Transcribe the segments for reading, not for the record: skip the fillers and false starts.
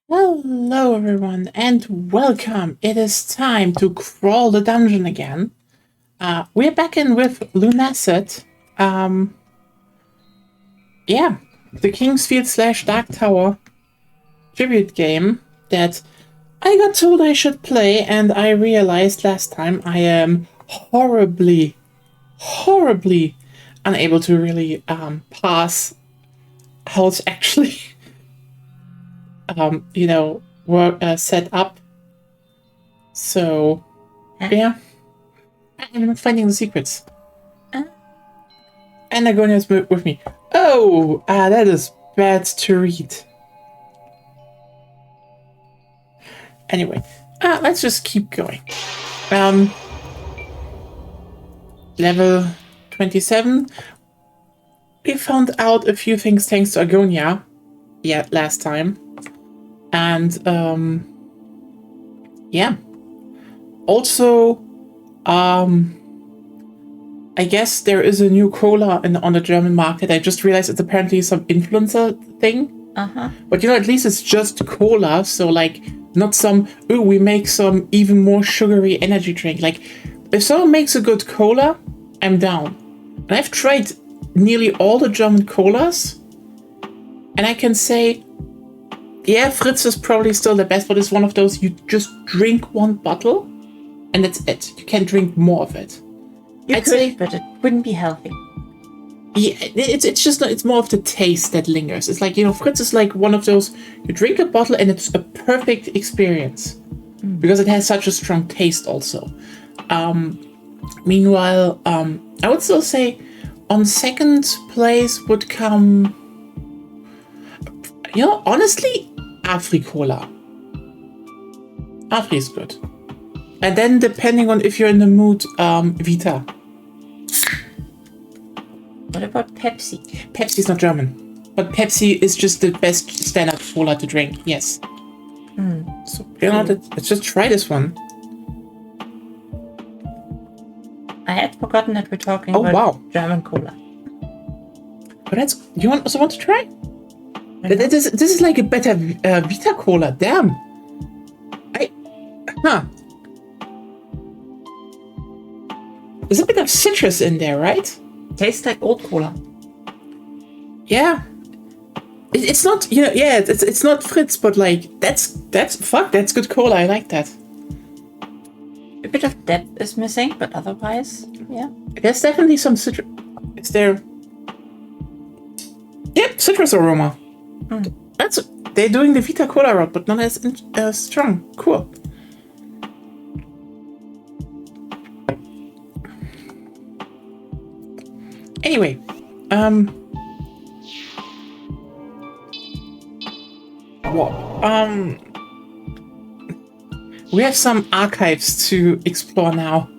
Hello, everyone, and welcome. It is time to crawl the dungeon again. We're back in with Lunacid. Yeah, the Kingsfield / Dark Tower tribute game that I got told I should play, and I realized last time I am horribly unable to really pass how it's actually, work set up. So, yeah, I'm not finding the secrets. And Agonia's with me. Oh, that is bad to read. Anyway, let's just keep going. Level 27. We found out a few things thanks to Agonia. Yeah, last time. And, yeah. Also, I guess there is a new cola on the German market. I just realized it's apparently some influencer thing. But at least it's just cola, so not some, we make some even more sugary energy drink. Like, if someone makes a good cola, I'm down. And I've tried nearly all the German colas, and I can say, yeah, Fritz is probably still the best, but it's one of those you just drink one bottle, and that's it. You can't drink more of it. I'd say, but it wouldn't be healthy. Yeah, it's more of the taste that lingers. It's like, Fritz is like one of those, you drink a bottle and it's a perfect experience because it has such a strong taste also. Meanwhile, I would still say on second place would come, honestly, Afri-Cola. Afri is good. And then depending on if you're in the mood, Vita. What about Pepsi? Pepsi's not German, but Pepsi is just the best standard cola to drink. Yes. So let's just try this one. I had forgotten that we're talking about German cola. But you also want to try? This is like a better Vita cola. Damn. There's a bit of citrus in there, right? Tastes like old cola. Yeah. It's not, it's not Fritz, but that's good cola. I like that. A bit of depth is missing, but otherwise, yeah. There's definitely some citrus. Is there? Yep, citrus aroma. They're doing the Vita Cola route, but not as strong. Cool. Anyway, we have some archives to explore now.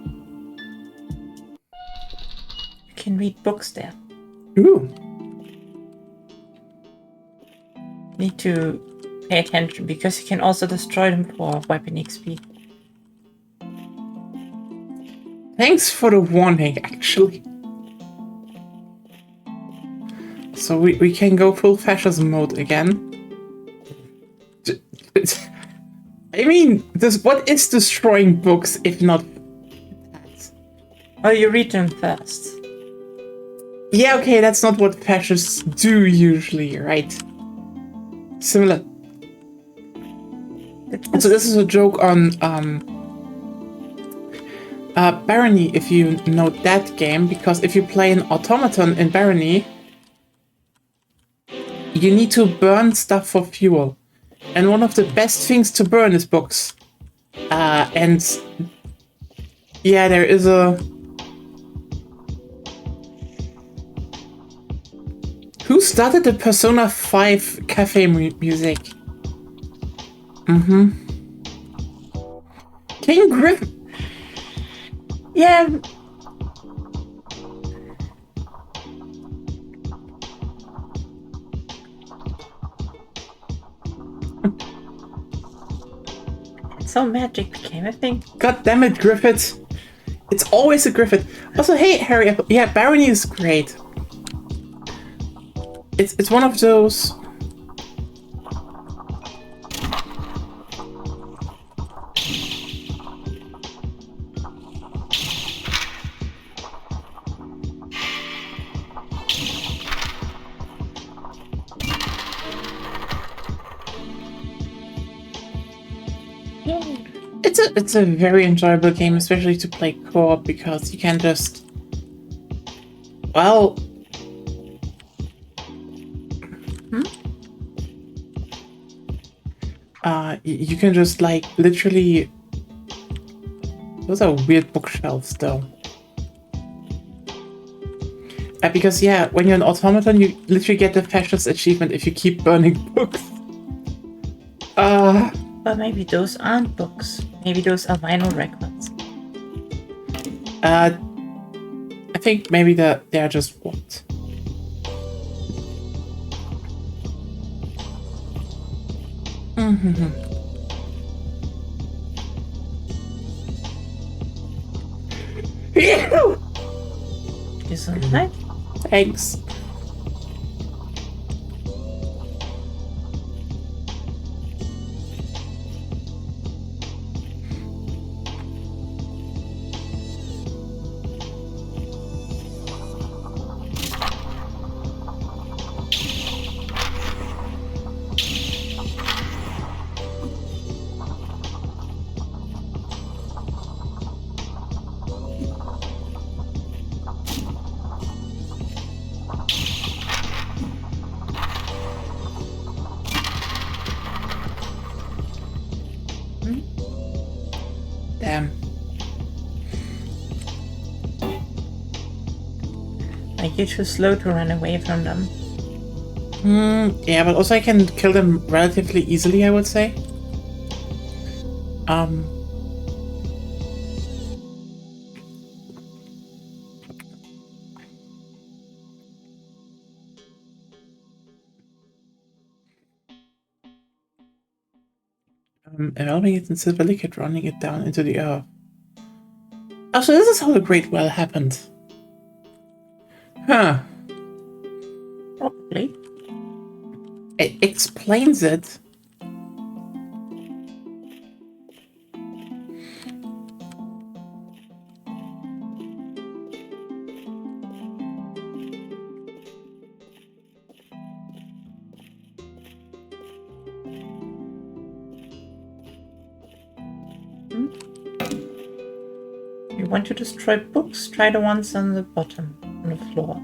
You can read books there. Ooh. Need to pay attention because you can also destroy them for weapon XP. Thanks for the warning, actually. So we can go full fascism mode again. I mean, what is destroying books if not that? Oh, you read them first. Yeah, okay, that's not what fascists do usually, right? Similar. So this is a joke on Barony, if you know that game, because if you play an automaton in Barony, you need to burn stuff for fuel. And one of the best things to burn is books. And yeah, there is a... Who started the Persona 5 cafe music? King Griff. Yeah. So magic became a thing. God damn it, Griffith. It's always a Griffith. Also, hey, Harry. Yeah, Barony is great. It's one of those it's a very enjoyable game, especially to play co-op, because you can just, well, you can just like literally. Those are weird bookshelves, though. Because yeah, when you're an automaton, you literally get the fascist achievement if you keep burning books. But maybe those aren't books. Maybe those are vinyl records. I think maybe they're just what? Gesundheit. Thanks. Damn. Like, you're too slow to run away from them. Yeah, but also I can kill them relatively easily, I would say. Enveloping it in silver liquid, running it down into the earth. Oh, so this is how the Great Well happened. Huh. Probably. It explains it. You want to destroy books? Try the ones on the bottom, on the floor.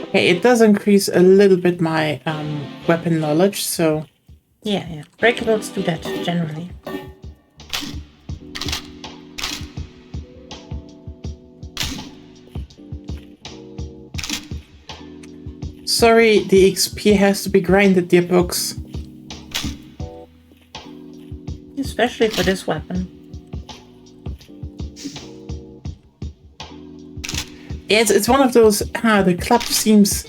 Okay, it does increase a little bit my weapon knowledge, so... Yeah. Breakables do that, generally. Sorry, the XP has to be grinded, dear books. Especially for this weapon. Yeah, it's one of those, the club seems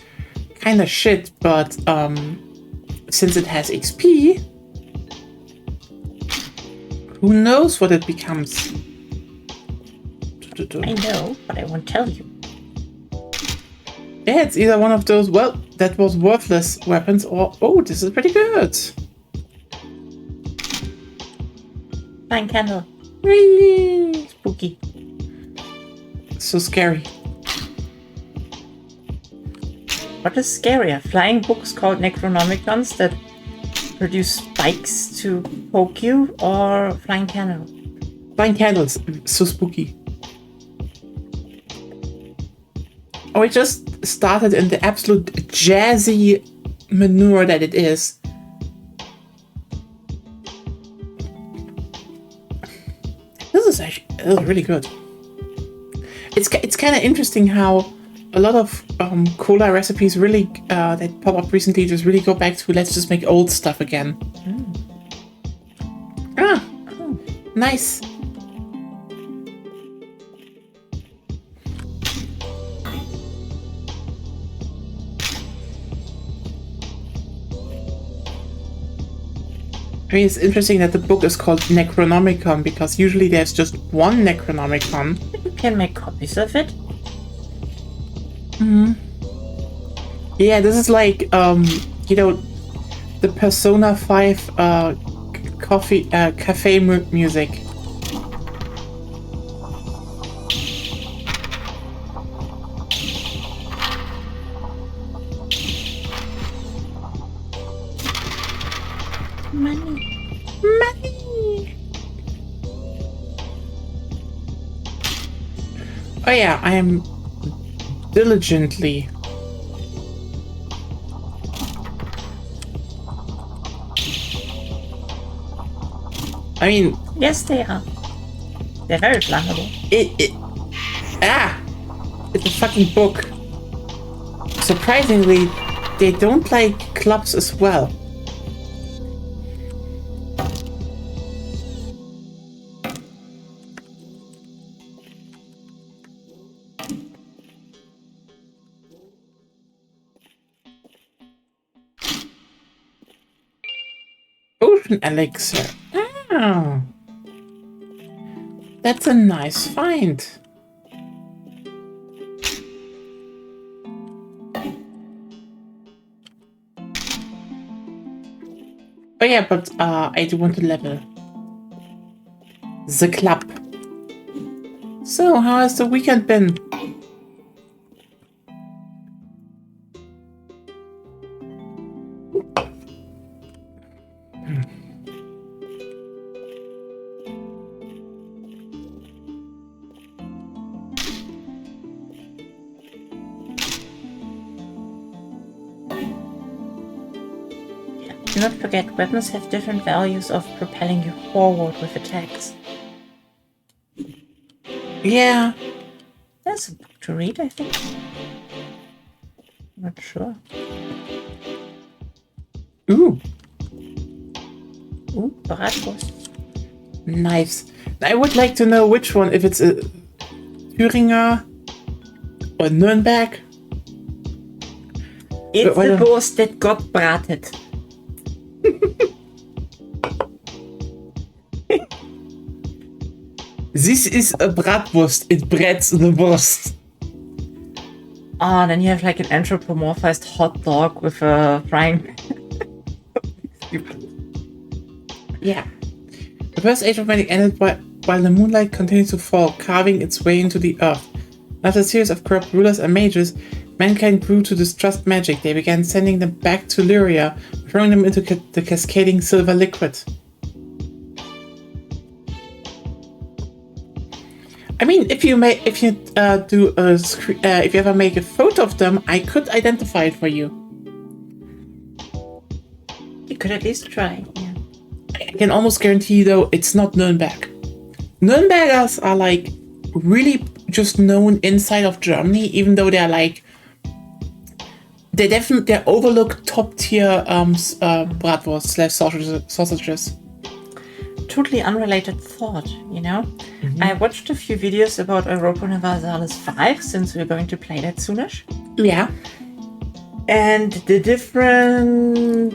kinda shit, but since it has XP, who knows what it becomes? I know, but I won't tell you. Yeah, it's either one of those, well, that was worthless weapons, or, oh, this is pretty good. Fine candle. Whee! Spooky. So scary. What is scarier? Flying books called Necronomicons that produce spikes to poke you, or flying candle? Flying candles, so spooky. Oh, it just started in the absolute jazzy manure that it is. This is actually really good. It's kind of interesting how a lot of cola recipes really that pop up recently just really go back to let's just make old stuff again. Nice. I mean, it's interesting that the book is called Necronomicon because usually there's just one Necronomicon. You can make copies of it. Yeah, this is like, you know, the Persona 5 cafe music. Oh yeah, I am diligently. I mean... Yes, they are. They're very flammable. It's a fucking book. Surprisingly, they don't like clubs as well. Ocean elixir. Oh. That's a nice find. Oh yeah, but I do want to level the club. So, how has the weekend been? Do not forget, weapons have different values of propelling you forward with attacks. Yeah. That's a book to read, I think. Not sure. Ooh. Ooh, Bratwurst. Nice. I would like to know which one, if it's a Thüringer or Nürnberg. It's the Wurst that got bratet. This is a bratwurst. It breads the wurst. Ah, then you have like an anthropomorphized hot dog with a frying pan. Yeah. The first age of magic ended while the moonlight continued to fall, carving its way into the earth. After a series of corrupt rulers and mages, mankind grew to distrust magic. They began sending them back to Lyria, throwing them into the cascading silver liquid. I mean, if you ever make a photo of them, I could identify it for you. You could at least try, yeah. I can almost guarantee, though, it's not Nürnberg. Nürnbergers are like really just known inside of Germany, even though they're like they're overlooked top tier bratwurst / sausages. Totally unrelated thought, you know? Mm-hmm. I watched a few videos about Europa Universalis 5 since we're going to play that soonish. Yeah. And the different,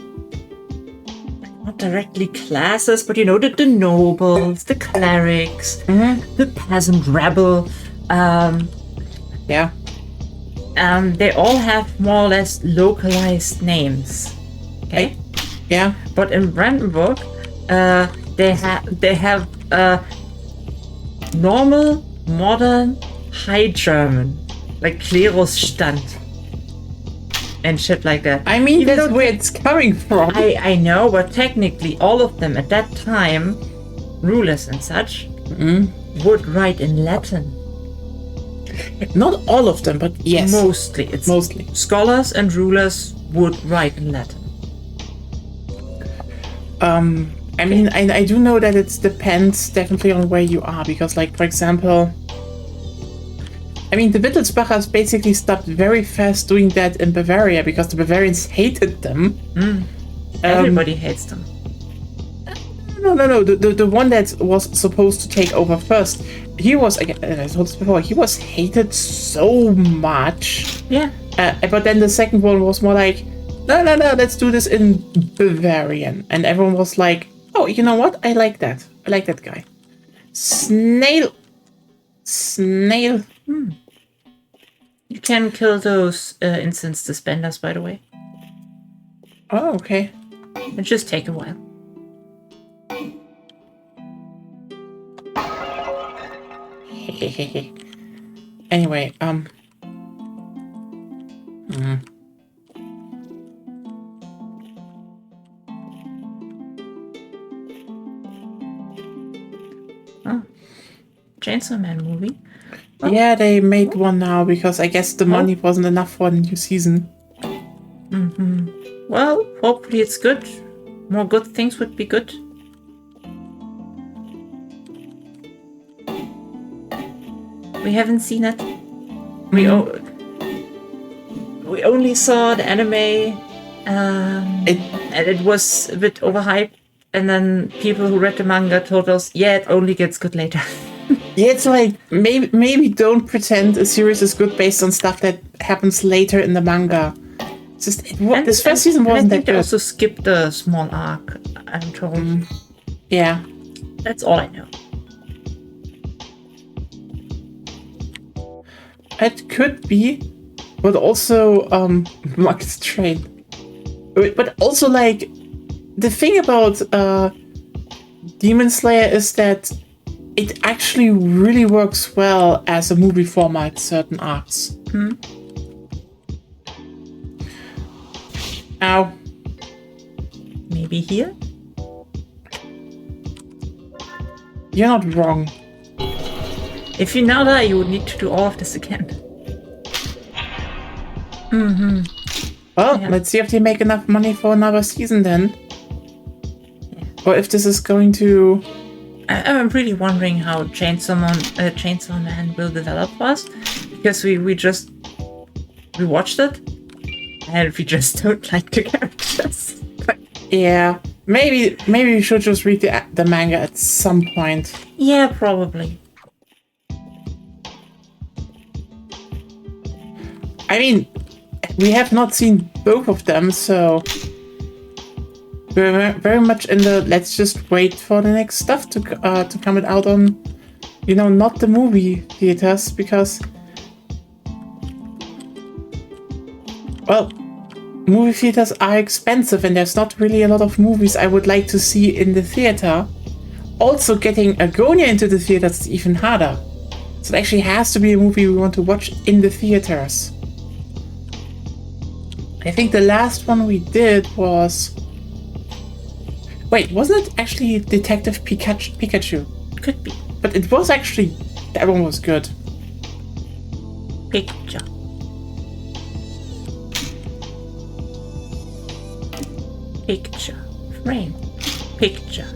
not directly classes, but you know, the nobles, the clerics, the peasant rabble. Yeah. They all have more or less localized names. Okay? Yeah. But in Brandenburg, they have normal, modern, High German, like Klerusstand and shit like that. I mean, that's where it's coming from. I know, but technically all of them at that time, rulers and such, would write in Latin. Not all of them, but yes. Mostly. Scholars and rulers would write in Latin. I mean, I do know that it depends definitely on where you are, because, like, for example, I mean, the Wittelsbachers basically stopped very fast doing that in Bavaria because the Bavarians hated them. Everybody hates them. No. The one that was supposed to take over first, he was, again, I told this before, he was hated so much. Yeah. But then the second one was more like, no, let's do this in Bavarian. And everyone was like, oh, you know what? I like that. I like that guy. Snail. You can kill those incense dispensers, by the way. Oh, okay. It just take a while. Anyway, Chainsaw Man movie. Oh. Yeah, they made one now because I guess the money wasn't enough for a new season. Mm-hmm. Well, hopefully it's good. More good things would be good. We haven't seen it. We only saw the anime, and it was a bit overhyped. And then people who read the manga told us, yeah, it only gets good later. Yeah, it's like, maybe don't pretend a series is good based on stuff that happens later in the manga. It's just, this first season wasn't that good. They also skipped the small arc, I'm told. Yeah. That's all I know. It could be, but also, Market Train. But also, like, the thing about Demon Slayer is that it actually really works well as a movie format, certain arcs. Ow. Maybe here? You're not wrong. If you now die, you would need to do all of this again. Well, let's see if they make enough money for another season then. Yeah. Or if this is going to... I'm really wondering how Chainsaw Man will develop for us. Because we watched it. And we just don't like the characters. Yeah. Maybe we should just read the manga at some point. Yeah, probably. I mean, we have not seen both of them, so we're very much in the let's just wait for the next stuff to come out on, not the movie theaters, because, well, movie theaters are expensive and there's not really a lot of movies I would like to see in the theater. Also, getting Agonia into the theaters is even harder. So it actually has to be a movie we want to watch in the theaters. I think the last one we did was... Wait, wasn't it actually Detective Pikachu? Could be. But it was actually... That one was good. Picture. Frame. Picture.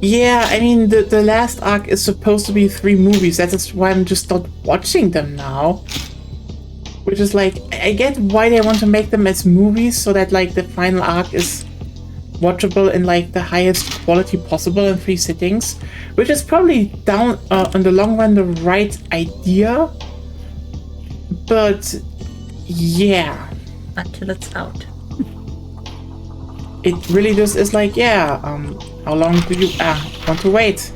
Yeah, I mean, the last arc is supposed to be 3 movies. That is why I'm just not watching them now. Which is like, I get why they want to make them as movies so that like the final arc is watchable in like the highest quality possible in 3 sittings, which is probably down on the long run the right idea. But yeah, until it's out. It really just is like, yeah, how long do you want to wait?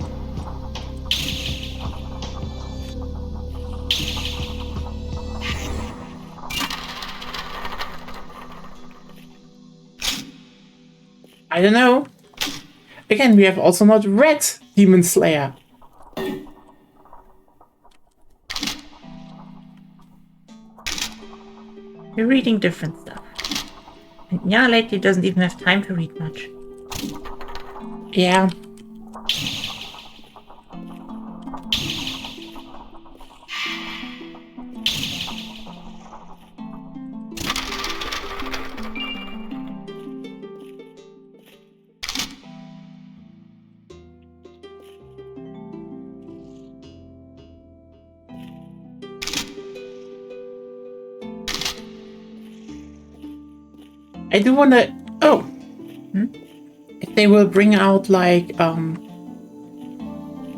I don't know. Again, we have also not read Demon Slayer. You're reading different stuff. And yeah, lately doesn't even have time to read much. Yeah. I do wonder, if they will bring out like,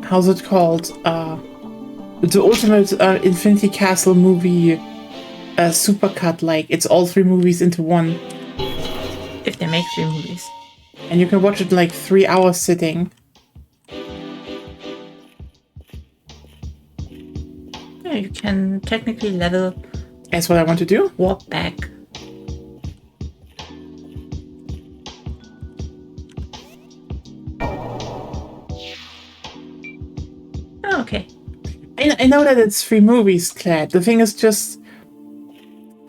how's it called? The ultimate Infinity Castle movie supercut, like it's all 3 movies into one. If they make 3 movies. And you can watch it like 3 hours sitting. Yeah, you can technically level. That's what I want to do. Walk back. Okay. I know that it's 3 movies, Claire. The thing is just...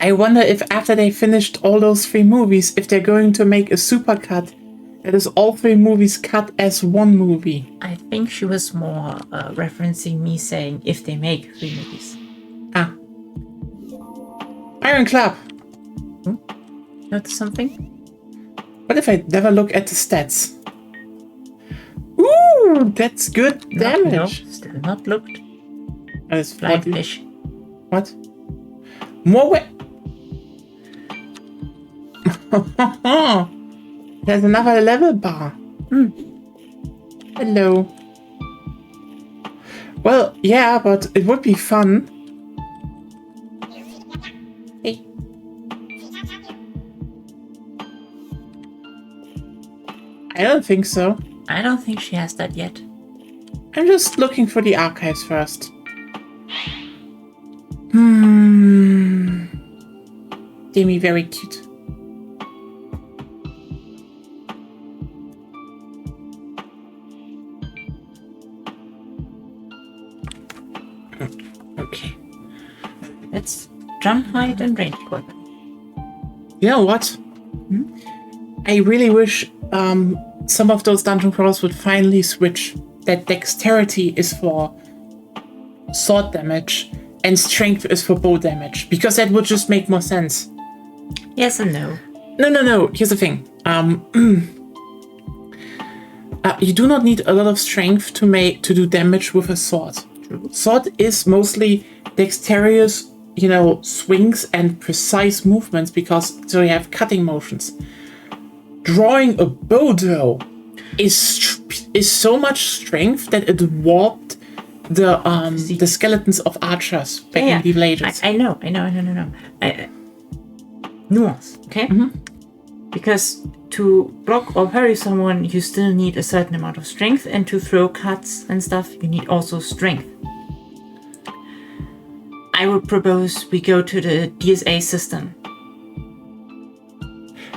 I wonder if after they finished all those 3 movies, if they're going to make a supercut That is all 3 movies cut as 1 movie. I think she was more referencing me saying if they make 3 movies. Ah. Iron Club. Notice something? What if I never look at the stats? Ooh, that's good damage. No, still not looked. That's Flying fish. What? More There's another level bar. Hello. Well, yeah, but it would be fun. Hey. I don't think so. I don't think she has that yet. I'm just looking for the archives first. Demi, very cute. Okay. Let's jump height and range weapon. You know what? I really wish some of those dungeon crawlers would finally switch. That dexterity is for sword damage and strength is for bow damage, because that would just make more sense. Yes and no. No. Here's the thing. You do not need a lot of strength to do damage with a sword. Sword is mostly dexterous, swings and precise movements so you have cutting motions. Drawing a bow though is so much strength that it warped the skeletons of archers back in the Middle Ages. I know. Nuance, okay? Because to block or parry someone, you still need a certain amount of strength, and to throw cuts and stuff, you need also strength. I would propose we go to the DSA system.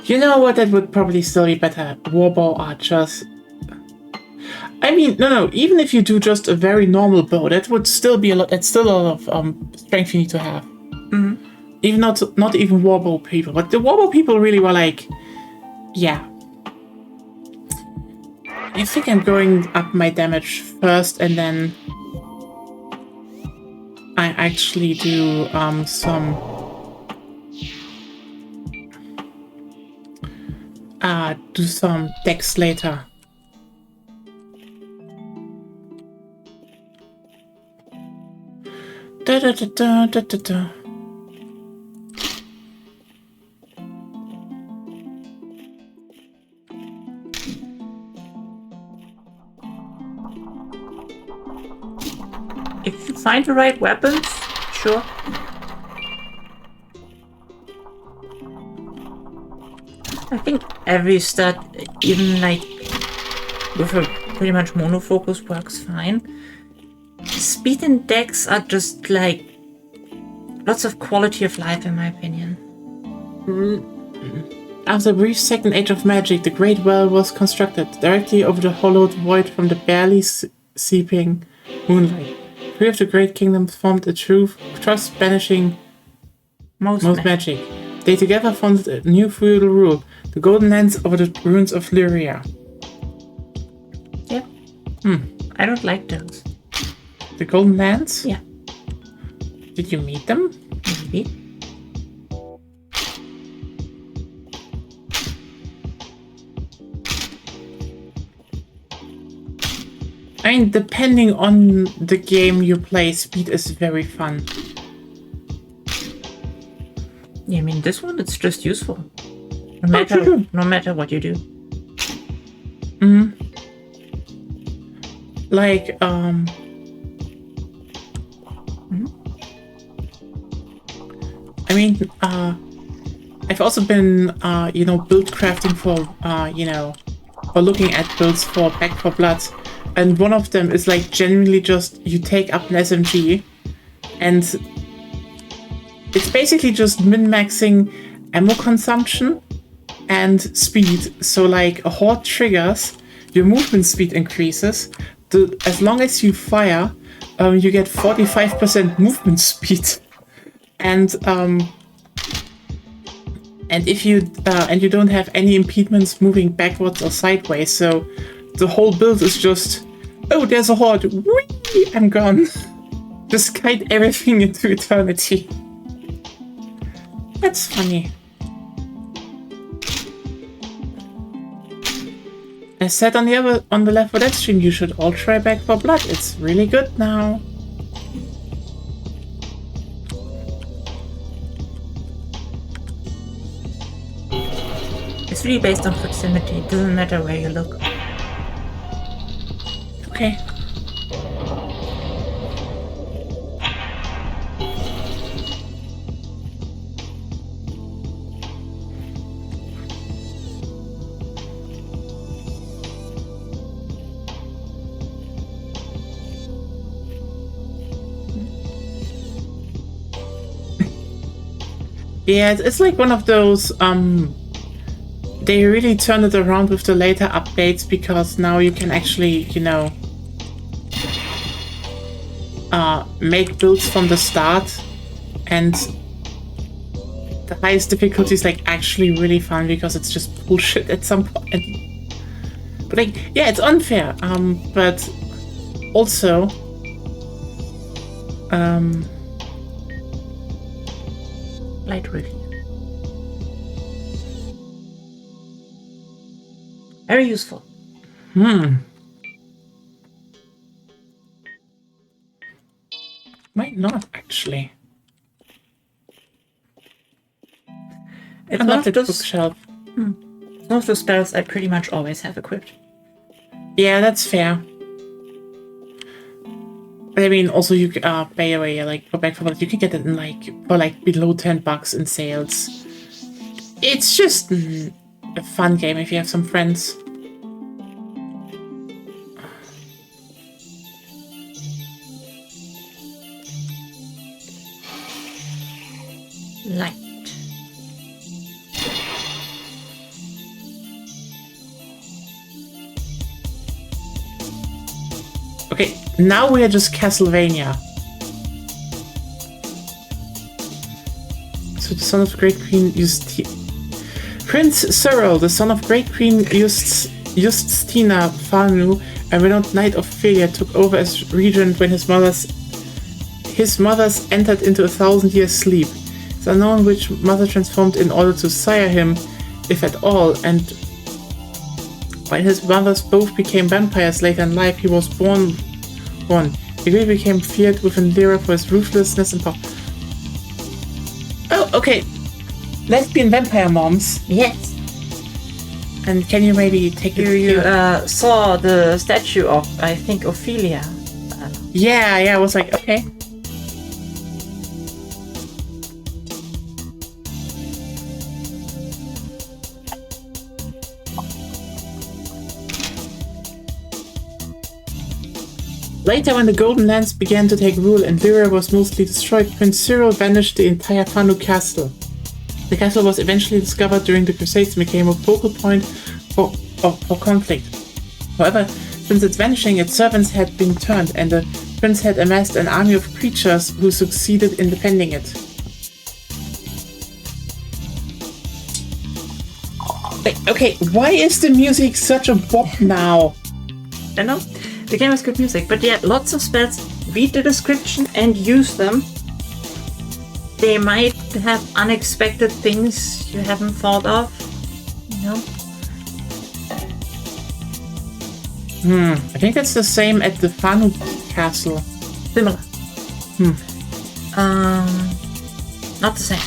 You know what? That would probably still be better. Warbow archers. I mean, no. Even if you do just a very normal bow, that would still be a lot. That's still a lot of strength you need to have. Even not even warbow people, but the warbow people really were like, yeah. I think I'm going up my damage first, and then I actually do some dex later. Da. If you find the right weapons, sure. I think every stat, even like with a pretty much monofocus, works fine. Speed and dex are just like lots of quality of life, in my opinion. After a brief second age of magic, the Great Well was constructed directly over the hollowed void from the barely seeping moonlight. 3 of the great kingdoms formed a trust banishing most magic. They together founded a new feudal rule, the Golden Lands over the ruins of Lyria. Yep. I don't like those. The Golden Lands? Yeah. Did you meet them? Maybe. I mean, depending on the game you play, speed is very fun. Yeah, I mean, this one, it's just useful. No matter what you do. Like, I mean, I've also been, build crafting for, or looking at builds for Back 4 Blood. And one of them is like genuinely just you take up an SMG and it's basically just min-maxing ammo consumption and speed. So like a horde triggers, your movement speed increases. As long as you fire, you get 45% movement speed. And and if you don't have any impediments moving backwards or sideways, so the whole build is just, oh, there's a horde, whee, I'm gone. Just kite everything into eternity. That's funny. I said on the Left 4 Dead stream, you should all try Back 4 Blood. It's really good now. It's really based on proximity. It doesn't matter where you look. Okay. Yeah, it's like one of those, they really turned it around with the later updates, because now you can actually, you know, make builds from the start, and the highest difficulty is like actually really fun because it's just bullshit at some point. But like, yeah, it's unfair, but also, light review. Very useful. Might not actually. It's one of those bookshelf. One of those spells I pretty much always have equipped. Yeah, that's fair. But I mean, also you by the way, like for Back 4 Blood, you can get it in like for like below $10 in sales. It's just a fun game if you have some friends. Light. Okay, now we are just Castlevania. So the son of Great Queen Prince Cyril, the son of Great Queen Justina Fanu, a renowned knight of Ophelia, took over as regent when his mothers entered into a 1,000-year sleep. It's unknown which mother transformed in order to sire him, if at all, and while his mothers both became vampires later in life, he was born one. He really became feared within Lyra for his ruthlessness and power. Oh, okay. Lesbian vampire moms. Yes. And can you maybe take it? You saw the statue of, I think, Ophelia. Yeah, I was like, okay. Later, when the Golden Lands began to take rule and Lyra was mostly destroyed, Prince Cyril banished the entire Fanu castle. The castle was eventually discovered during the Crusades and became a focal point for conflict. However, since its vanishing, its servants had been turned, and the prince had amassed an army of creatures who succeeded in defending it. Okay, why is the music such a bop now? I don't know. The game has good music, but yeah, lots of spells. Read the description and use them. They might have unexpected things you haven't thought of, you know? I think that's the same at the Fanu castle. Similar. Not the same.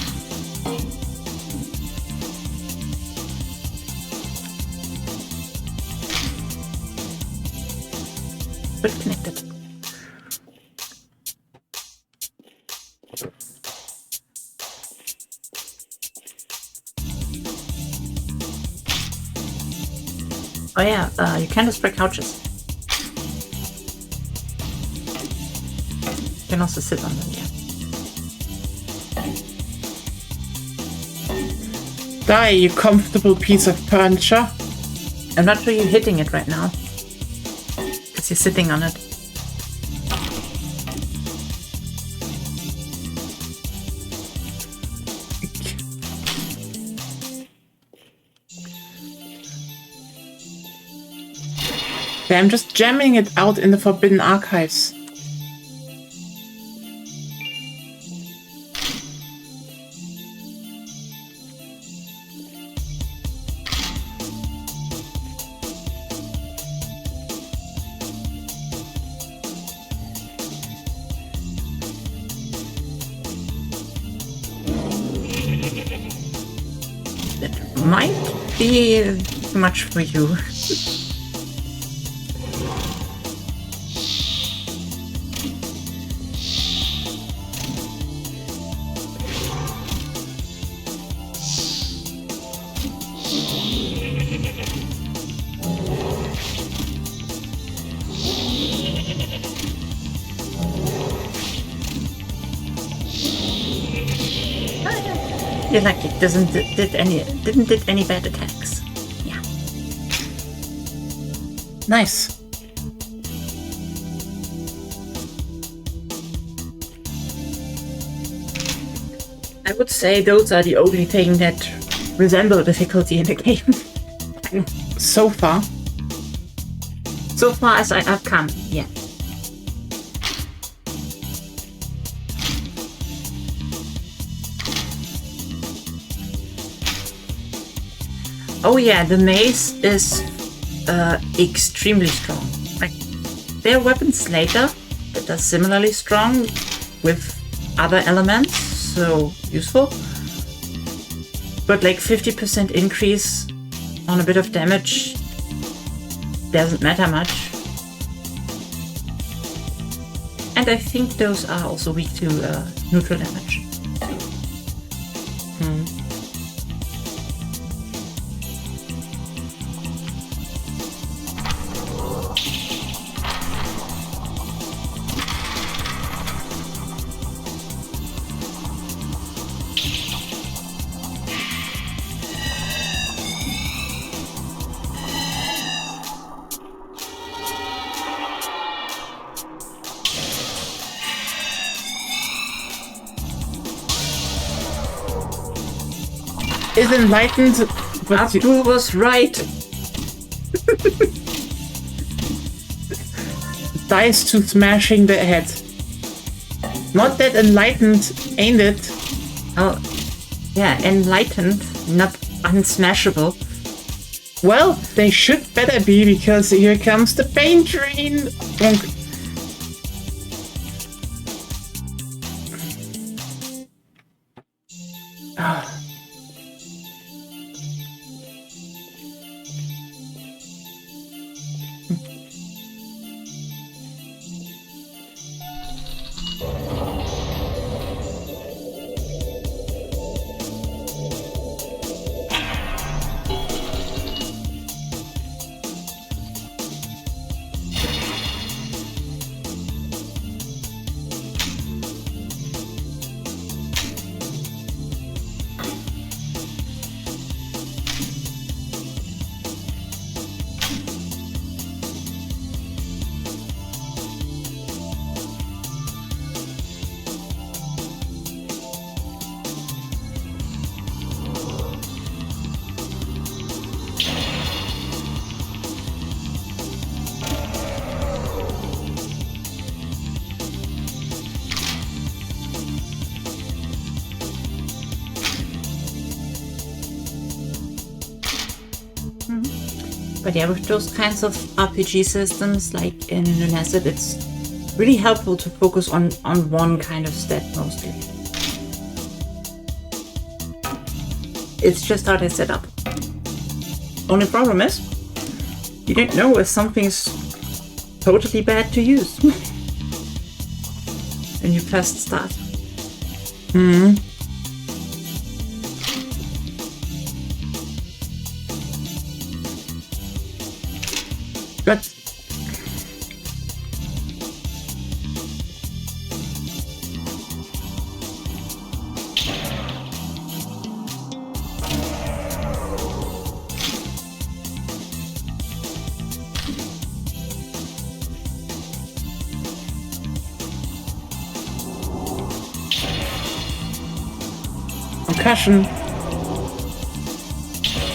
But connected. Oh yeah, you can destroy couches. You can also sit on them, yeah. Die, you comfortable piece of furniture. I'm not sure you're hitting it right now. Because you're sitting on it. Yeah, I'm just jamming it out in the Forbidden Archives. Might be too much for you. You're like it didn't did any bad attacks. Yeah. Nice. I would say those are the only thing that resemble difficulty in the game. So far. So far as I've come, yeah. Oh yeah, the mace is extremely strong. Like, there are weapons later that are similarly strong with other elements, so useful. But like 50% increase on a bit of damage doesn't matter much. And I think those are also weak to neutral damage. Is enlightened, but Abdul was right. dies to smashing the head. Not that enlightened, ain't it? Oh, yeah, enlightened, not unsmashable. Well, they should better be, because here comes the pain train. But yeah, with those kinds of RPG systems, like in Lunacid, it's really helpful to focus on one kind of stat mostly. It's just how they set up. Only problem is, you don't know if something's totally bad to use when you first start. But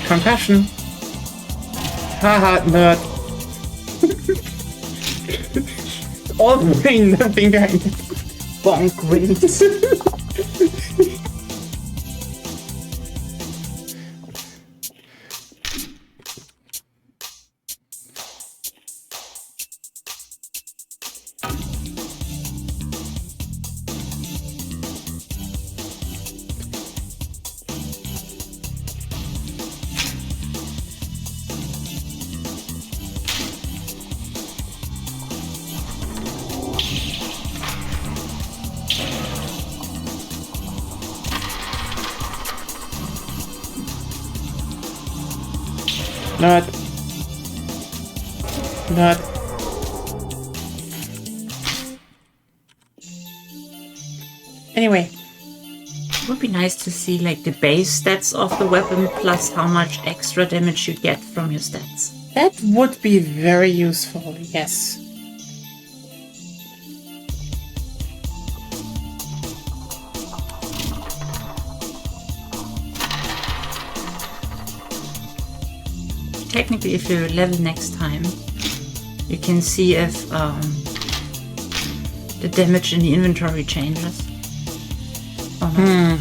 concussion. Haha, nerd. all the brain thing behind it. Bonk wins. Not. Anyway. It would be nice to see like the base stats of the weapon plus how much extra damage you get from your stats. That would be very useful, yes. Technically, if you level next time, you can see if the damage in the inventory changes. Or not.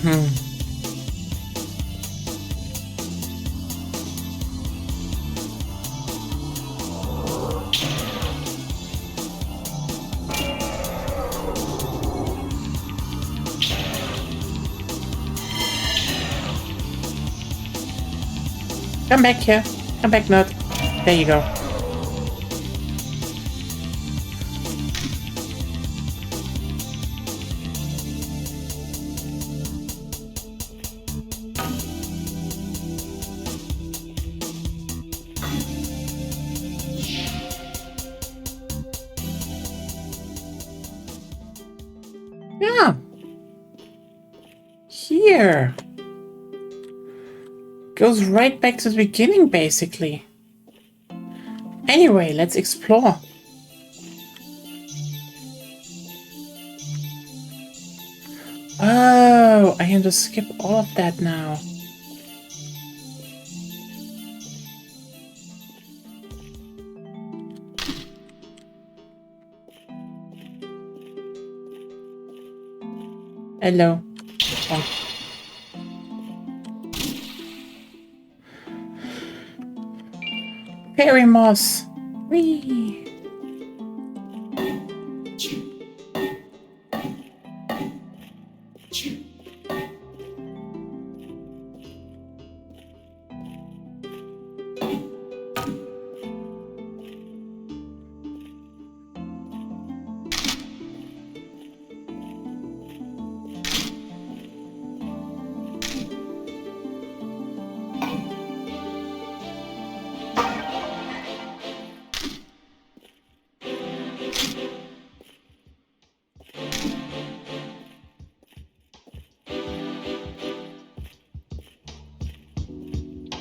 Come back here. Come back, Nut. There you go. Yeah. Here. Goes right back to the beginning, basically. Anyway, let's explore. Oh, I can just skip all of that now. Hello. Oh. Fairy moss. Whee.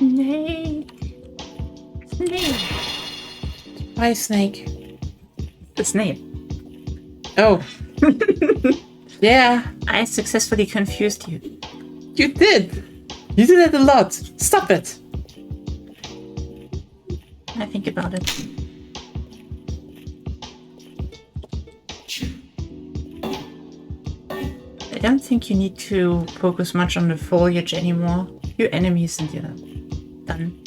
Snake. Snake. Why snake? The snake. Oh. Yeah. I successfully confused you. You did. You did it a lot. Stop it. I think about it. I don't think you need to focus much on the foliage anymore. Your enemies and you're done.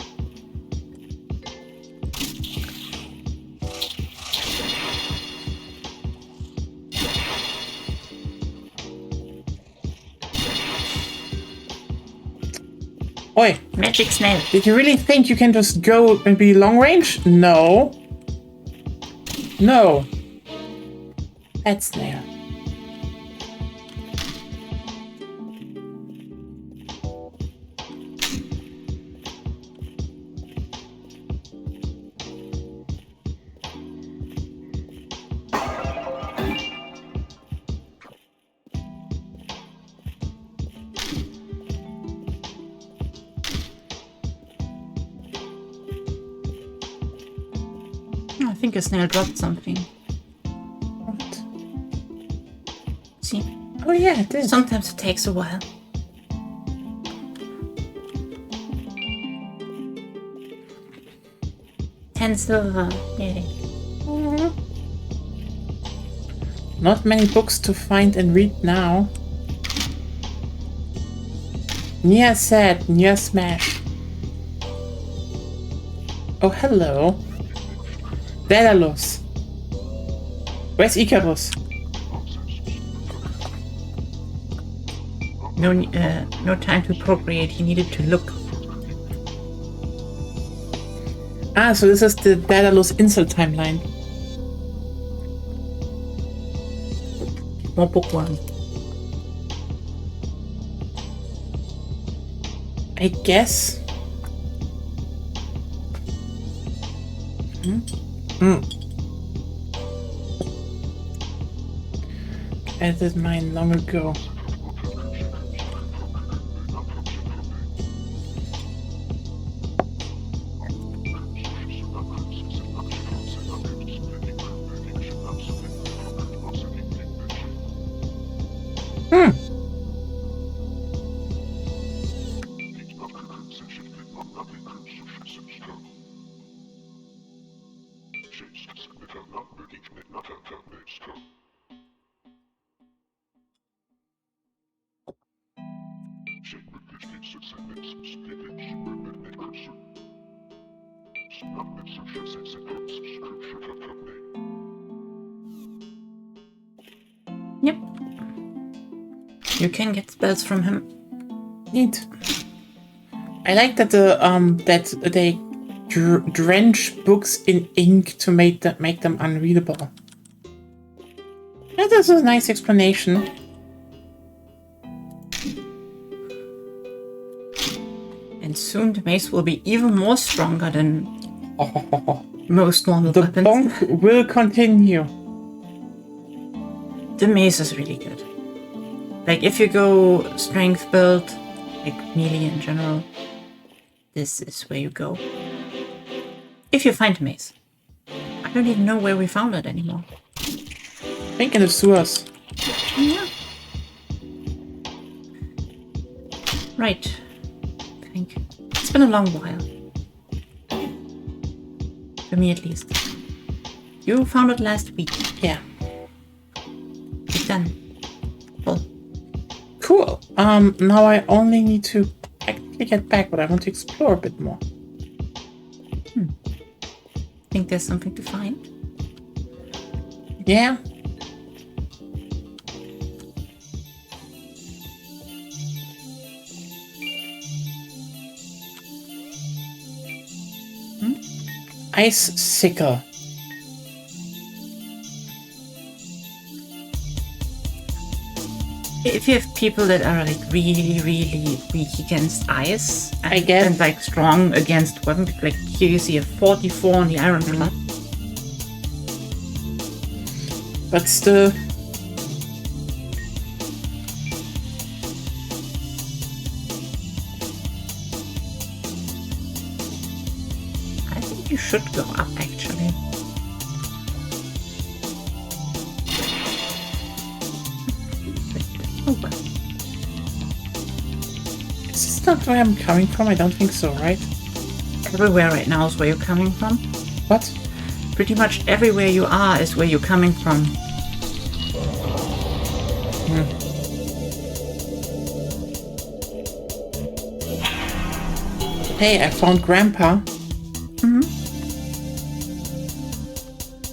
Oi. Magic snail. Did you really think you can just go and be long range? No. No. That's snail. I think a snail dropped something. What? See? Oh yeah, it did. Sometimes it takes a while. $10 silver. Yay. Not many books to find and read now. Nia said, Nia smash. Oh, hello. Daedalus. Where's Icarus? No time to procreate. He needed to look. Ah, so this is the Daedalus insult timeline. More bookworm. I guess. I did mine long ago. Yep. You can get spells from him. Neat. I like that that they drench books in ink to make them unreadable. Yeah, this is a nice explanation. And soon the mace will be even more stronger than most normal weapons. The bonk will continue. The mace is really good. Like, if you go strength build, like melee in general, this is where you go. If you find a mace. I don't even know where we found it anymore. I think in the sewers. Yeah. Right. I think it's been a long while. For me, at least. You found it last week. Yeah. It's done. Well. Cool. Now I only need to actually get back, but I want to explore a bit more. Think there's something to find? Yeah. Ice sickle. If you have people that are like really, really weak against ice, I guess, and like strong against weapons, like here you see a 44 on the iron blood. But still, I think you should go up actually. Oh well. is this not where I'm coming from? I don't think so, right? Everywhere right now is where you're coming from. What? Pretty much everywhere you are is where you're coming from. Hey, I found Grandpa.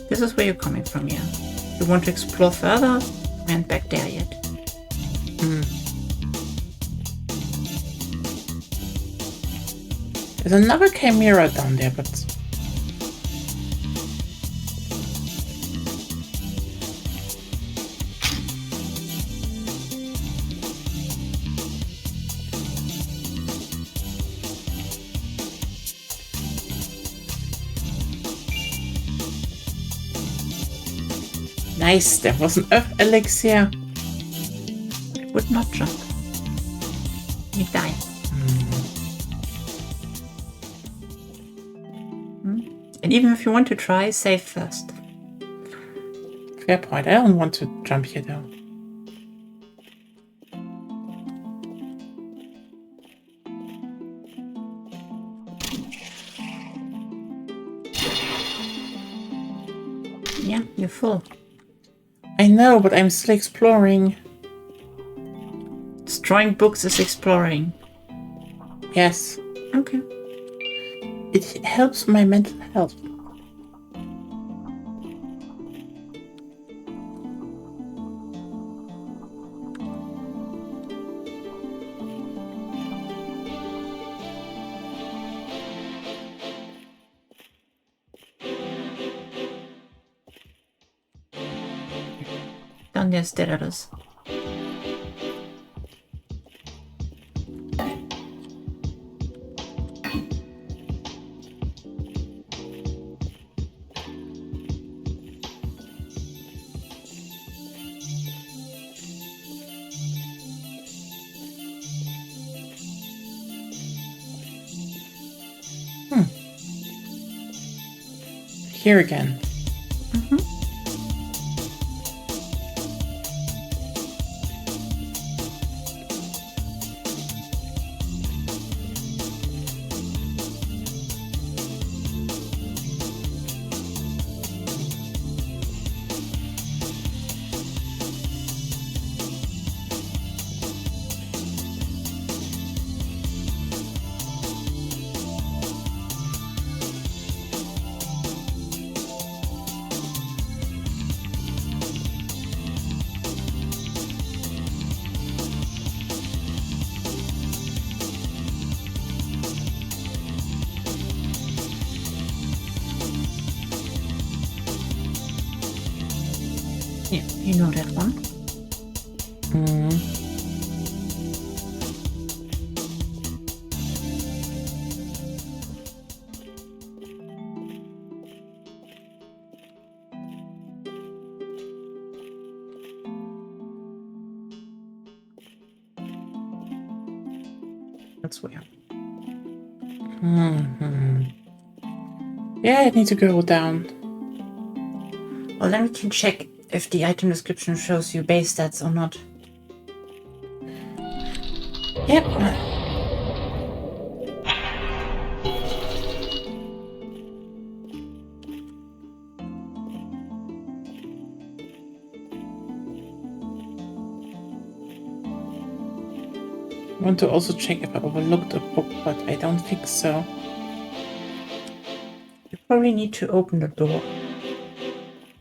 This is where you're coming from, yeah. You want to explore further? We aren't back there yet. There's another chimera down there, but... Nice, there was an earth elixir. It would not jump. You die. And even if you want to try, save first. Fair point, I don't want to jump here though. Yeah, you're full. I know, but I'm still exploring. Destroying books is exploring. Yes. Okay. It helps my mental health. Down there's Daedalus. Here again. Yeah, you know that one. That's weird. Yeah, I need to go down. Well, then we can check if the item description shows you base stats or not. Yep. I want to also check if I overlooked a book, but I don't think so. You probably need to open the door.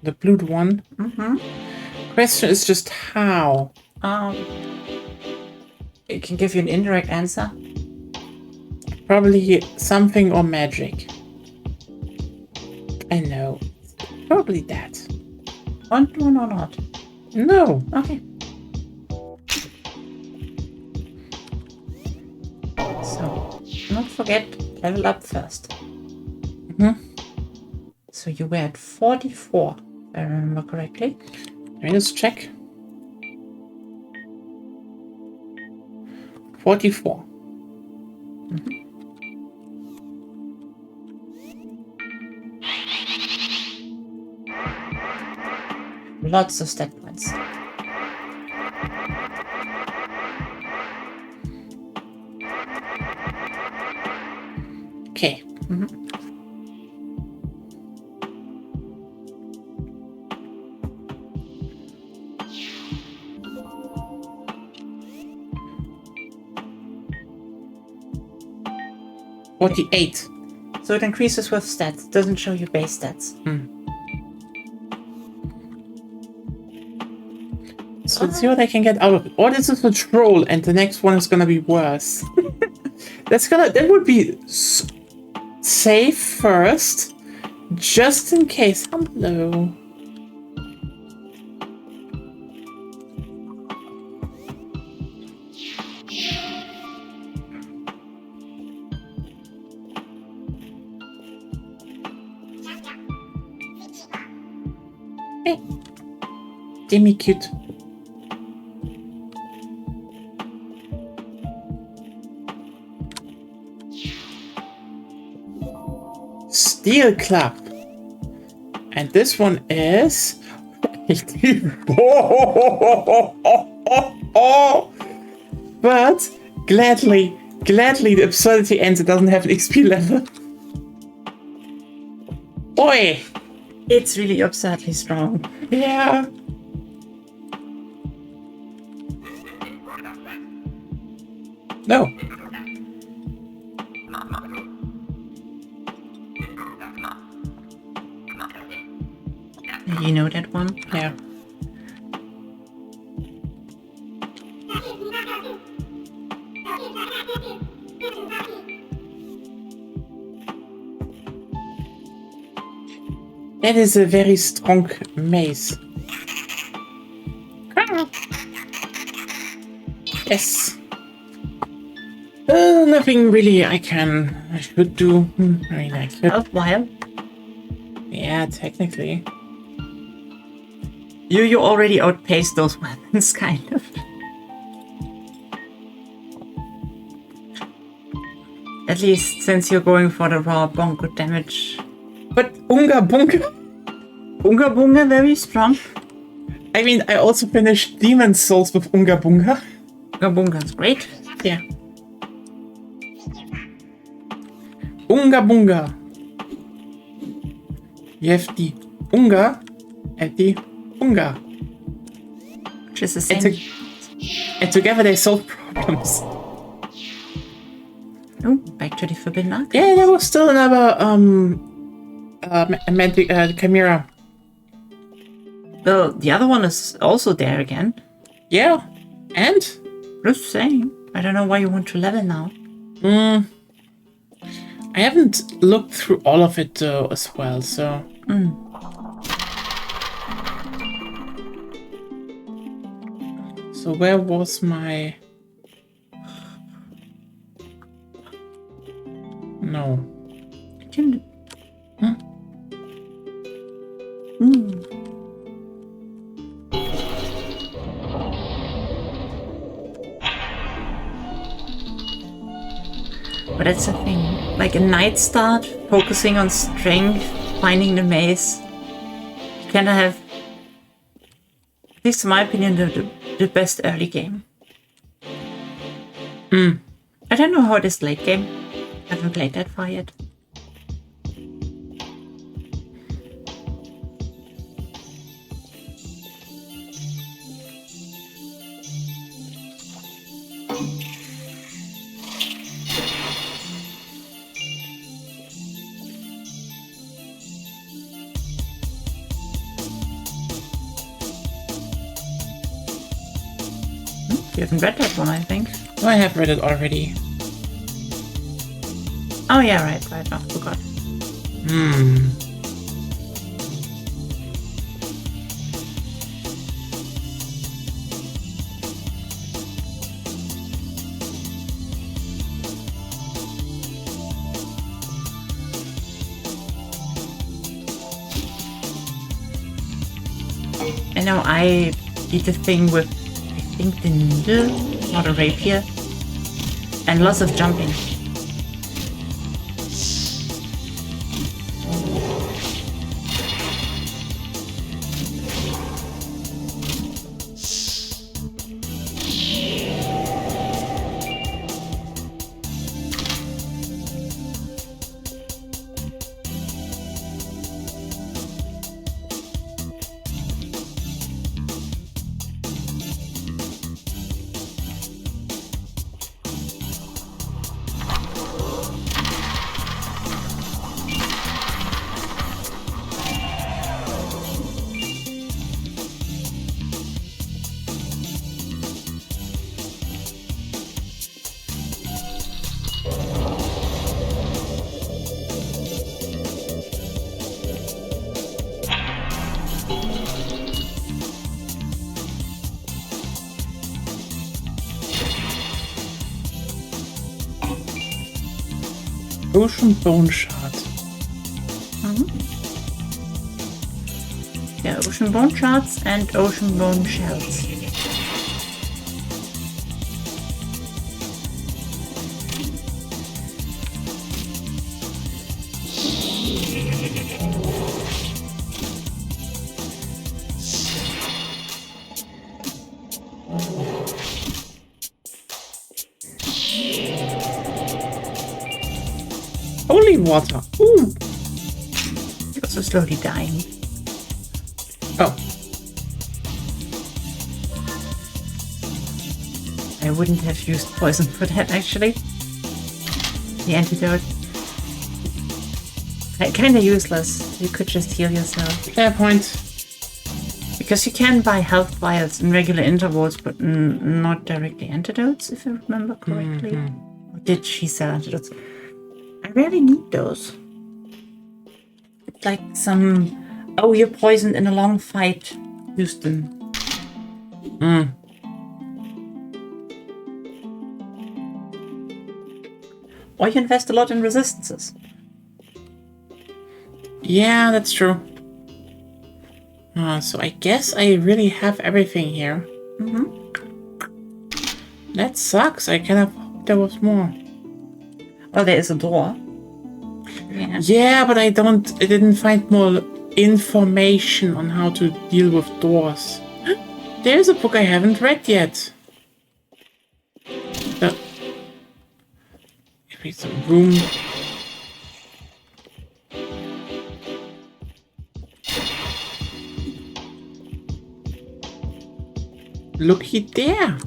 The blue one? Question is just how? It can give you an indirect answer. Probably something or magic. I know. Probably that. One or not? No. Okay. So, don't forget, level up first. So you were at 44, if I remember correctly. Let me just check. 44. Lots of stat points. Okay. $48. So it increases with stats. It doesn't show you base stats. So let's see what I can get out of it. Or this is a troll, and the next one is gonna be worse. That would be safe first, just in case. Hello. Hey, Demi cute. Steel Club. And this one is... But gladly the absurdity ends. It doesn't have an XP level. Oi! It's really absurdly strong. Yeah. No. You know that one? Yeah. That is a very strong maze. Yes. Nothing really I should do. I mean, I could. A while. Yeah, technically. You already outpaced those weapons, kind of. At least since you're going for the raw bongo damage. But Unga Bunga? Unga Bunga, very strong. I mean, I also finished Demon Souls with Unga Bunga. Unga Bunga's great. Yeah. Unga Bunga. You have the Unga and the Bunga. Which is the same. And together they solve problems. Oh, back to the Forbidden Ark. Yeah, there was still another Chimera. Well, the other one is also there again. Yeah, and? Just saying. I don't know why you want to level now. I haven't looked through all of it though as well, so. So where was my? No. But that's the thing. Like a night start, focusing on strength, finding the maze. You kind of have, at least in my opinion, the best early game. I don't know how it is late game. I haven't played that far yet. You haven't read that one, I think. I have read it already. Oh yeah, right. I forgot. I know I did the thing with, I think, the needle, not a rapier, and lots of jumping. Ocean Bone Shard. Yeah, Ocean Bone Shards and Ocean Bone Shells. Holy water. Ooh. You're also slowly dying. Oh. I wouldn't have used poison for that, actually. The antidote. Kinda useless. You could just heal yourself. Fair point. Because you can buy health vials in regular intervals, but not directly antidotes, if I remember correctly. Or did she sell antidotes? I really need those. It's like some... Oh, you're poisoned in a long fight, Houston. Or you invest a lot in resistances. Yeah, that's true. So I guess I really have everything here. That sucks. I kind of hoped there was more. Well, there is a door. Yeah, but I didn't find more information on how to deal with doors. There's a book I haven't read yet. Give me some room. Looky there!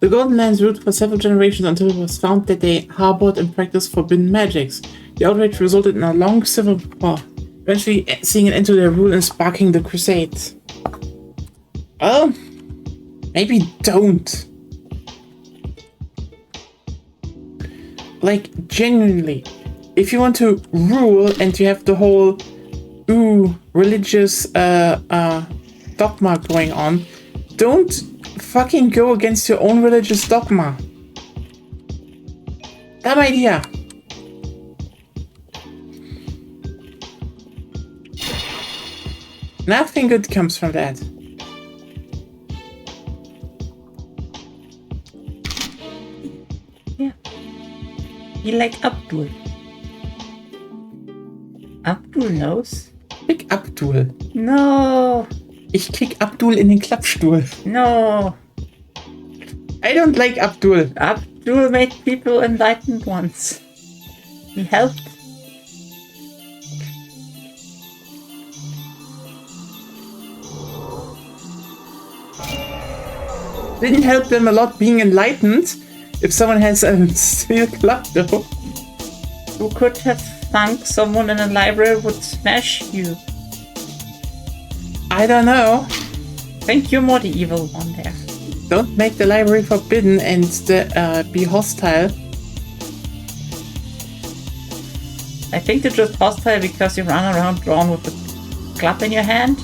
The Golden Lands ruled for several generations until it was found that they harbored and practiced forbidden magics. The outrage resulted in a long civil war, eventually seeing an end to their rule and sparking the Crusades. Well, maybe don't. Like, genuinely, if you want to rule and you have the whole religious dogma going on, don't fucking go against your own religious dogma. Dumb idea. Nothing good comes from that. Yeah. You like Abdul. Abdul knows. Kick Abdul. No. Ich kick Abdul in den Klappstuhl. No. I don't like Abdul. Abdul made people enlightened once. He helped. Didn't help them a lot being enlightened. If someone has a steel club though. You could have thunk someone in a library would smash you. I don't know. I think you're more the evil one there. Don't make the library forbidden and be hostile. I think they're just hostile because you run around drawn with a club in your hand.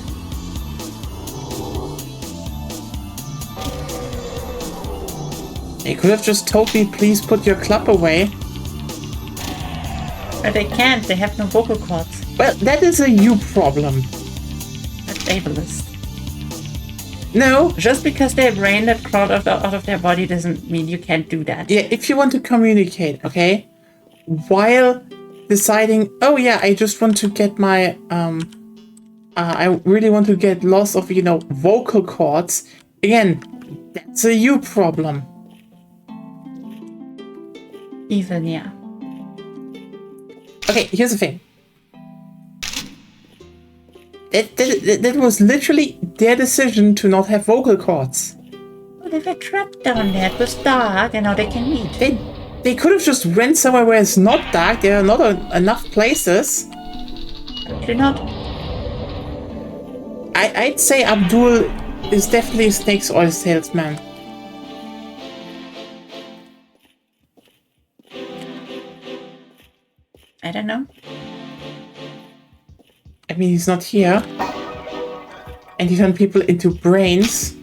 They could have just told me, please put your club away. But they can't, they have no vocal cords. Well, that is a you problem. That's ableist. No. Just because their brain that crawled out of their body doesn't mean you can't do that. Yeah, if you want to communicate, okay? While deciding, oh yeah, I just want to get my, I really want to get loss of, vocal cords. Again, that's a you problem. Even, yeah. Okay, here's the thing. That was literally their decision to not have vocal cords. Oh, they were trapped down there. It was dark, and now they can meet. They could have just went somewhere where it's not dark. There are not enough places. Actually not. I'd say Abdul is definitely a snake's oil salesman. I don't know. I mean, he's not here. And he turned people into brains.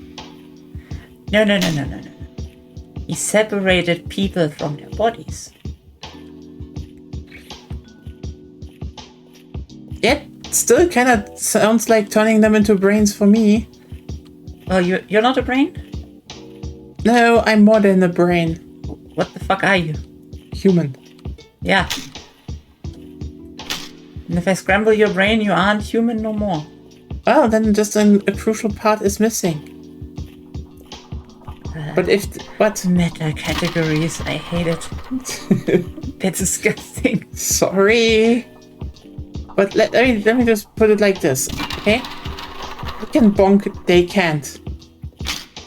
No. He separated people from their bodies. It still kind of sounds like turning them into brains for me. Well, you're not a brain? No, I'm more than a brain. What the fuck are you? Human. Yeah. And if I scramble your brain, you aren't human no more. Well, then just a crucial part is missing. But meta categories, I hate it. That's disgusting. Sorry. But let me just put it like this, okay? You can bonk, they can't.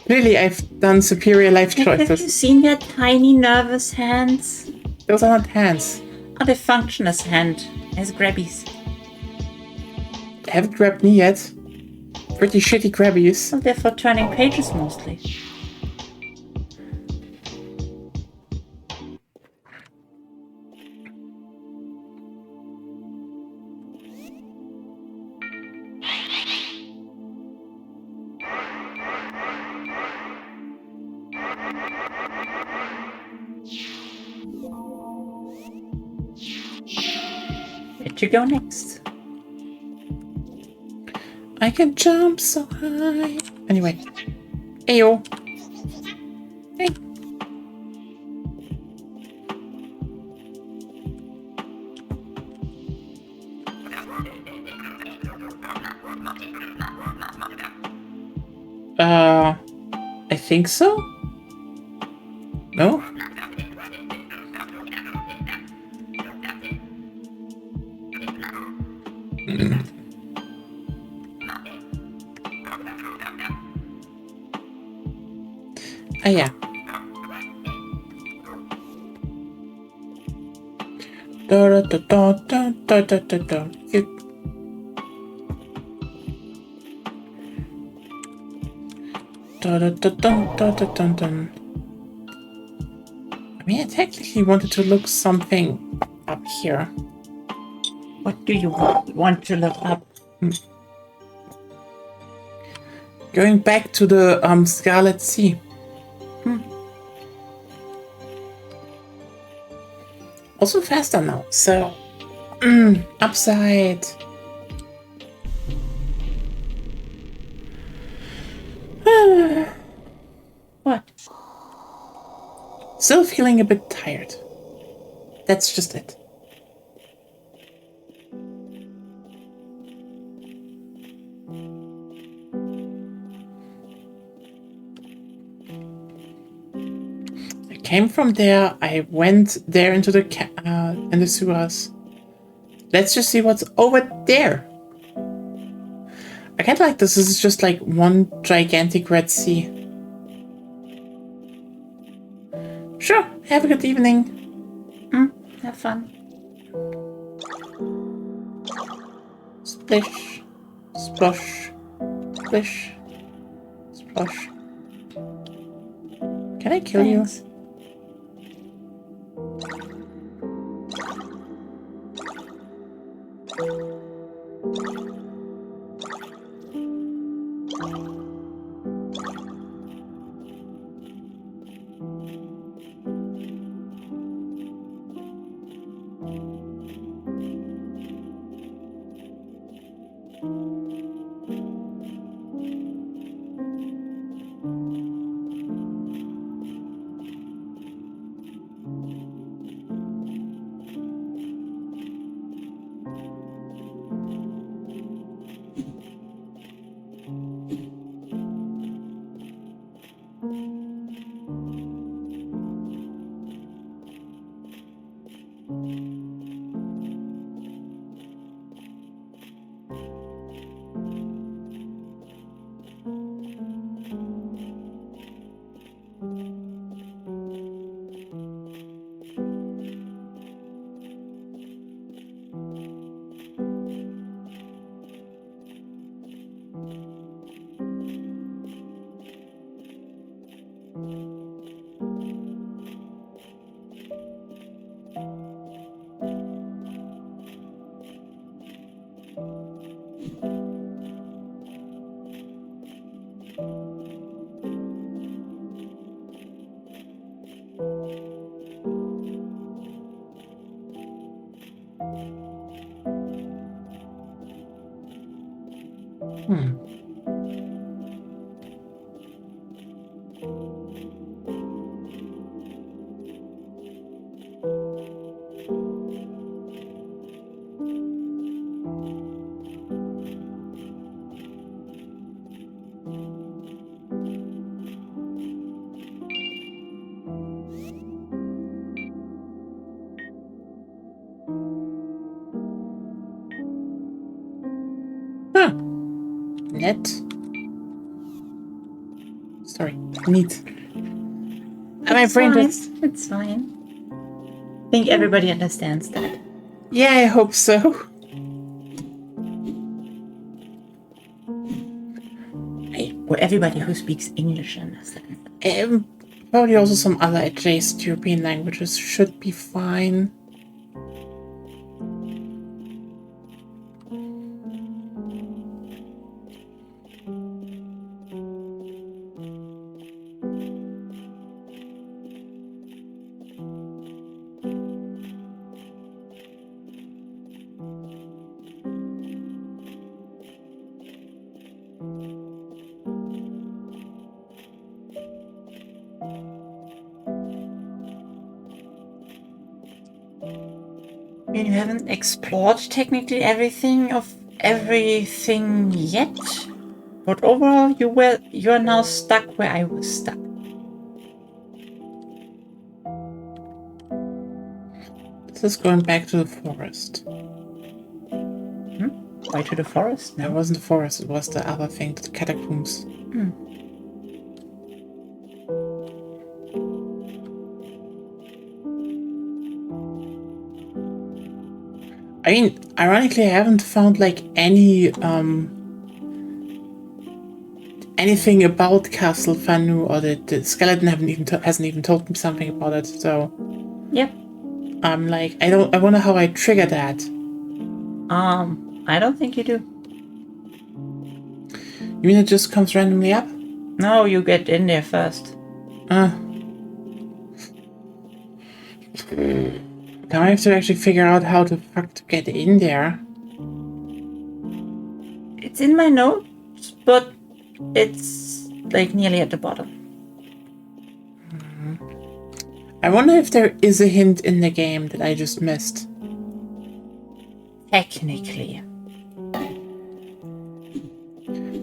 Clearly, I've done superior life choices. Have you seen their tiny nervous hands? Those are not hands. Oh, they function as grabbies. They haven't grabbed me yet. Pretty shitty grabbies. Well, they're for turning pages mostly. Where to go next? I can jump so high. Anyway. Ayo. Hey. I think so? No? Ah, yeah. Da da da da da da da da. Da da da da da da da. I mean, I technically wanted to look something up here. What do you want to look up? Going back to the Scarlet Sea. Also faster now, so upside. What? Still feeling a bit tired. That's just it. Came from there. I went there into the in the sewers. Let's just see what's over there. I kind of like this. This is just like one gigantic Red Sea. Sure. Have a good evening. Have fun. Splish, splosh, splish, splosh. Can I kill you? Net. Sorry. Neat. My brain just... It's fine. I think everybody understands that. Yeah, I hope so. Well, everybody who speaks English understands that. Probably also some other adjacent European languages should be fine. You haven't explored technically everything yet, but overall you're now stuck where I was stuck. This is going back to the forest. Why to the forest? No, it wasn't the forest, it was the other thing, the catacombs. I mean, ironically, I haven't found like any anything about Castle Fanu, or the skeleton hasn't even told me something about it. So, yep. I'm like, I wonder how I trigger that. I don't think you do. You mean it just comes randomly up? No, you get in there first. Now I have to actually figure out how the fuck to get in there. It's in my notes, but it's like nearly at the bottom. I wonder if there is a hint in the game that I just missed. Technically.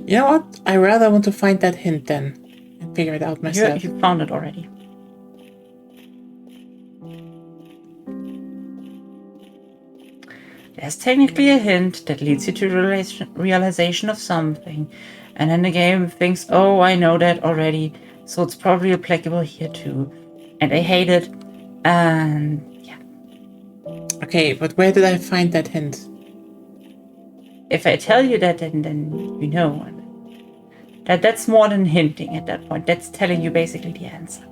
You know what? I rather want to find that hint then and figure it out myself. You found it already. There's technically a hint that leads you to the realization of something, and then the game thinks, oh, I know that already, so it's probably applicable here too. And I hate it, and yeah. Okay, but where did I find that hint? If I tell you that, then you know. That's more than hinting at that point. That's telling you basically the answer.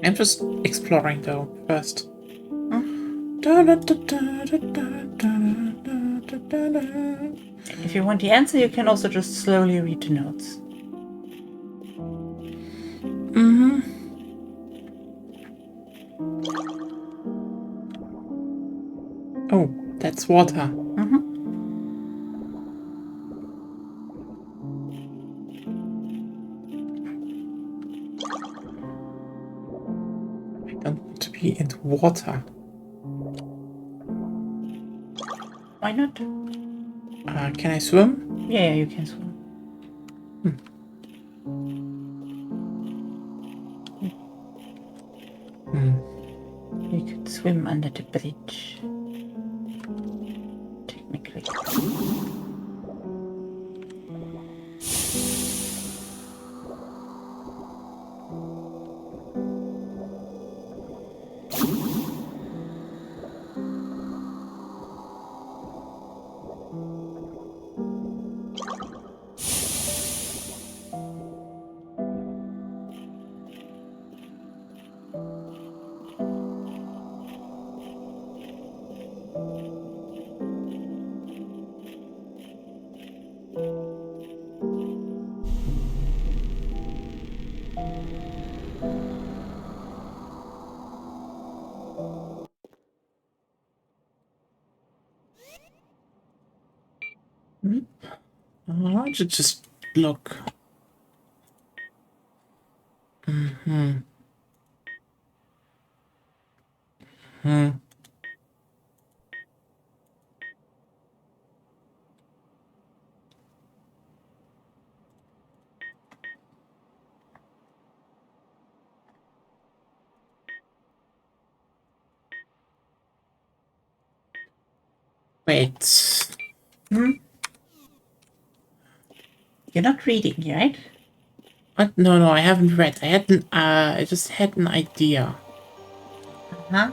I'm just exploring though, first. If you want the answer, you can also just slowly read the notes. Oh, that's water. I don't want to be in water. Why not? Can I swim? Yeah, you can swim. You could swim under the bridge. Technically. I should just look. Wait. You're not reading, right? What? No, I haven't read. I just had an idea. Huh?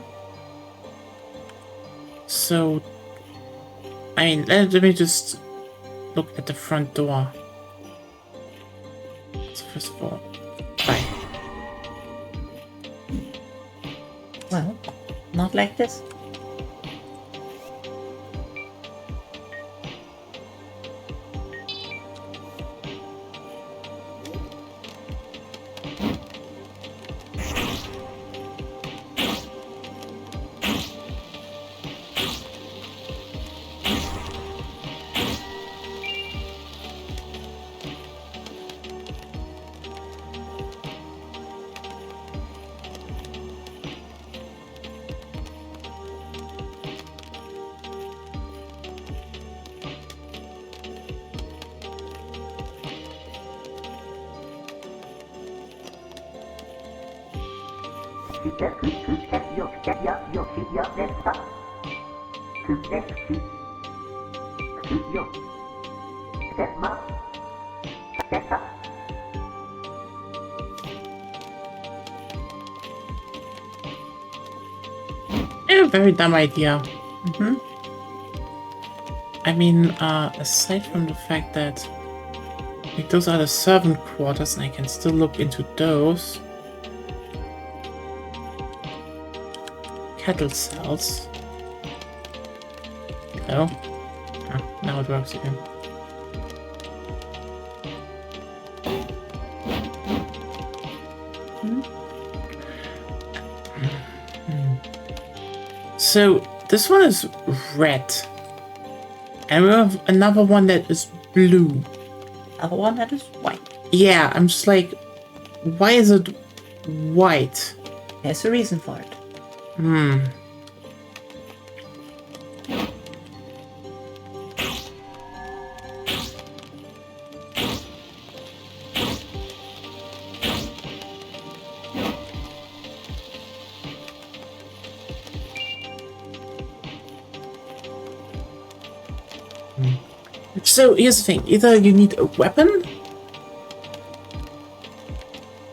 So, I mean, let me just look at the front door. So first of all, bye. Well, not like this. A very dumb idea. I mean, aside from the fact that like, those are the servant quarters and I can still look into those. Cattle cells. No? Oh, now it works again. So, this one is red. And we have another one that is blue. Other one that is white. Yeah, I'm just like, why is it white? There's a reason for it. So here's the thing, either you need a weapon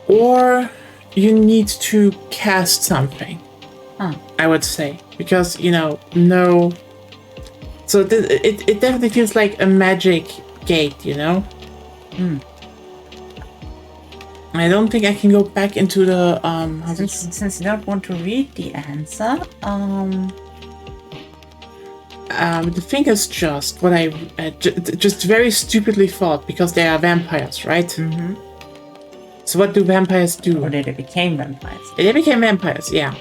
or you need to cast something, I would say, because, you know, no... So it definitely feels like a magic gate, you know? I don't think I can go back into the, Since you don't want to read the answer, the thing is just what I just very stupidly thought, because they are vampires, right? So what do vampires do? Or they became vampires. They became vampires, yeah.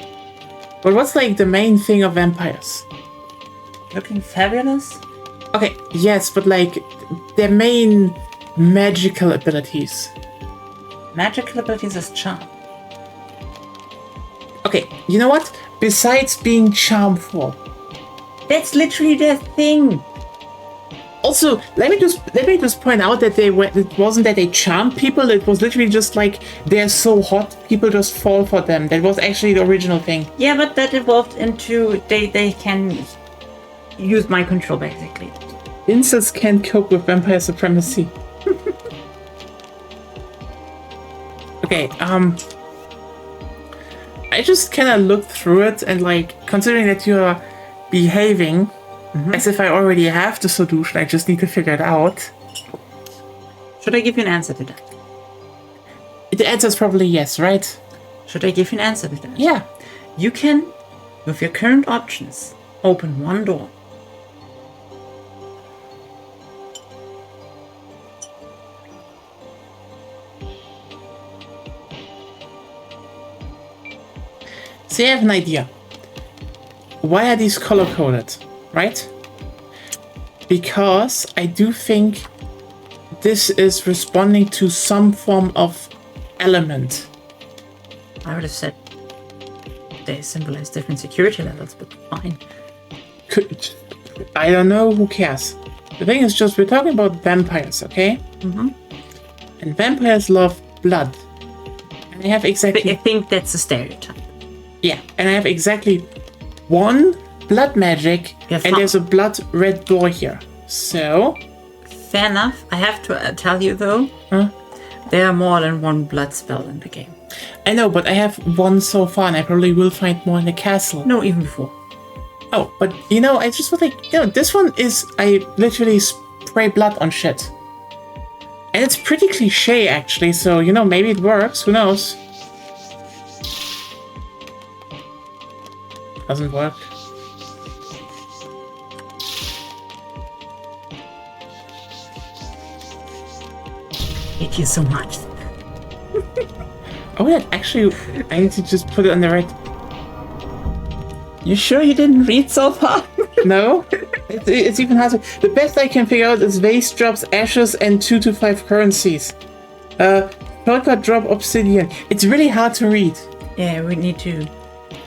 But what's like the main thing of vampires? Looking fabulous? Okay, yes, but like their main magical abilities. Magical abilities is charm. Okay, you know what? Besides being charmful. That's literally their thing. Also, let me just point out that it wasn't that they charmed people, it was literally just like they're so hot, people just fall for them. That was actually the original thing. Yeah, but that evolved into they can use mind control basically. Incels can't cope with vampire supremacy. Okay, I just kinda looked through it and like, considering that you're behaving as if I already have the solution, I just need to figure it out. Should I give you an answer to that? The answer is probably yes, right? Should I give you an answer to that? Yeah. You can, with your current options, open one door. See, I have an idea. Why are these color-coded, right? Because I do think this is responding to some form of element. I would have said they symbolize different security levels, but fine. I don't know, who cares? The thing is just, we're talking about vampires, okay? And vampires love blood. And I have exactly... I think that's a stereotype. Yeah, and I have exactly one blood magic, Yeah, and there's a blood red door here. So... Fair enough. I have to tell you, though, there are more than one blood spell in the game. I know, but I have one so far, and I probably will find more in the castle. No, even before. Oh, but, you know, I just was like, you know, this one is... I literally spray blood on shit. And it's pretty cliche, actually, so, you know, maybe it works. Who knows? Doesn't work. Thank you so much. Oh, yeah, actually, I need to just put it on the right... You sure you didn't read so far? No? It's even harder. The best I can figure out is vase drops ashes and 2 to 5 currencies. Polka drop obsidian. It's really hard to read. Yeah, we need to.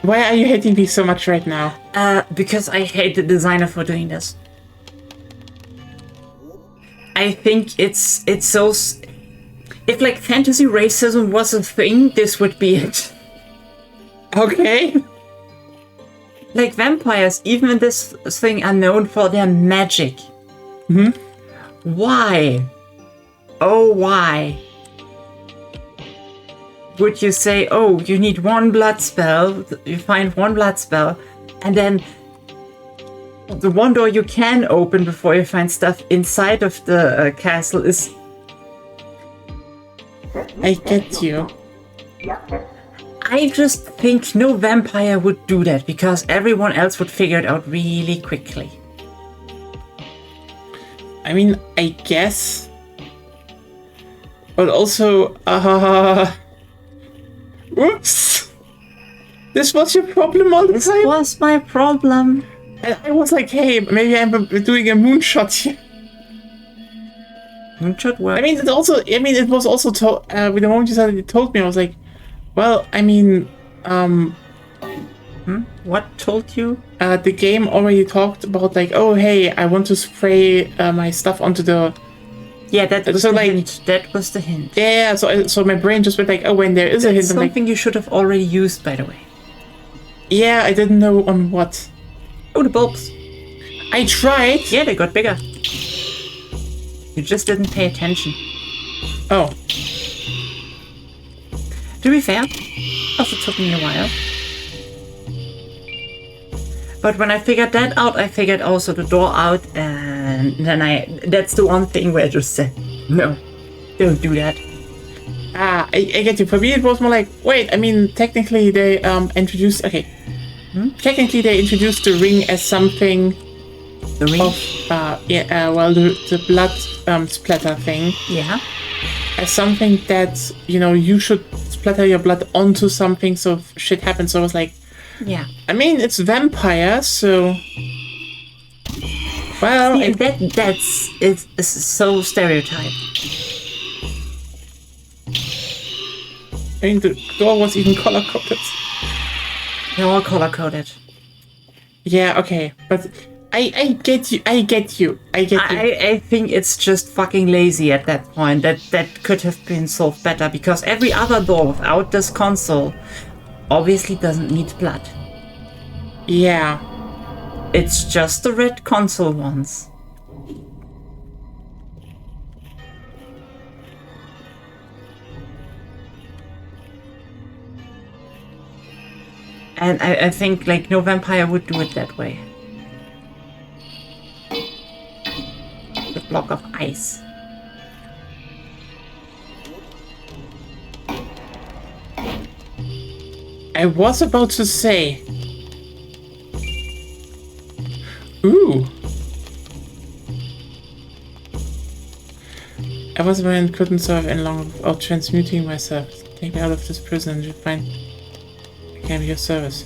Why are you hating me so much right now? Because I hate the designer for doing this. I think it's so... If, like, fantasy racism was a thing, this would be it. Okay. Like, vampires, even in this thing, are known for their magic. Why? Oh, why? Would you say, oh, you need one blood spell, you find one blood spell, and then the one door you can open before you find stuff inside of the castle is... I get you. I just think no vampire would do that, because everyone else would figure it out really quickly. I mean, I guess. But also, whoops! This was your problem all the time? This was my problem. And I was like, hey, maybe I'm doing a moonshot here. Moonshot work. I mean, it was also told, with the moment you said it told me, I was like, well, I mean, What told you? the game already talked about, like, oh, hey, I want to spray my stuff onto the... Yeah, that was so, the like, hint. That was the hint. Yeah, so my brain just went like, oh, when there is a hint, It's I'm like, something you should have already used, by the way. yeah, I didn't know on what. Oh, the bulbs. I tried. Yeah, they got bigger. You just didn't pay attention. Oh, To be fair, also took me a while. But when I figured that out, I figured also the door out, and then that's the one thing where I just said, no, don't do that. I get you. For me, it was more like, wait, I mean, technically they introduced, okay. Technically they introduced the ring as something The ring? of, the blood splatter thing. Yeah. As something that, you know, you should splatter your blood onto something so shit happens. So I was like, Yeah. I mean, it's vampire, so... Well, See, it's so stereotyped. I mean, the door was even color-coded. They're all color-coded. Yeah, okay, but I get you. I get you. I think it's just fucking lazy at that point. That could have been solved better, because every other door without this console obviously doesn't need blood. Yeah. It's just the red console ones. And I think, like, no vampire would do it that way. The block of ice. I was about to say... Ooh. I was a man couldn't survive any longer without transmuting myself. Take me out of this prison and you'll find I can be of service.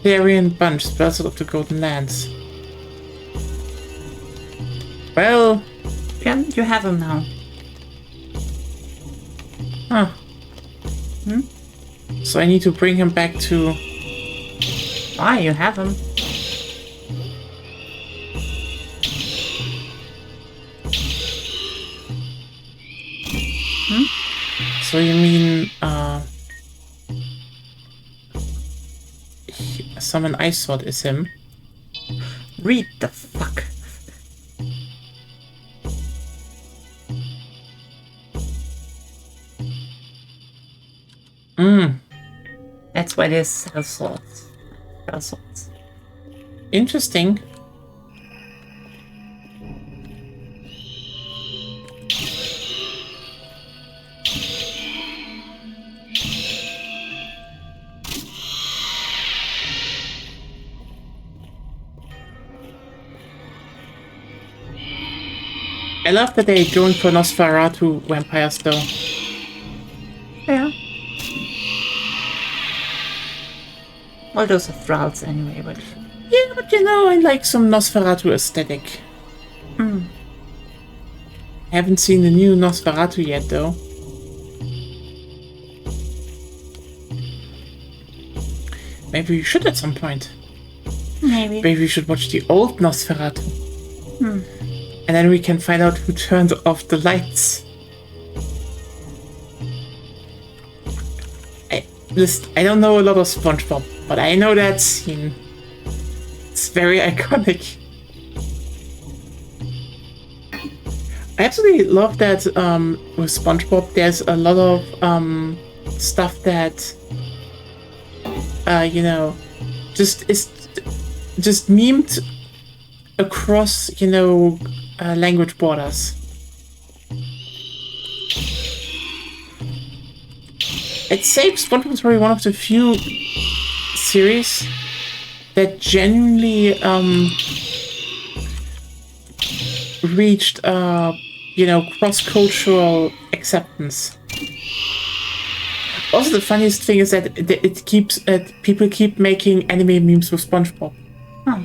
The Aryan bunch, spells of the Golden Lands. Well... Yeah, you have him now. Huh. So I need to bring him back to... Ah, you have him. So you mean, summon Ice Sword is him? Read the fuck. That's why there's cell sorts. Cell sorts. Interesting. I love that they're going for Nosferatu vampires, though. Yeah. Well, those are thralls anyway, but... Yeah, but you know, I like some Nosferatu aesthetic. I haven't seen the new Nosferatu yet, though. Maybe we should at some point. Maybe. Maybe we should watch the old Nosferatu. And then we can find out who turned off the lights. I don't know a lot of SpongeBob, but I know that scene. It's very iconic. I absolutely love that with SpongeBob there's a lot of stuff that you know, just memed across, you know, language borders. I'd say SpongeBob is probably one of the few series that genuinely reached you know, cross-cultural acceptance. Also, the funniest thing is that it keeps people keep making anime memes with SpongeBob. Huh.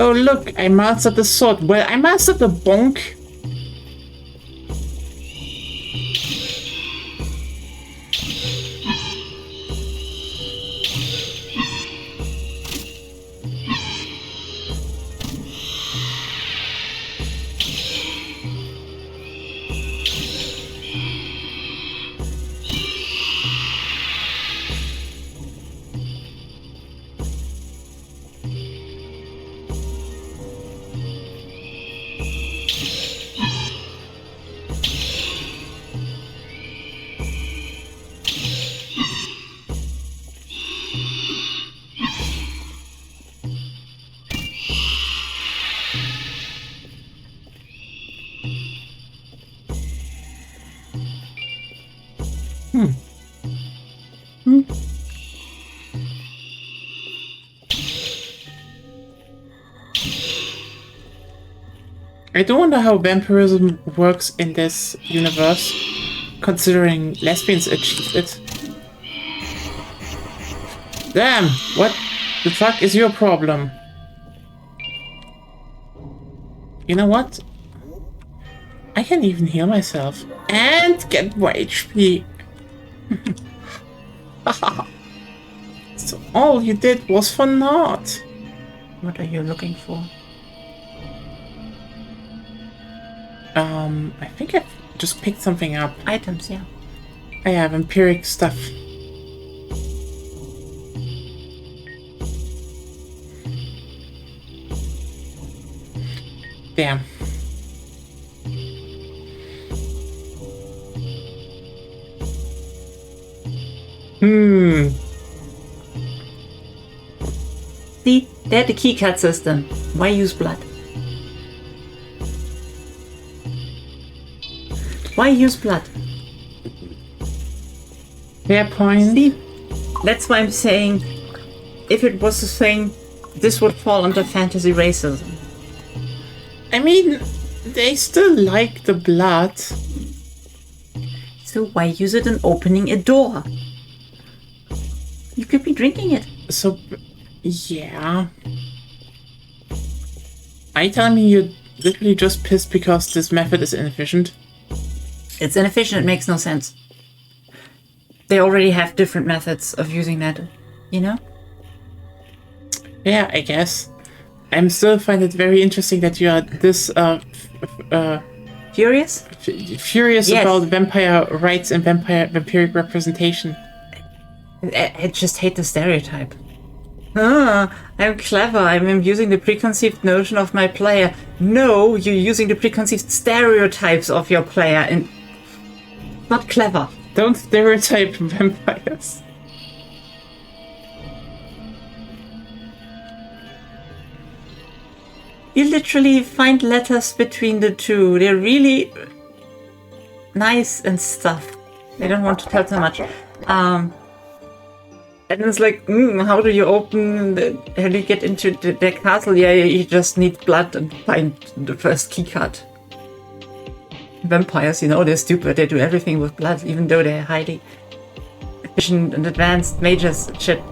Oh look, I mastered the sword. Well, I mastered the bonk. I do wonder how vampirism works in this universe, considering lesbians achieved it. Damn! What the fuck is your problem? You know what? I can even heal myself and get more HP. So all you did was for naught. What are you looking for? I think I just picked something up. Items, yeah. I have empiric stuff. Damn. See, they're the keycard system. Why use blood? Why use blood? Fair point. See, that's why I'm saying, if it was a thing, this would fall under fantasy racism. I mean, they still like the blood. So why use it in opening a door? You could be drinking it. So, yeah. Are you telling me you're literally just pissed because this method is inefficient? It's inefficient, it makes no sense. They already have different methods of using that, you know? Yeah, I guess. I'm still find it very interesting that you are this Furious? Furious about vampire rights and vampiric representation. I just hate the stereotype. I'm clever. I'm using the preconceived notion of my player. No, you're using the preconceived stereotypes of your player, and not clever. Don't stereotype vampires. You literally find letters between the two. They're really nice and stuff. I don't want to tell too much. And it's like, how do you how do you get into their castle? Yeah, you just need blood and find the first keycard. Vampires, they're stupid. They do everything with blood, even though they're highly efficient and advanced mages and shit.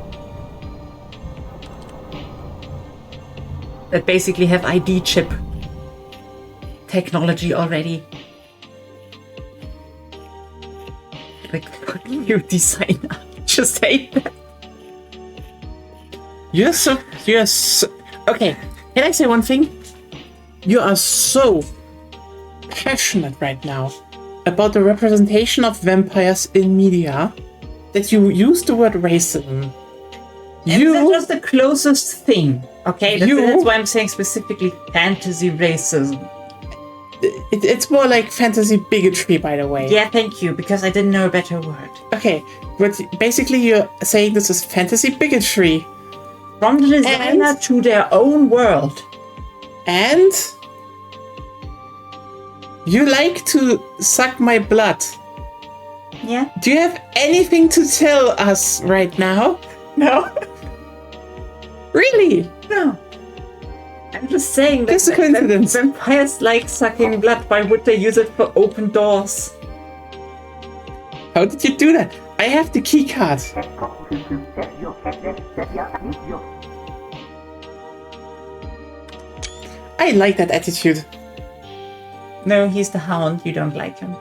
That basically have ID chip technology already. Like, fuck you, designer. Just hate that. You're so... Okay, can I say one thing? You are so passionate right now about the representation of vampires in media that you use the word racism. And that's just the closest thing, okay? That's why I'm saying specifically fantasy racism. It's more like fantasy bigotry, by the way. Yeah, thank you, because I didn't know a better word. Okay, but basically you're saying this is fantasy bigotry. From the designer to their own world. And you like to suck my blood. Yeah. Do you have anything to tell us right now? No. Really? No. I'm just saying that Just a coincidence. Vampires like sucking blood. Why would they use it for open doors? How did you do that? I have the key card. I like that attitude. No, he's the hound. You don't like him.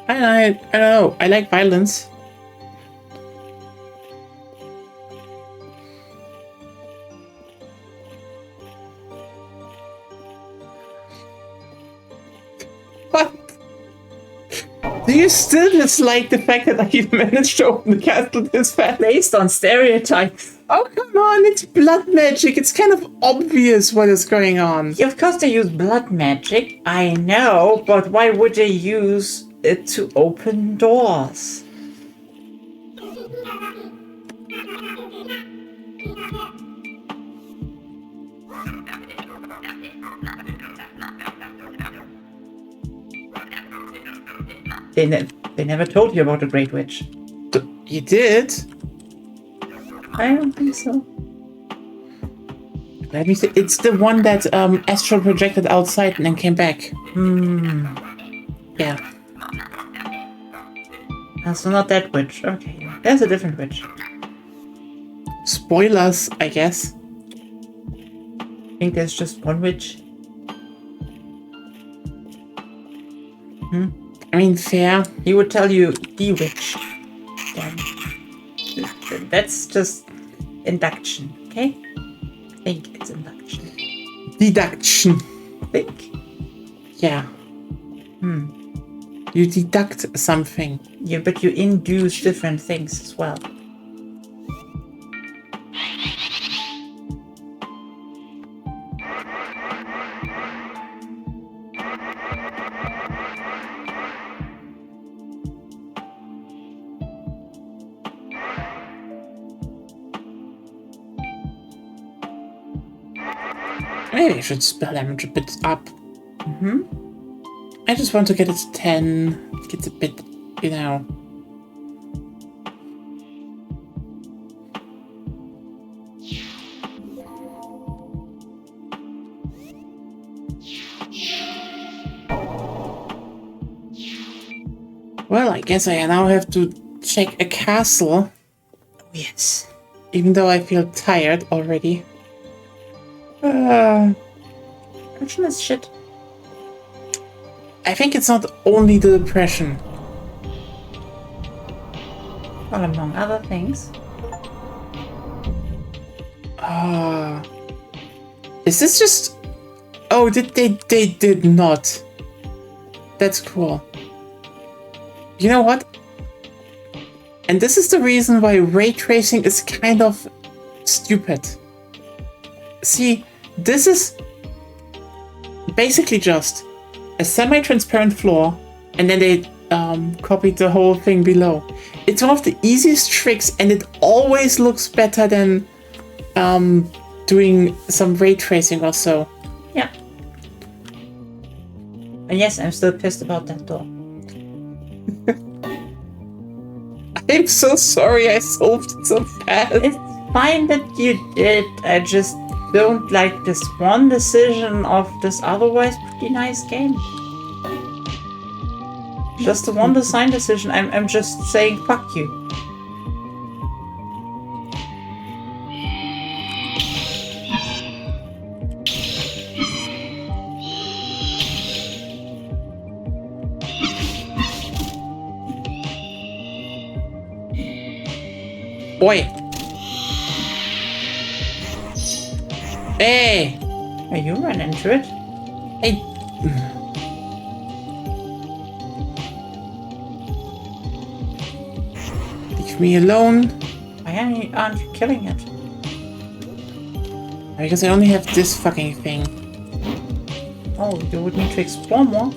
I don't know. I like violence. What? Do you still dislike the fact that I managed to open the castle this fast? Based on stereotypes. Oh, come on, it's blood magic. It's kind of obvious what is going on. Yeah, of course they use blood magic. I know, but why would they use it to open doors? They never told you about the Great Witch. You did? I don't think so. Let me see. It's the one that Astral projected outside and then came back. Yeah. So not that witch. Okay. There's a different witch. Spoilers, I guess. I think there's just one witch. I mean, fair. He would tell you the witch. That's just induction, okay? I think it's induction. Deduction. I think. Yeah. You deduct something. Yeah, but you induce different things as well. Maybe I should spell damage a bit up. I just want to get it to 10. It gets a bit, Well, I guess I now have to check a castle. Yes. Even though I feel tired already. depression is shit. I think it's not only the depression. Well, among other things. Is this just... Oh, they did not. That's cool. You know what? And this is the reason why ray tracing is kind of stupid. See, this is basically just a semi-transparent floor, and then they copied the whole thing below. It's one of the easiest tricks, and it always looks better than doing some ray tracing or so. Yeah. And yes, I'm still pissed about that door. I'm so sorry I solved it so fast. It's fine that you did. I just don't like this one decision of this otherwise pretty nice game. Just the one design decision. I'm just saying fuck you. Boy. Hey. Hey, you ran into it. Hey. Leave me alone. Why aren't you killing it? Because I only have this fucking thing. Oh, you would need to explore more.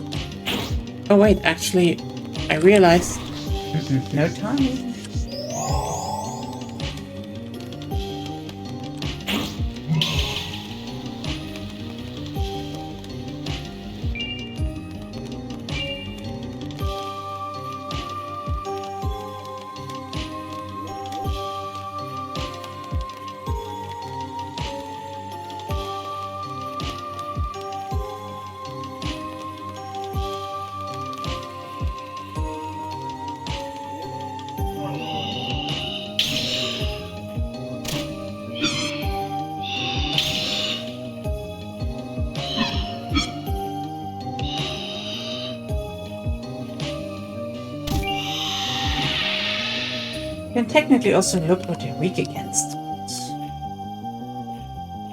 Oh wait, actually, I realized. No time. You can technically also look what they're weak against.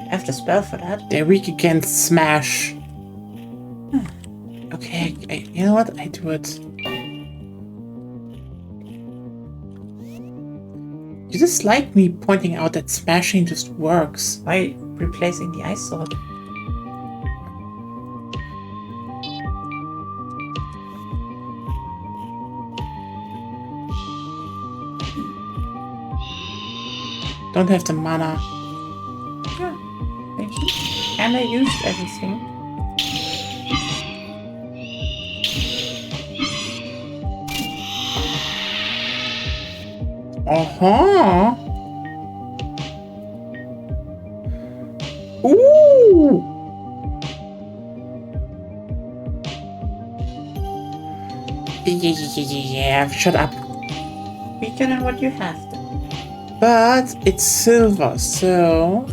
You have the spell for that. They're weak against smash. Okay, you know what? I do it. You just like me pointing out that smashing just works. By replacing the ice sword. Don't have the mana. Yeah, maybe. And I used everything. Uh-huh. Ooh. Yeah, shut up. Weaker than what you have to. But it's silver, so...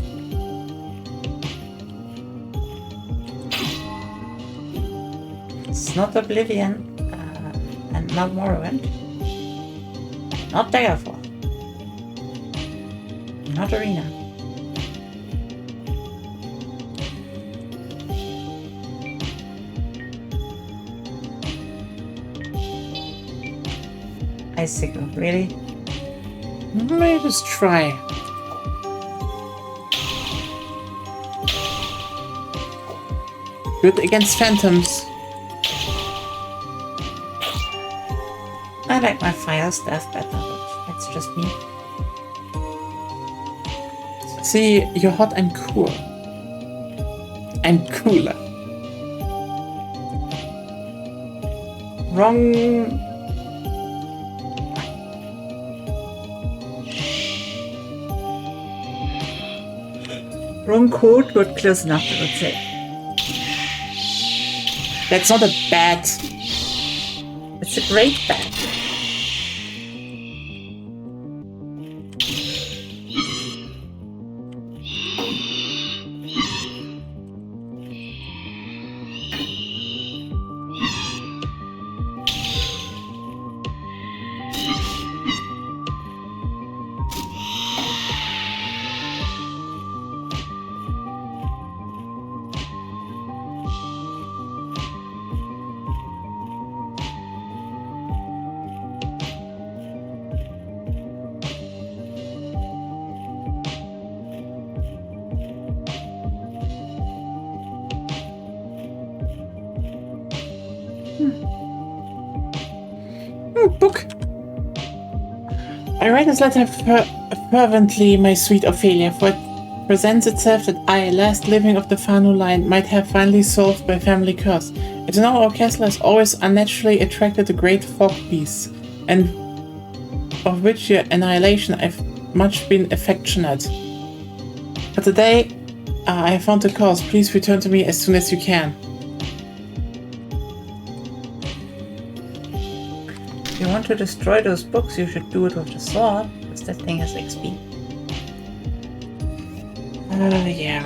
It's not Oblivion, and not Morrowind. Not Daggerfall. Not Arena. Icicle, really? Let me just try. Good against phantoms. I like my fire staff better, but that's just me. See, you're hot and cool. I'm cooler. Wrong. Wrong code, but close enough, I would say. That's not a bat. It's a great bat. I write this letter fervently, my sweet Ophelia, for it presents itself that I, last living of the Fanu line, might have finally solved my family curse. As you know, our castle has always unnaturally attracted the great fog beasts, and of which your annihilation I've much been affectionate. But today, I have found the cause. Please return to me as soon as you can. If you want to destroy those books, you should do it with the sword, because that thing has XP. Yeah.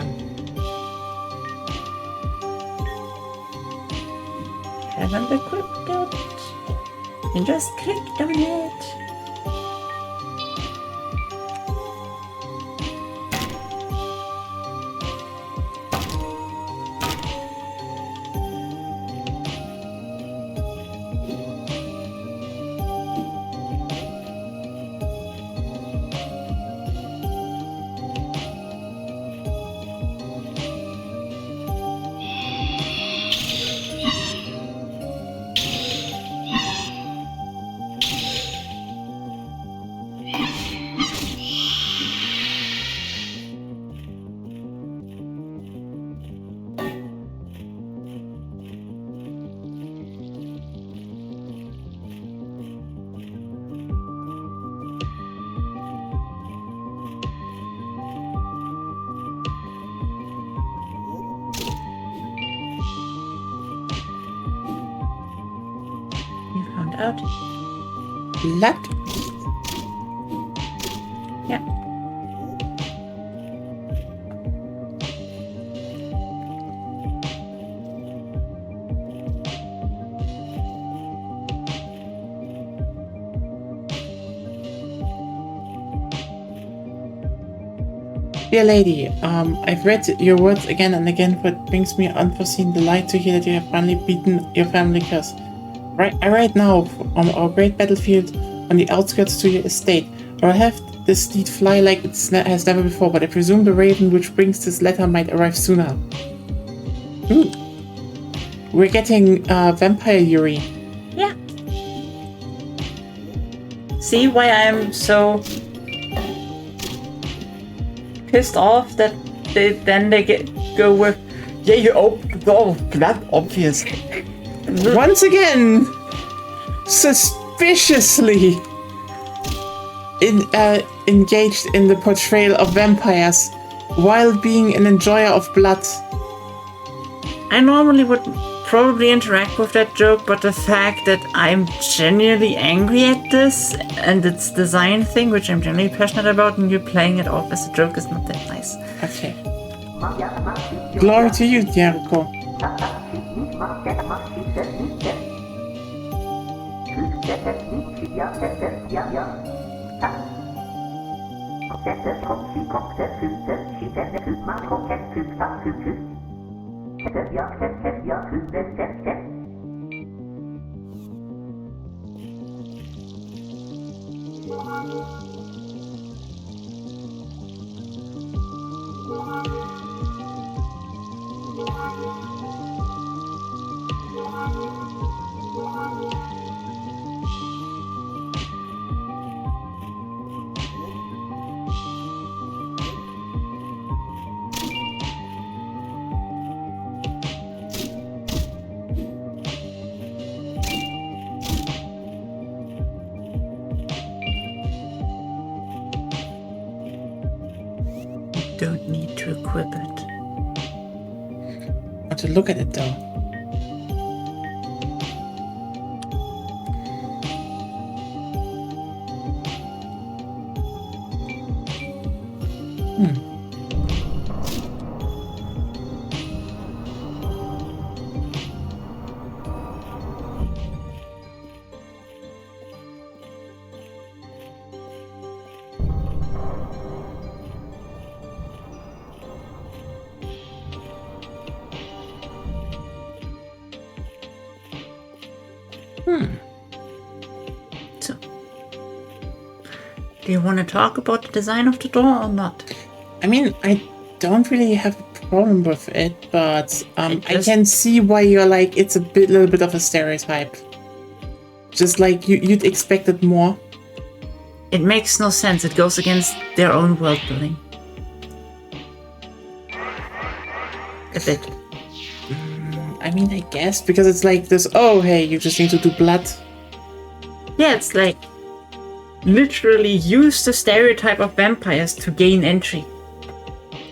Haven't equipped it. You just clicked on it. Out. Blood? Yeah. Dear lady, I've read your words again and again, for it brings me unforeseen delight to hear that you have finally beaten your family curse. I ride now on our great battlefield on the outskirts to your estate, or I'll have this steed fly like it has never before, but I presume the raven which brings this letter might arrive sooner. We're getting Vampire Yuri. Yeah. See why I'm so pissed off that they go with, yeah, you opened the door, that obvious. Once again, suspiciously engaged in the portrayal of vampires while being an enjoyer of blood. I normally would probably interact with that joke, but the fact that I'm genuinely angry at this and its design thing, which I'm genuinely passionate about, and you playing it off as a joke is not that nice. Okay. Glory to you, Jericho. Don't need to equip it. Or to look at it though. So, do you want to talk about the design of the door or not? I mean, I don't really have a problem with it, but I can see why you're like, it's a little bit of a stereotype. Just like you'd expect it more. It makes no sense. It goes against their own world building. A bit. I mean, I guess, because it's like this, oh, hey, you just need to do blood. Yeah, it's like literally use the stereotype of vampires to gain entry.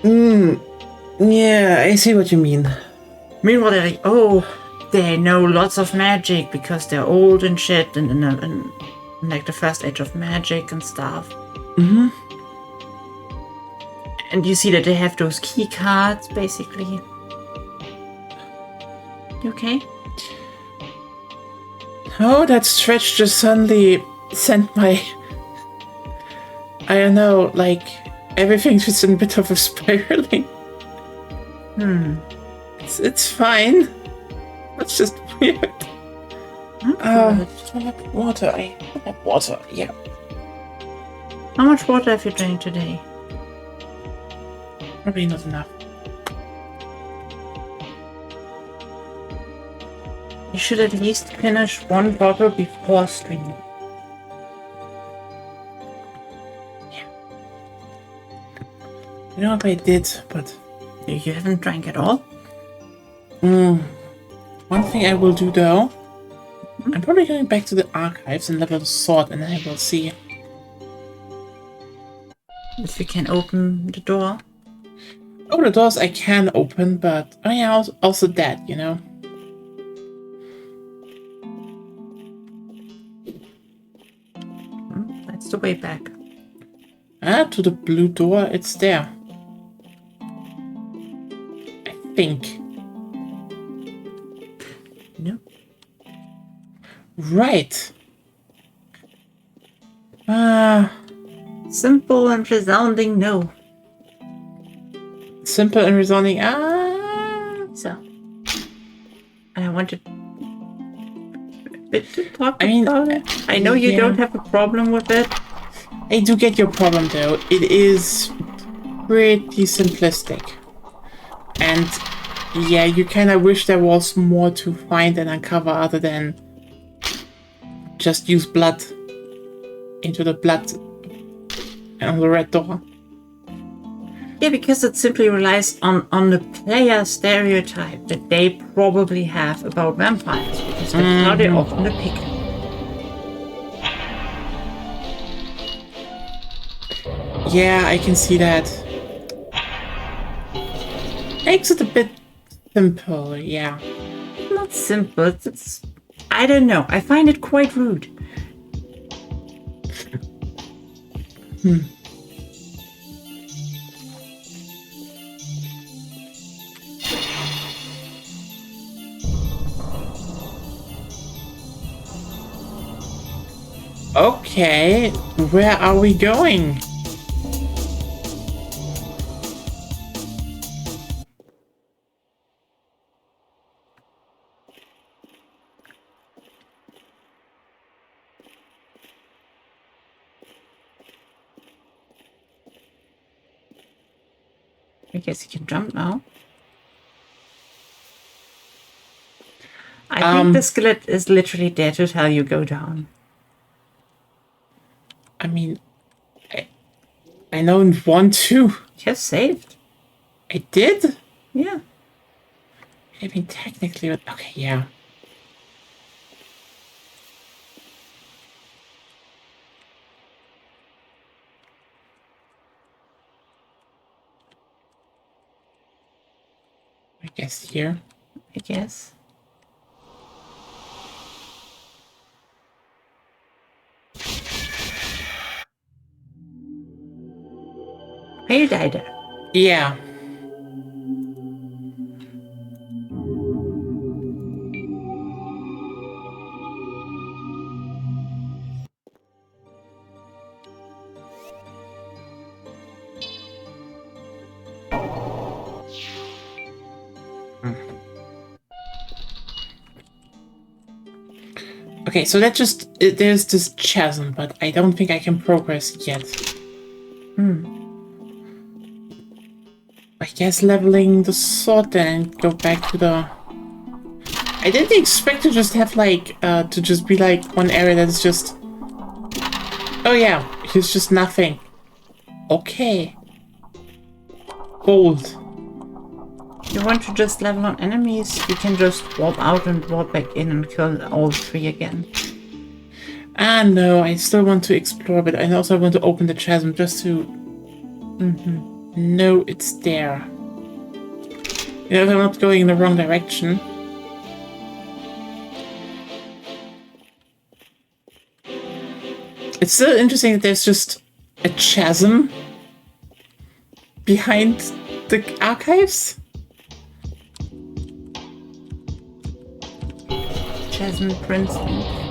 Yeah, I see what you mean. Meanwhile, they're like, oh, they know lots of magic because they're old and shit and like the first age of magic and stuff. Mm-hmm. And you see that they have those key cards, basically. You okay? Oh, that stretch just suddenly sent my... I don't know, like, everything just in a bit of a spiraling. It's fine. That's just weird. I have water. I have water, yeah. How much water have you drank today? Probably not enough. You should at least finish one bottle before streaming. Yeah. You know what I did, but... You haven't drank at all? One thing I will do, though... I'm probably going back to the archives and level the sword, and then I will see... If you can open the door. Oh, the doors I can open, but... Oh yeah, also that, you know? That's the way back. To the blue door, it's there. I think. No. Right. Simple and resounding no. Simple and resounding So. And I wanted a bit to talk about it. I know you don't have a problem with it. I do get your problem, though. It is pretty simplistic. And yeah, you kind of wish there was more to find and uncover other than just use blood into the blood on the red door. Yeah, because it simply relies on the player stereotype that they probably have about vampires, because that's how they often depict it. Yeah, I can see that. Makes it a bit simple, yeah. Not simple, it's I don't know, I find it quite rude. Okay, where are we going? I guess you can jump now. I think the skeleton is literally there to tell you go down. I mean, I don't want to. You have saved. I did? Yeah. I mean, technically, but okay, yeah. I guess here. I guess. You died. Yeah. Okay, so that just... there's this chasm, but I don't think I can progress yet. I guess leveling the sword then and go back to the... I didn't expect to just have, like, to just be, like, one area that is just... Oh yeah, Here's just nothing. Okay. Gold. If you want to just level on enemies, you can just warp out and warp back in and kill all three again. Ah, no, I still want to explore, but I also want to open the chasm just to... No, it's there. You know, if I'm not going in the wrong direction. It's still interesting that there's just a chasm behind the archives. Chasm Princeton.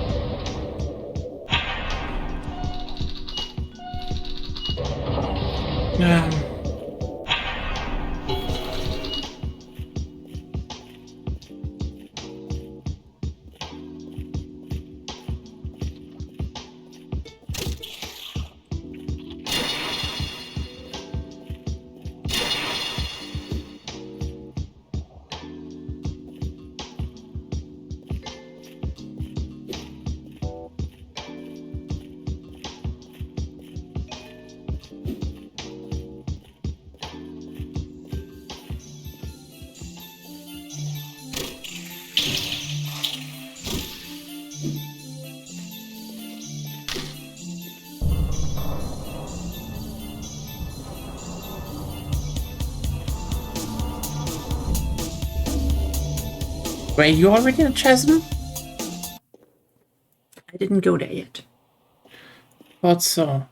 Were you already in a chasm? I didn't go there yet. Thought so.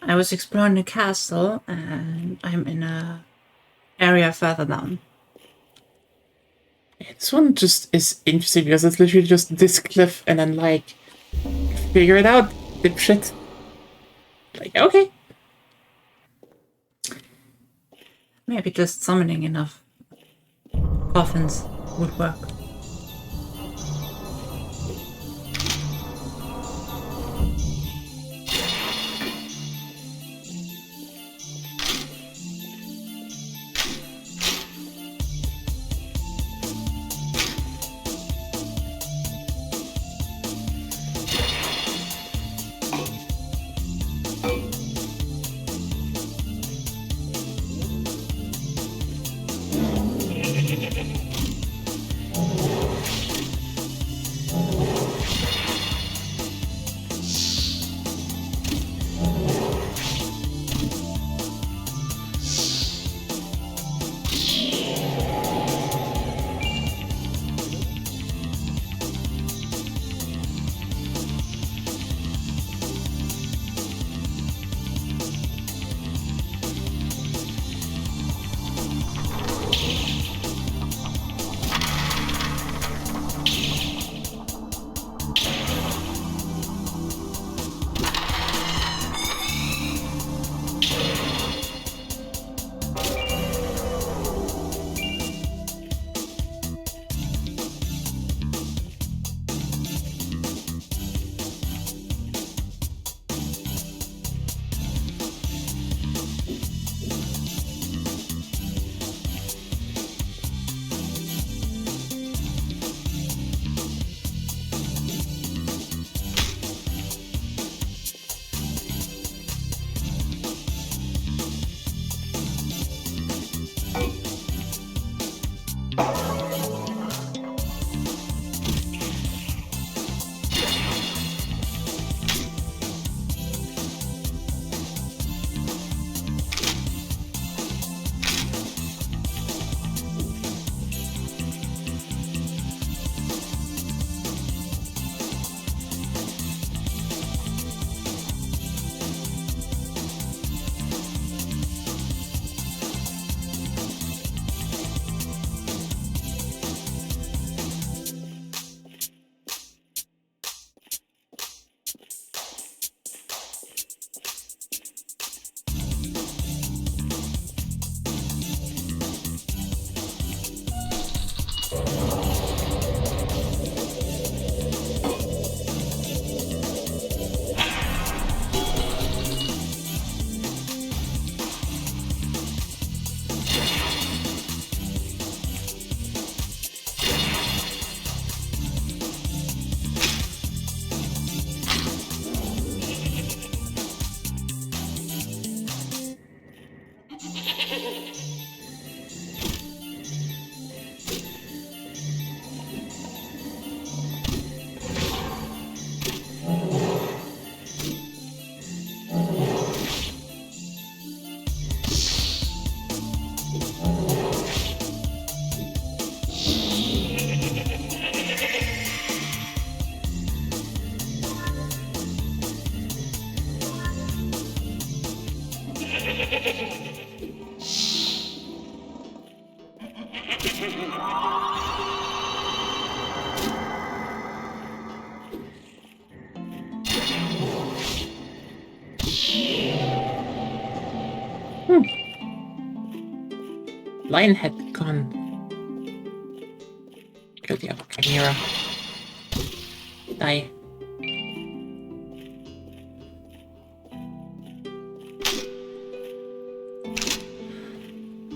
I was exploring the castle and I'm in a area further down. This one just is interesting because it's literally just this cliff and then like, figure it out, dipshit. Like, okay. Maybe just summoning enough coffins would work. Lionhead gone. Kill the other chimera. Die.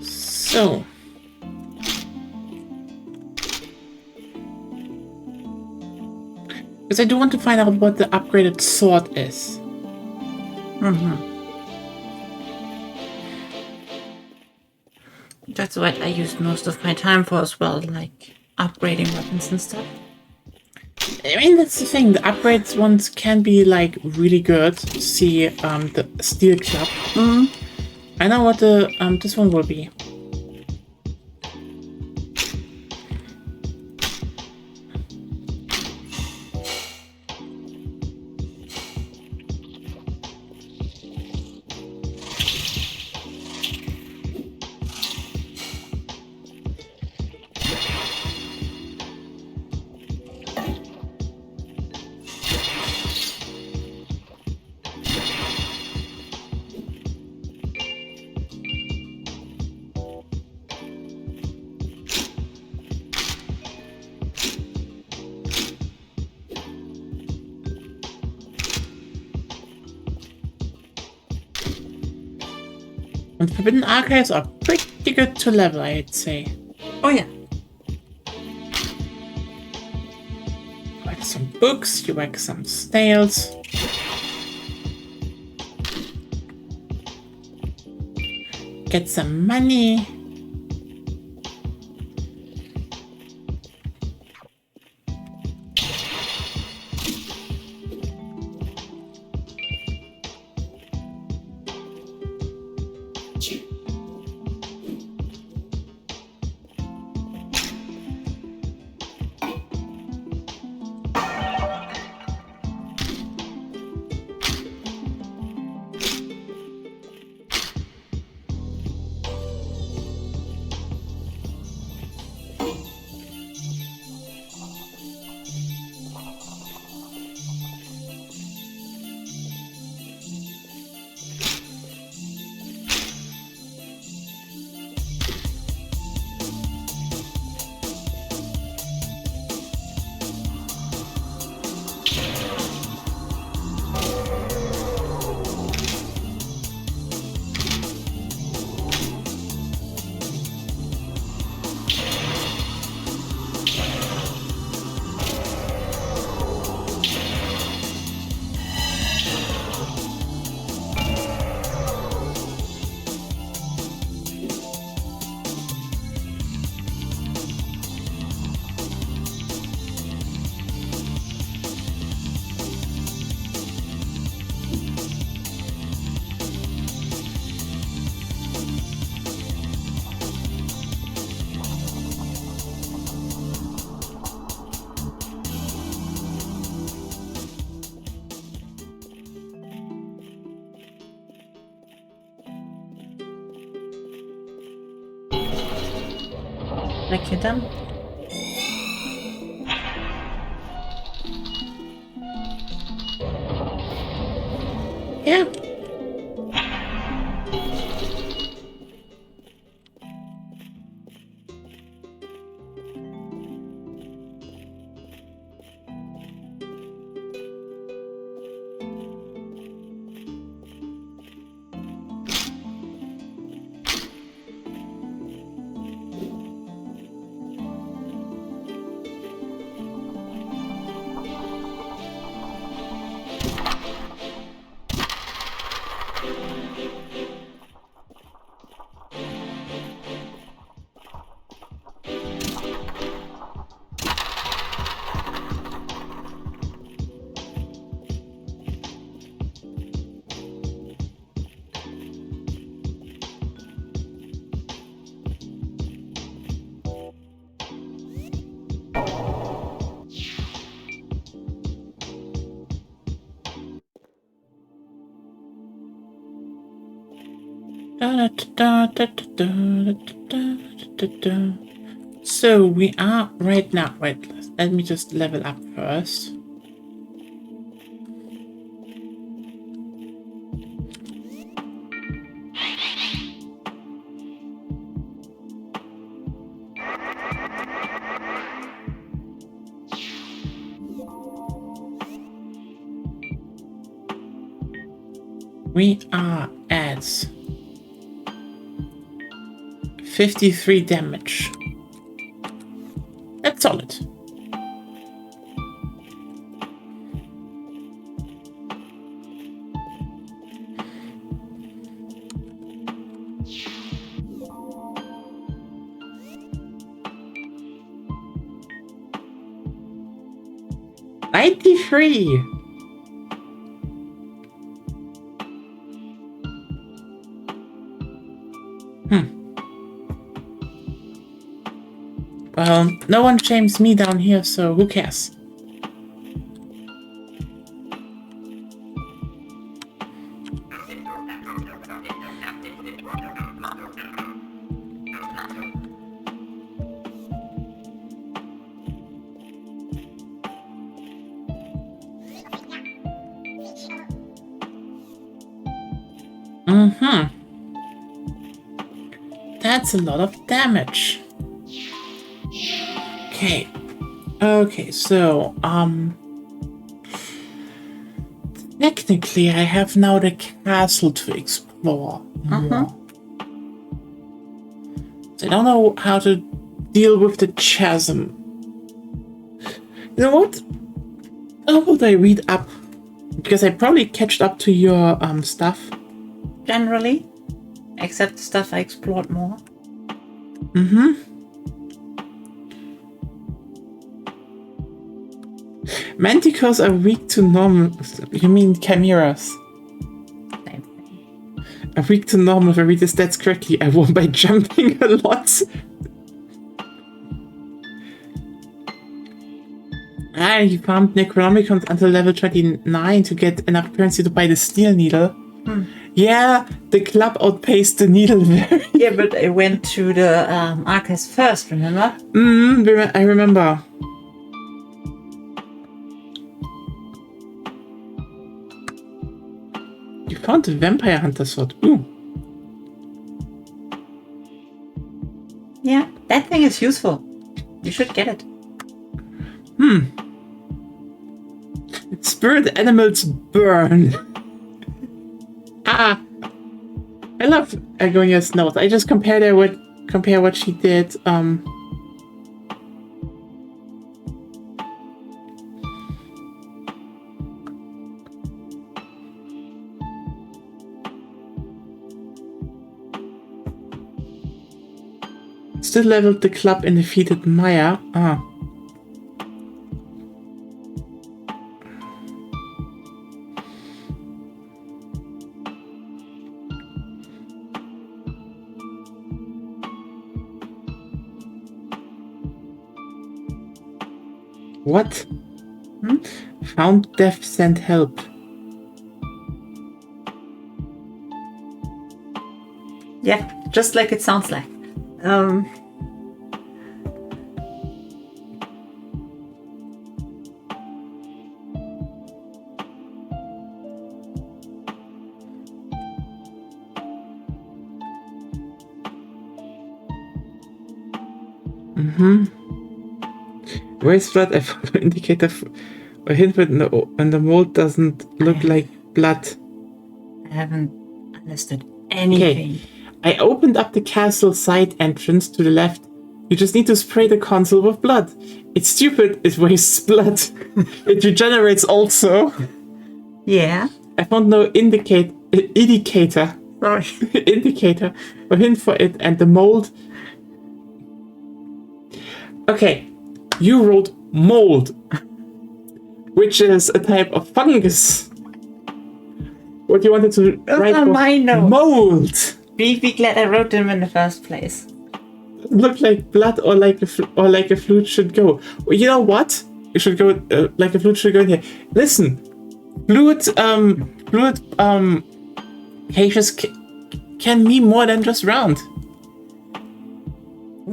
So. Because I do want to find out what the upgraded sword is. That's what I use most of my time for as well, like upgrading weapons and stuff. I mean, that's the thing. The upgrades ones can be like really good. See, the steel club. I know what the this one will be. And Forbidden Archives are pretty good to level, I'd say. Oh yeah. Like some books, you like some snails. Get some money. Like you done? Yeah. So we are right now. Wait, let me just level up first. We are at 53 damage. That's solid. $93. Well, no one shames me down here, so who cares? That's a lot of damage. Okay, so, technically I have now the castle to explore. So I don't know how to deal with the chasm. You know what? How would I read up? Because I probably catched up to your, stuff. Generally. Except the stuff I explored more. Manticores are weak to normal. You mean chimeras? Same thing. Are weak to normal if I read the stats correctly. I won by jumping a lot. You farmed Necronomicons until level 29 to get enough currency to buy the steel needle. Yeah, the club outpaced the needle very. Yeah, but I went to the archives first, remember? I remember. You found the vampire hunter sword. Ooh. Yeah, that thing is useful. You should get it. Spirit animals burn. I love Agonia's notes. I just compare what she did. Still leveled the club and defeated Maya. What? Found death, sent help. Yeah, just like it sounds like. Where's blood? I found an indicator or hint when the mold doesn't look like blood. I haven't understood anything. Okay. I opened up the castle side entrance to the left. You just need to spray the console with blood. It's stupid. It wastes blood. It regenerates also. Yeah. I found no indicator. Sorry. Indicator or hint for it, and the mold. Okay. You rolled mold, which is a type of fungus. What you wanted to write on my notes. Mold. Be glad I wrote them in the first place. Look like blood or like a flute should go. Well, you know what? You should go like a flute should go in here. Listen, flute cases can mean more than just round.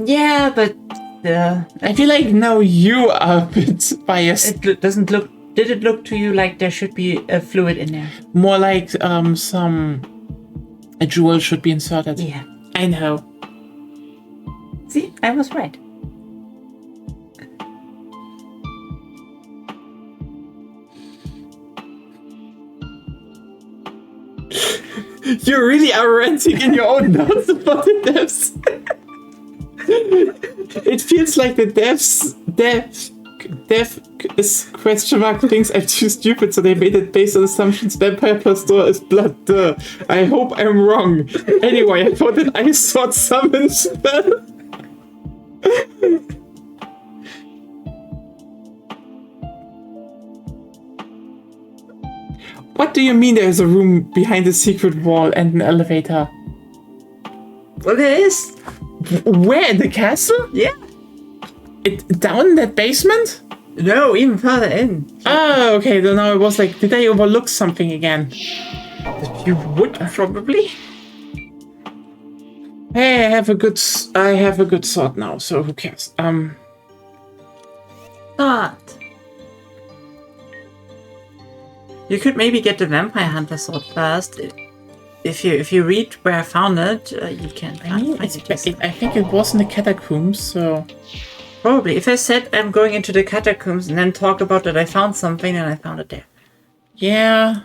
Yeah, but I feel like now you are a bit biased. It doesn't look. Did it look to you like there should be a fluid in there? More like a jewel should be inserted. Yeah. I know. See, I was right. You really are ranting in your own notes about the devs. It feels like the dev is question mark thinks I'm too stupid, so they made it based on assumptions. Vampire plus door is blood. Duh. I hope I'm wrong. Anyway, I thought that I saw summon spell. What do you mean there's a room behind the secret wall and an elevator? Well, there is. Where? In the castle? Yeah. Down in that basement? No, even further in. Oh, okay. Then now it was like, did I overlook something again? You would probably. Hey, I have a good sword now, so who cares? But you could maybe get the Vampire Hunter sword first. If you read where I found it, you can find it. I think it was in the catacombs, so probably. If I said I'm going into the catacombs and then talked about that I found something, and I found it there. Yeah.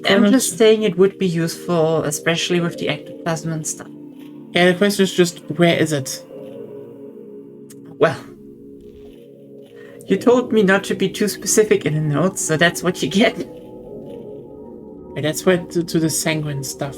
I'm just saying it would be useful, especially with the ectoplasm and stuff. Yeah, the question is just, where is it? Well, you told me not to be too specific in the notes, so that's what you get. Yeah, that's where to the sanguine stuff.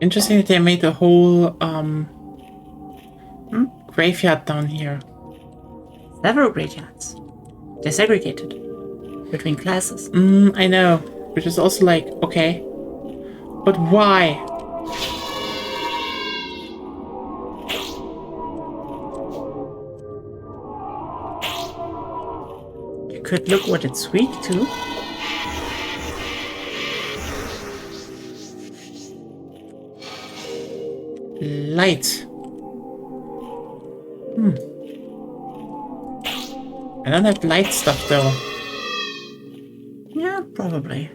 Interesting that they made a whole graveyard down here. Several graveyards. They're segregated between classes. I know, which is also like, okay, but why? You could look what it's weak to. Light. I don't have light stuff though. Yeah, probably.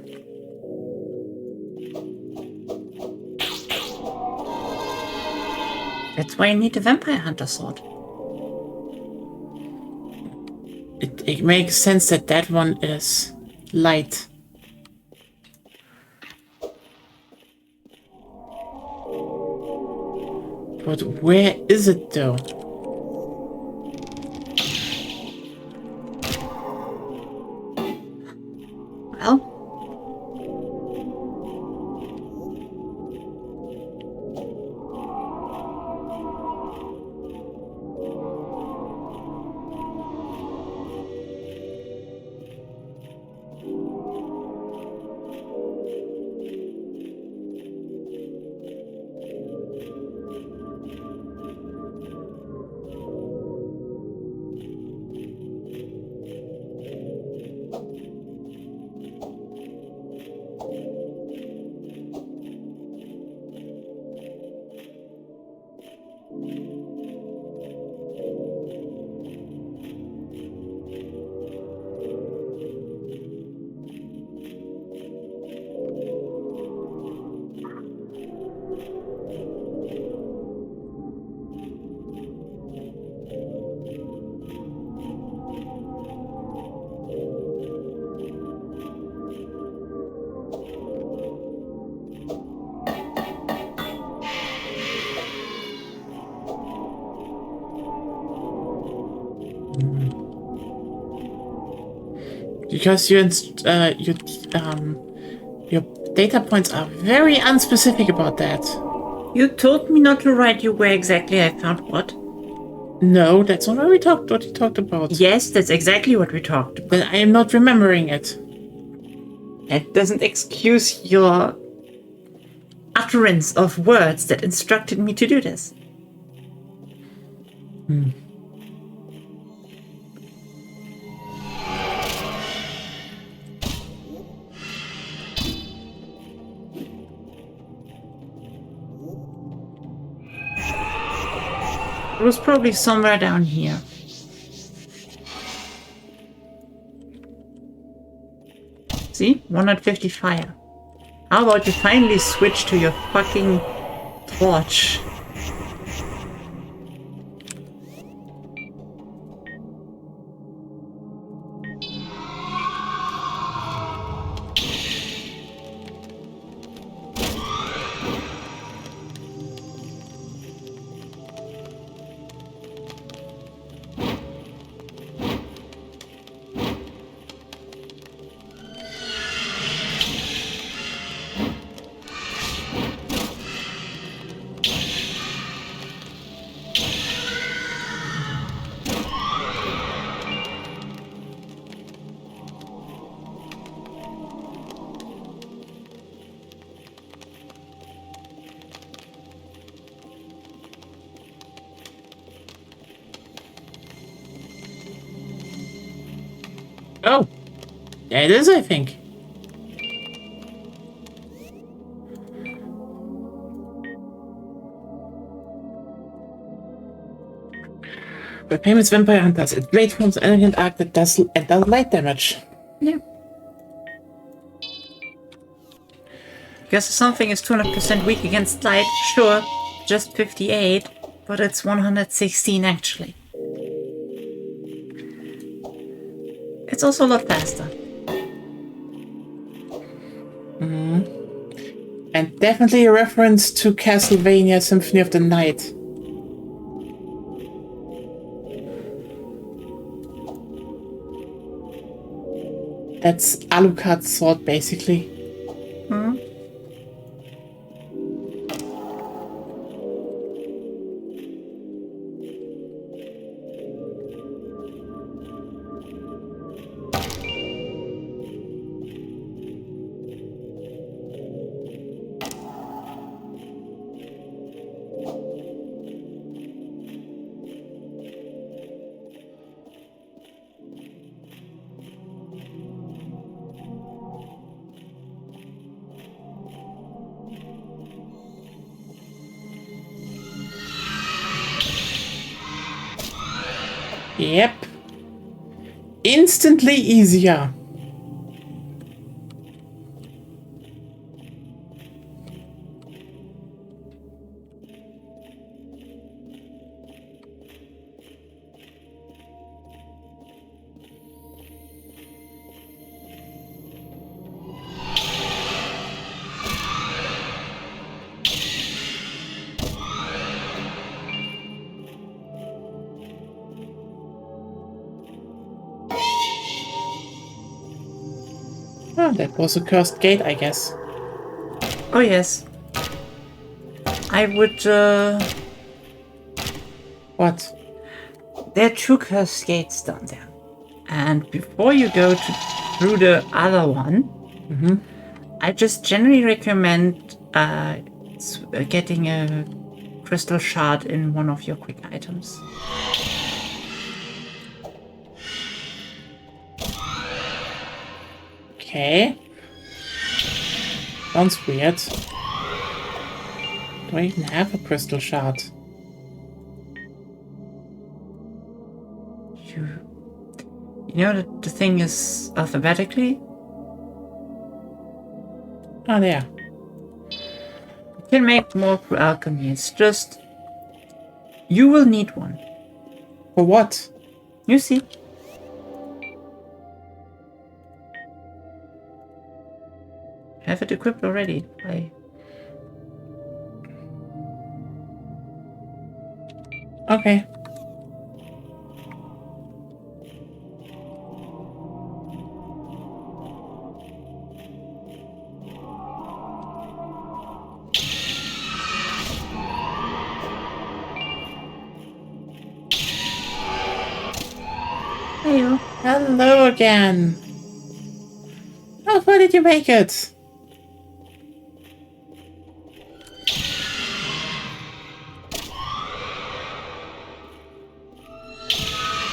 That's why I need a Vampire Hunter sword. It makes sense that that one is light. But where is it though? Because your data points are very unspecific about that. You told me not to write you where exactly I found what. No, that's not what we talked about. Yes, that's exactly what we talked about. Then I am not remembering it. That doesn't excuse your utterance of words that instructed me to do this. It was probably somewhere down here. See? 150 fire. How about you finally switch to your fucking torch? Oh, there it is, I think. By Famous Vampire Hunters, it blade forms an elegant arc that does light damage. Yeah. Because something is 200% weak against light, sure, just 58, but it's 116 actually. It's also a lot faster. And definitely a reference to Castlevania Symphony of the Night. That's Alucard's sword, basically. Yep. Instantly easier. Oh, that was a cursed gate, I guess. Oh yes. I would, What? There are two cursed gates down there. And before you go through the other one, I just generally recommend getting a crystal shard in one of your quick items. Okay. Sounds weird. Do I even have a crystal shard? You know that the thing is alphabetically? Oh, there. You can make more for alchemy. It's just... You will need one. For what? You see. Have it equipped already. Okay. Hello. Hello again. How far did you make it?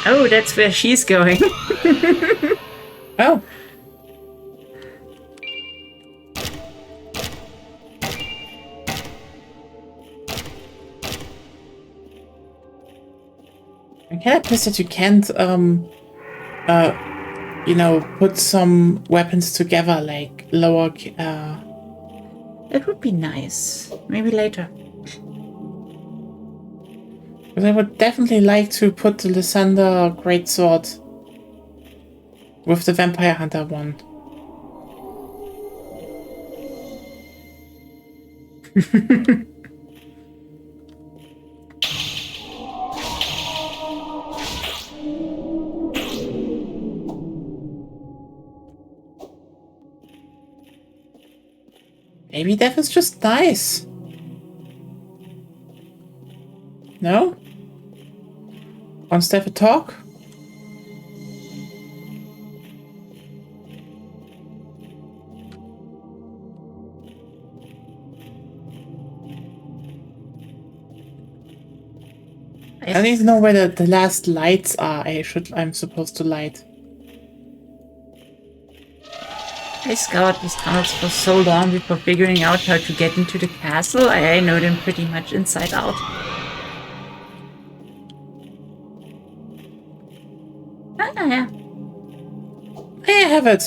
Oh, that's where she's going. Oh. I'm kind of pissed that you can't, you know, put some weapons together, like lower, That would be nice. Maybe later. Because I would definitely like to put the Lysander Greatsword with the Vampire Hunter one. Maybe that was just nice. No? Wants to have a talk? I don't even know where the last lights are. I'm supposed to light. I scoured these tunnels for so long before figuring out how to get into the castle. I know them pretty much inside out. Yeah. I have it.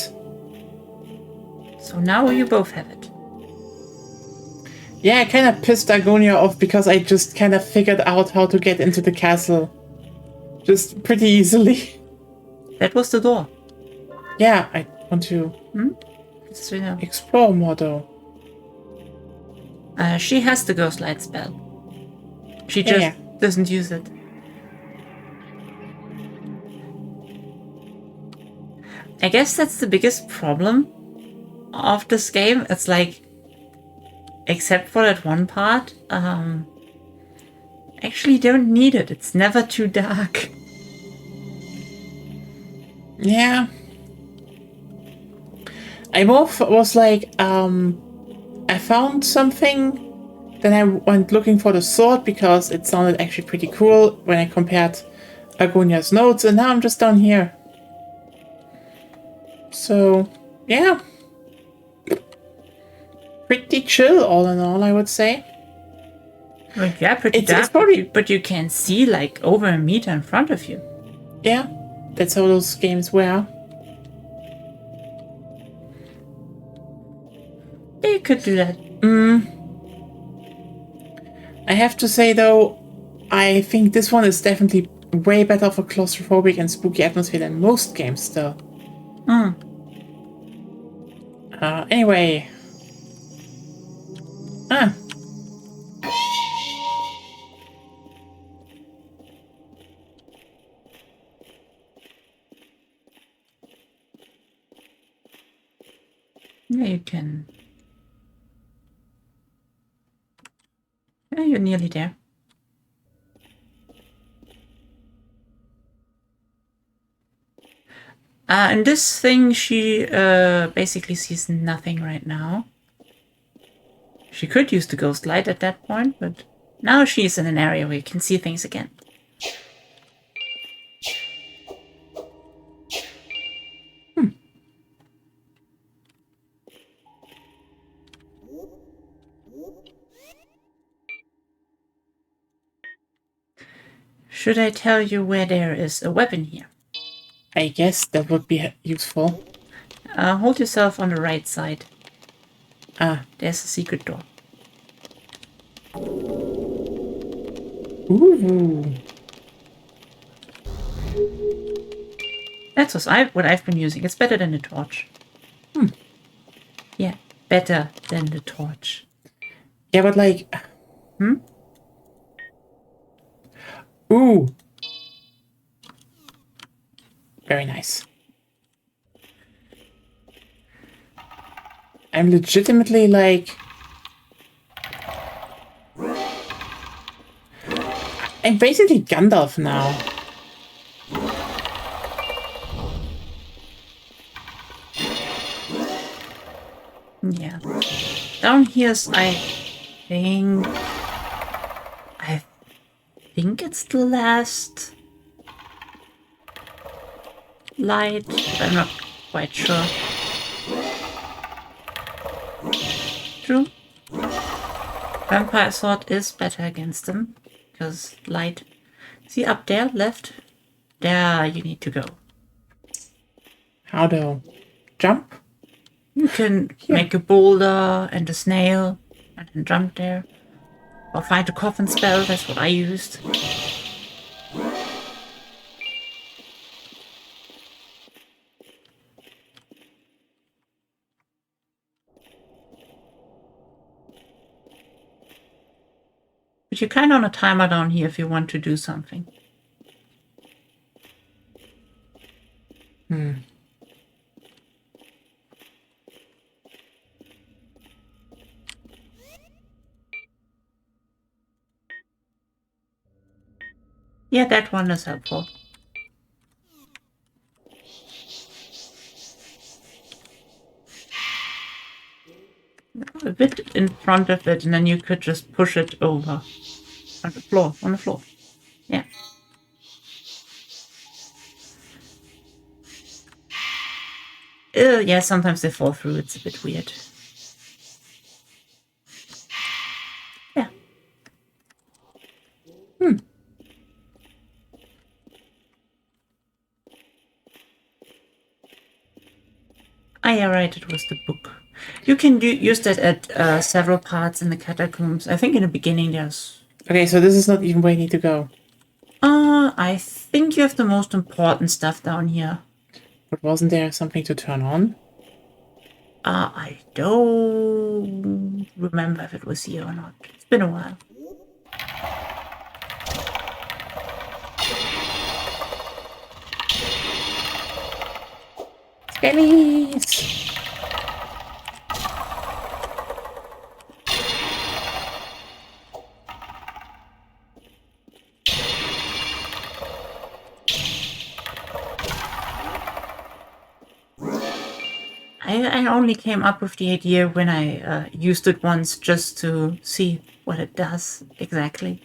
So now you both have it. Yeah, I kind of pissed Argonia off because I just kind of figured out how to get into the castle. Just pretty easily. That was the door. Yeah, I want to explore more though. She has the ghost light spell. She just doesn't use it. I guess that's the biggest problem of this game. It's like, except for that one part, actually don't need it. It's never too dark. Yeah. I was like, I found something, then I went looking for the sword because it sounded actually pretty cool when I compared Argonia's notes, and now I'm just down here. So, yeah. Pretty chill, all in all, I would say. Well, yeah, pretty dark, it's probably, but you can see like over a meter in front of you. Yeah, that's how those games were. You could do that. I have to say though, I think this one is definitely way better for claustrophobic and spooky atmosphere than most games still. Anyway. Yeah, you can. Yeah, you're nearly there. And this thing, she basically sees nothing right now. She could use the ghost light at that point, but now she's in an area where you can see things again. Should I tell you where there is a weapon here? I guess that would be useful. Hold yourself on the right side. There's a secret door. Ooh. That's what I've been using. It's better than the torch. Yeah, better than the torch. Yeah, but like... Ooh. Very nice. I'm legitimately like... I'm basically Gandalf now. Yeah. Down here's, think... I think it's the last light, but I'm not quite sure. True. Vampire Sword is better against them, because light. See up there, left? There you need to go. How to jump? You can make a boulder and a snail, and then jump there. Or find a coffin spell, that's what I used. But you're kind of on a timer down here if you want to do something. Yeah, that one is helpful. A bit in front of it, and then you could just push it over. On the floor, Yeah. Yeah, sometimes they fall through. It's a bit weird. Yeah. Ah, yeah, right. It was the book. You can use that at several parts in the catacombs. I think in the beginning there's... Okay, so this is not even where I need to go. I think you have the most important stuff down here. But wasn't there something to turn on? I don't remember if it was here or not. It's been a while. Skellies! I only came up with the idea when I used it once just to see what it does exactly.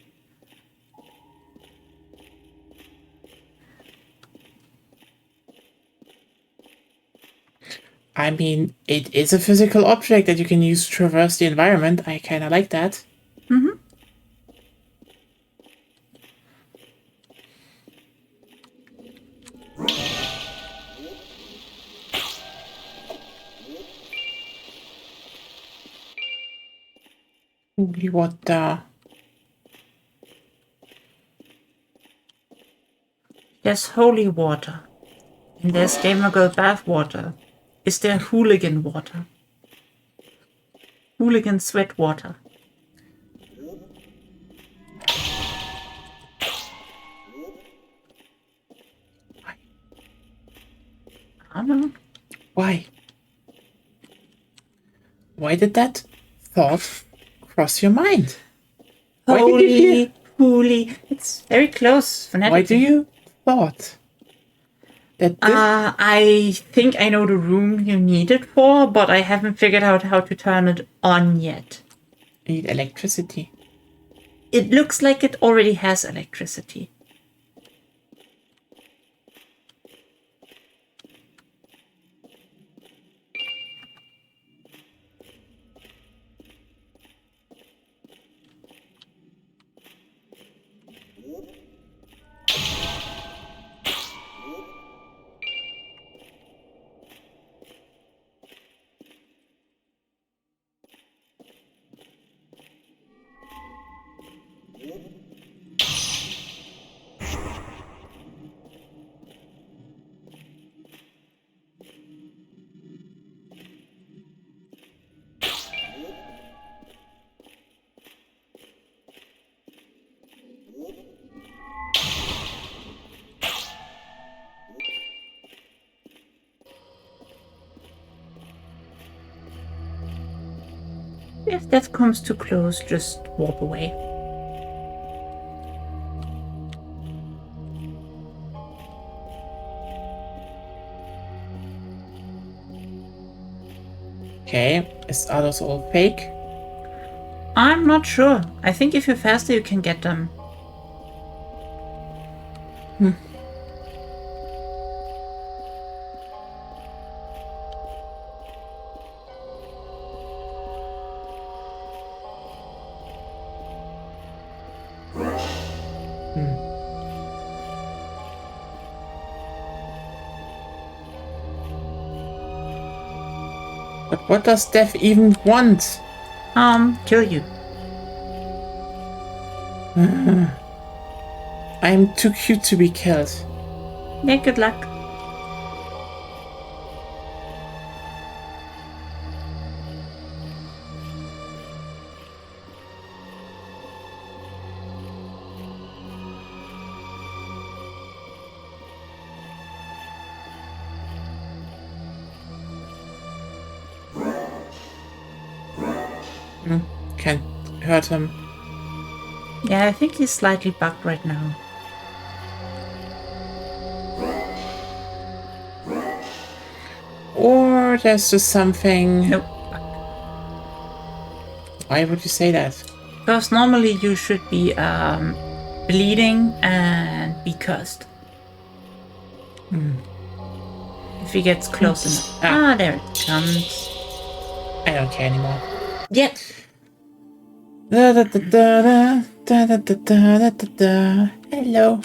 I mean, it is a physical object that you can use to traverse the environment. I kind of like that. Mm-hmm. Holy water. There's holy water. And there's Gamer Girl bath water. Is there hooligan water? Hooligan sweat water. I don't know. Why? Why did that thought cross your mind? Holy, holy. It's very close phonetically. Why do you thought that this... I think I know the room you need it for, but I haven't figured out how to turn it on yet. You need electricity. It looks like it already has electricity. If that comes too close, just walk away. Okay, are those all fake? I'm not sure. I think if you're faster, you can get them. But what does Death even want? Kill you. I'm too cute to be killed. Yeah, good luck. Can't hurt him. Yeah, I think he's slightly bugged right now. Or there's just something... Nope. Why would you say that? Because normally you should be bleeding and be cursed. If he gets close enough. Ah, there it comes. I don't care anymore. Yeah. Da, da, da, da, da, da, da, da, da, da, da. Hello.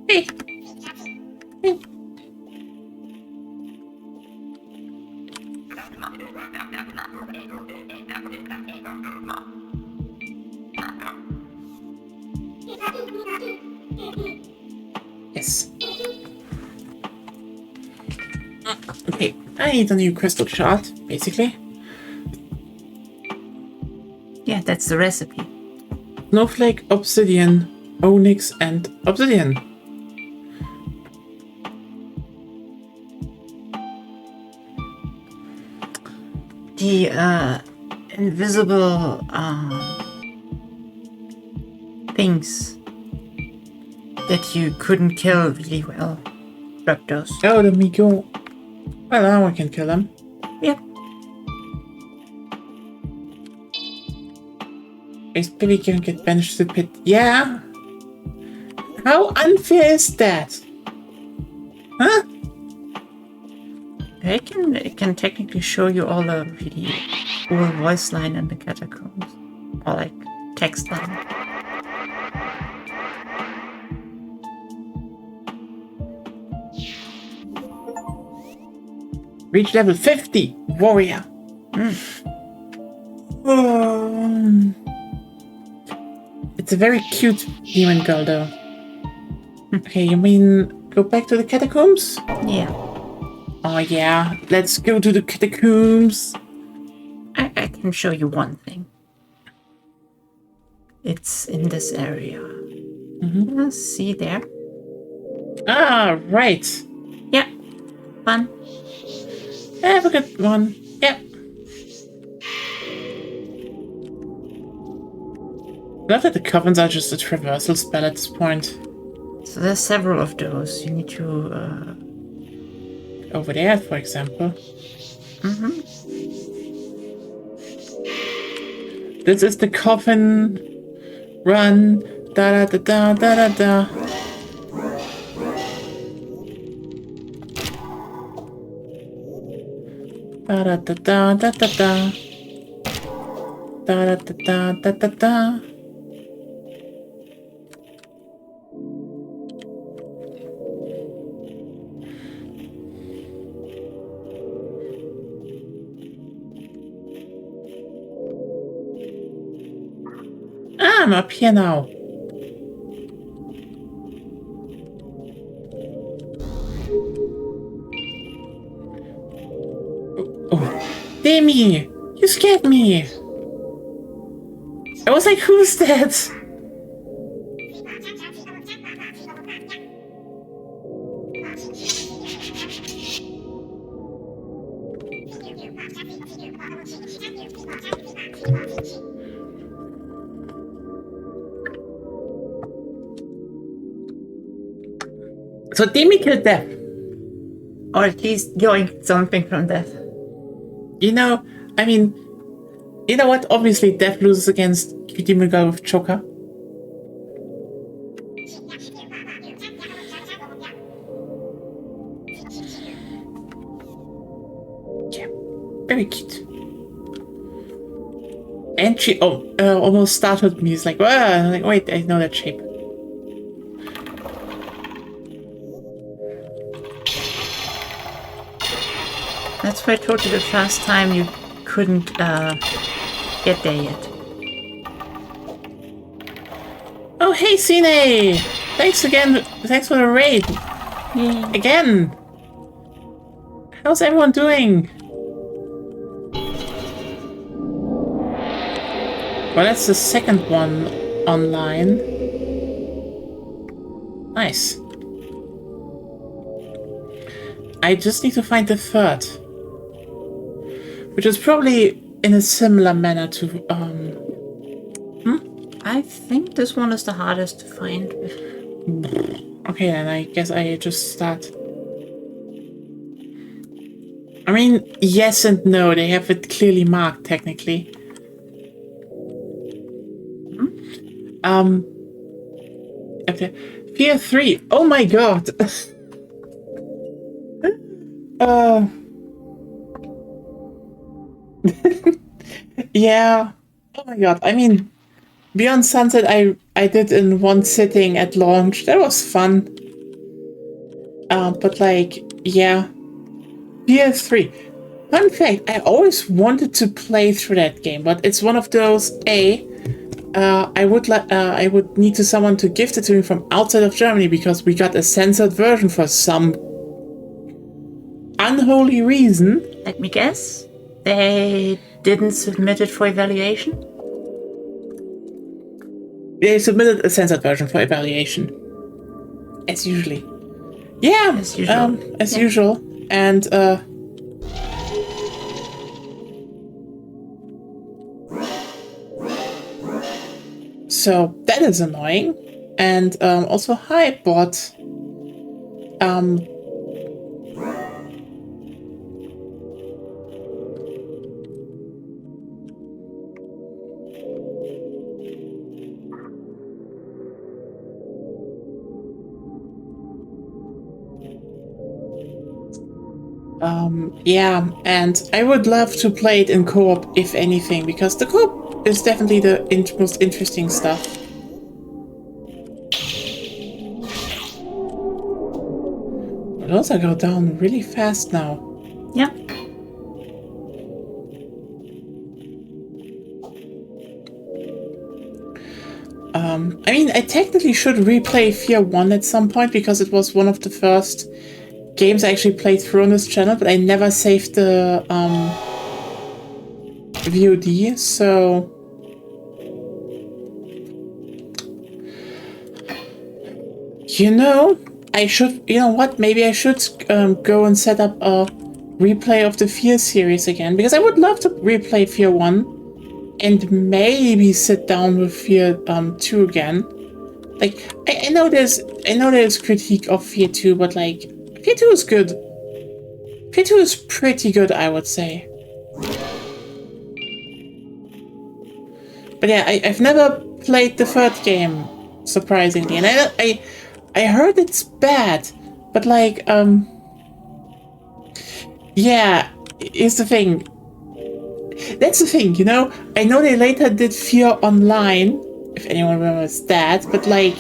Hey. Hey. Yes. Okay, I need a new crystal shard, basically. Yeah, that's the recipe. Snowflake, obsidian, onyx, and obsidian. The invisible things that you couldn't kill really well. Drop those. Oh, the Migo. Well, now I can kill them. Yep. Is Billy gonna get banished to the pit? Yeah. How unfair is that? Huh? I can technically show you all the really cool voice line in the catacombs. Or like text line. Reach level 50, warrior. It's a very cute demon girl, though. Okay, you mean go back to the catacombs? Yeah. Oh yeah, let's go to the catacombs. I can show you one thing. It's in this area. See there? Ah, right. Yeah. Fun. Have a good one. Yep. Not that the covens are just a traversal spell at this point. So there's several of those. You need to Over there, for example. This is the coffin run. Da da da da da da. Da da da da da da da. Da da da da da da. I'm up here now. Oh, Demi, you scared me. I was like, who's that? So Demi killed Death. or at least yoink something from death. You know, I mean, you know what? Obviously, Death loses against Demon Girl with Choker. Yeah, very cute. And she almost startled me. It's like, I'm like, wait, I know that shape. That's why I told you the first time you couldn't get there yet. Oh, hey, Cine! Thanks again. Thanks for the raid. Yay. Again. How's everyone doing? Well, that's the second one online. Nice. I just need to find the third. Which is probably in a similar manner to, I think this one is the hardest to find. Okay, then I guess I just start. I mean, yes and no. They have it clearly marked, technically. Okay. Fear 3. Oh my god. Yeah. Oh my god. I mean, Beyond Sunset I did in one sitting at launch. That was fun. But like, yeah. Fear 3. Fun fact, I always wanted to play through that game, but it's one of those I would need someone to gift it to me from outside of Germany because we got a censored version for some unholy reason. Let me guess. They didn't submit it for evaluation? They submitted a censored version for evaluation. As usually. Yeah, as usual. And so that is annoying. And also, hi, bot. Yeah, and I would love to play it in co-op, if anything, because the co-op is definitely the most interesting stuff. But also go down really fast now. Yeah. I mean, I technically should replay Fear 1 at some point, because it was one of the first games I actually played through on this channel, but I never saved the VOD, so you know what, maybe I should go and set up a replay of the Fear series again, because I would love to replay Fear 1 and maybe sit down with Fear 2 again. Like, I know there's critique of Fear 2, but like, Fear 2 is good. Fear 2 is pretty good, I would say. But yeah, I've never played the third game, surprisingly. And I heard it's bad, but like, yeah, here's the thing. That's the thing, you know? I know they later did Fear Online, if anyone remembers that, but like,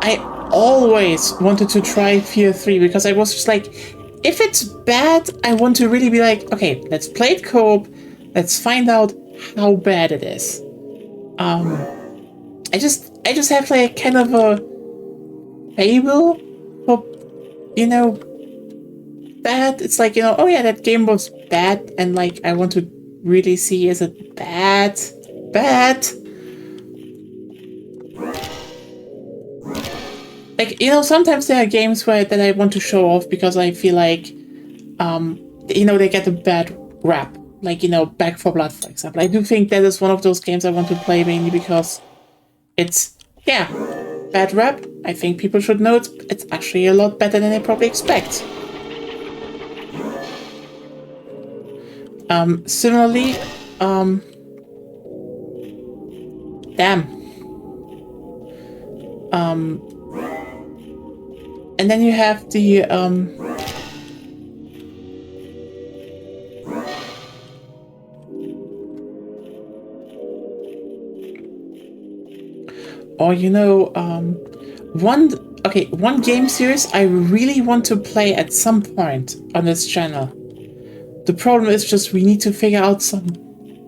I always wanted to try Fear 3 because I was just like, if it's bad, I want to really be like, okay, let's play it co-op, let's find out how bad it is. I just have like kind of a fable for, you know, bad. It's like, you know, oh yeah, that game was bad, and like I want to really see, is it bad? Like, you know, sometimes there are games that I want to show off because I feel like, you know, they get a bad rap. Like, you know, Back 4 Blood, for example. I do think that is one of those games I want to play mainly because it's, yeah, bad rap. I think people should know it's actually a lot better than they probably expect. Similarly, damn. And then you have the, or, you know, one game series I really want to play at some point on this channel. The problem is just we need to figure out some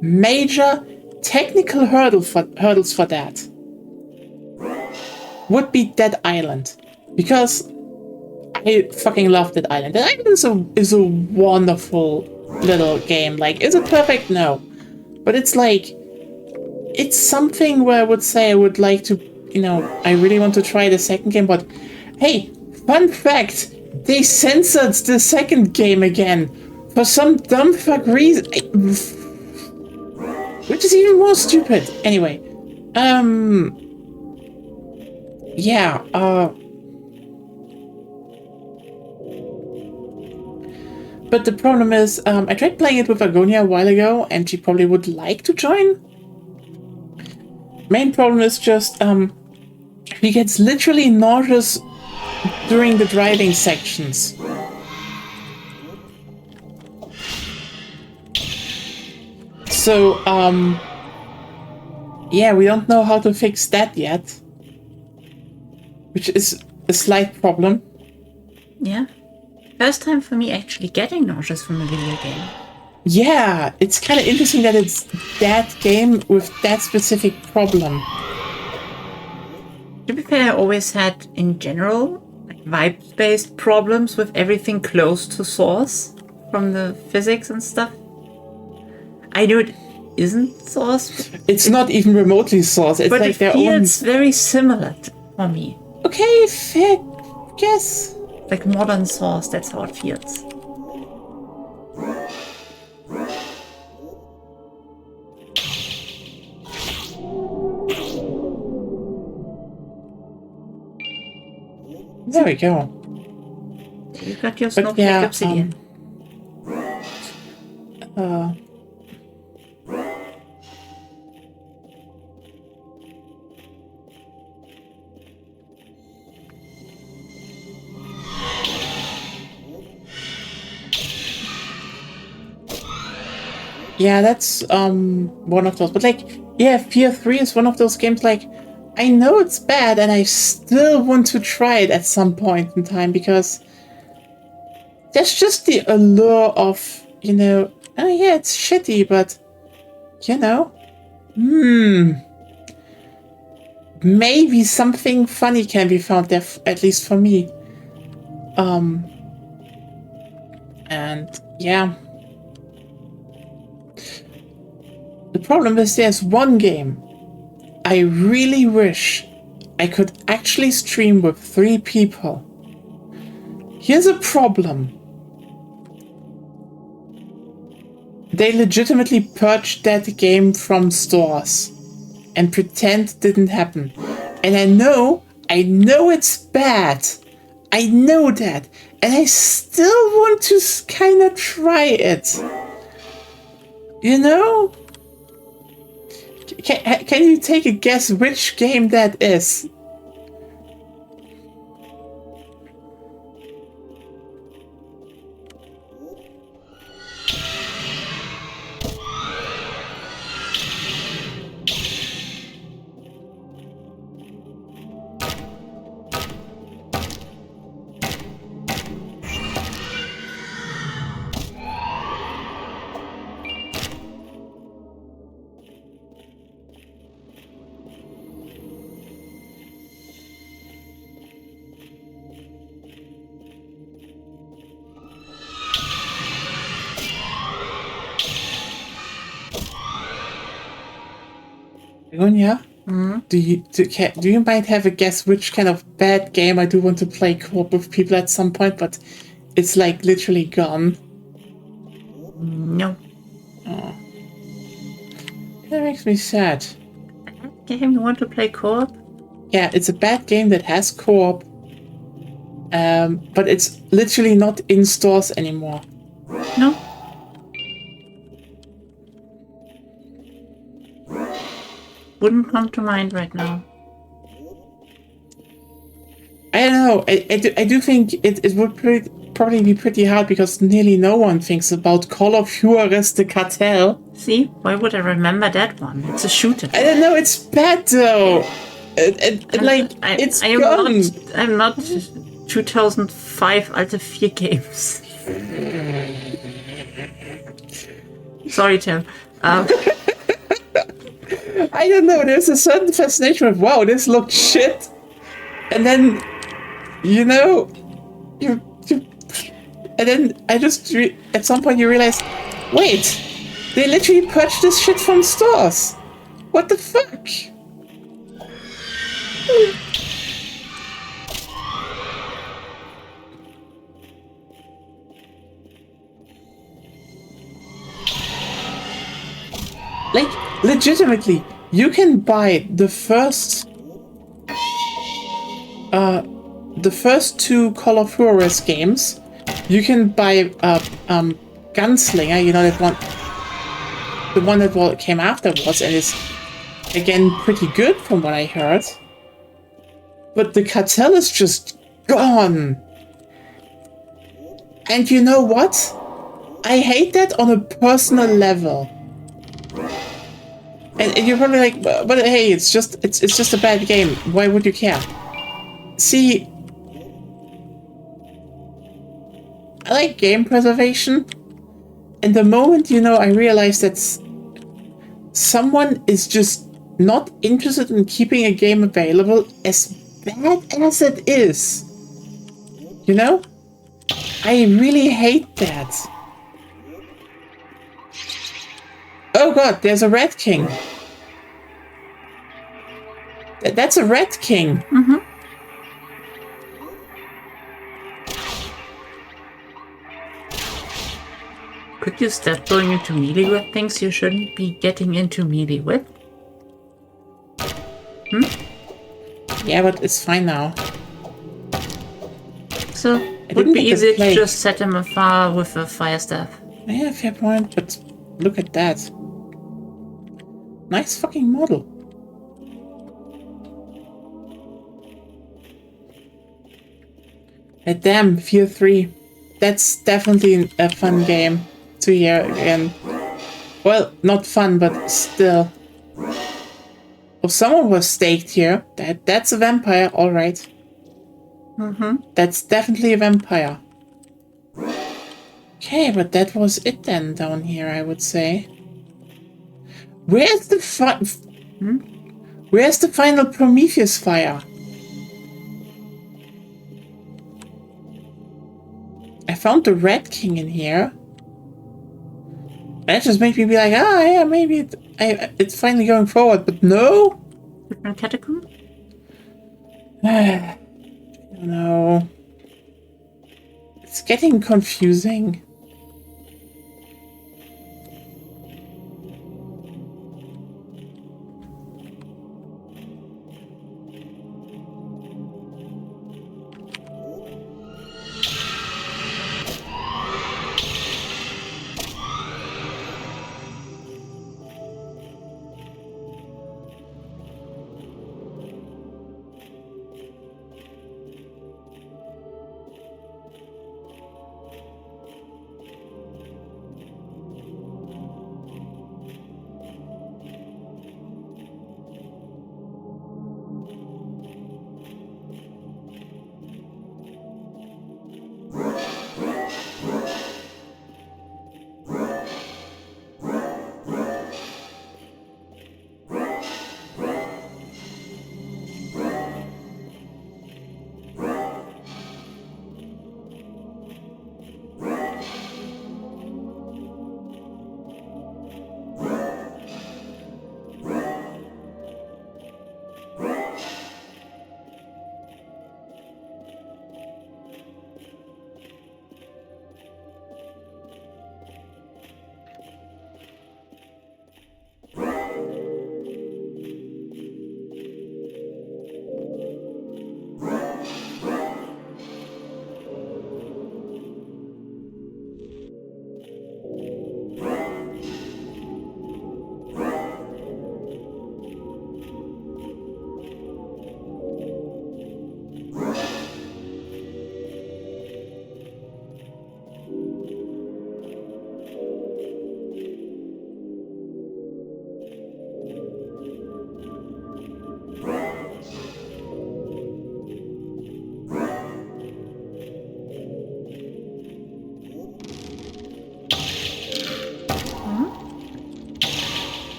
major technical hurdles for that. Would be Dead Island. Because I fucking love Dead Island. Dead Island is a wonderful little game. Like, is it perfect? No. But it's like, it's something where I would say I would like to, you know, I really want to try the second game, but hey, fun fact, they censored the second game again for some dumb fuck reason, which is even more stupid. Anyway, yeah, but the problem is, I tried playing it with Agonia a while ago, and she probably would like to join. Main problem is just, he gets literally nauseous during the driving sections. So, yeah, we don't know how to fix that yet. Which is a slight problem. Yeah. First time for me actually getting nauseous from a video game. Yeah, it's kind of interesting that it's that game with that specific problem. To be fair, I always had, in general, like vibe-based problems with everything close to Source from the physics and stuff. I know it isn't Source. It's not even remotely Source. It's but like it their feels own... very similar for me. Okay, fair guess. Like modern Source, that's how it feels. There we go. You got your snowflake obsidian. Yeah, that's one of those. But like, yeah, Fear 3 is one of those games like, I know it's bad and I still want to try it at some point in time because there's just the allure of, you know, oh yeah, it's shitty, but, you know, maybe something funny can be found there, at least for me. And yeah. The problem is there's one game I really wish I could actually stream with 3 people. Here's a problem. They legitimately purged that game from stores and pretend it didn't happen. And I know it's bad. I know that. And I still want to kind of try it. You know? Can you take a guess which game that is? Begonia, do you might have a guess which kind of bad game I do want to play co-op with people at some point, but it's like literally gone? No. Oh. That makes me sad. A bad game you want to play co-op? Yeah, it's a bad game that has co-op, but it's literally not in stores anymore. No. wouldn't come to mind right now. I don't know. I do think it would probably be pretty hard because nearly no one thinks about Call of Juarez the Cartel. See? Why would I remember that one? It's a shooter. I don't know. It's bad though. It's gone. I'm not 2005 alte 4 games. Sorry, Tim. I don't know. There's a certain fascination with, wow, this looked shit. And then, you know, and then I just, at some point you realize, wait, they literally purged this shit from stores. What the fuck? Like, legitimately, you can buy the first two Call of Juarez games. You can buy Gunslinger, you know, that one, the one that came afterwards, and is again pretty good from what I heard. But the Cartel is just gone. And you know what? I hate that on a personal level. And you're probably like, but hey, it's just a bad game. Why would you care? See, I like game preservation. And the moment, you know, I realize that someone is just not interested in keeping a game available, as bad as it is, you know, I really hate that. Oh god, there's a Red King. That's a Red King. Mm-hmm. Could you stop going into melee with things you shouldn't be getting into melee with? Yeah, but it's fine now. So, it would be easy to just set him afar with a fire staff. Yeah, fair point, but look at that. Nice fucking model. Damn, Fear 3. That's definitely a fun game to hear again. Well, not fun, but still. Oh, someone was staked here. That's a vampire, alright. That's definitely a vampire. Okay, but that was it then down here, I would say. Where's the Where's the final Prometheus fire? I found the Red King in here. That just makes me be like, ah, yeah, maybe it's finally going forward, but no. Different catacomb? I don't know. It's getting confusing.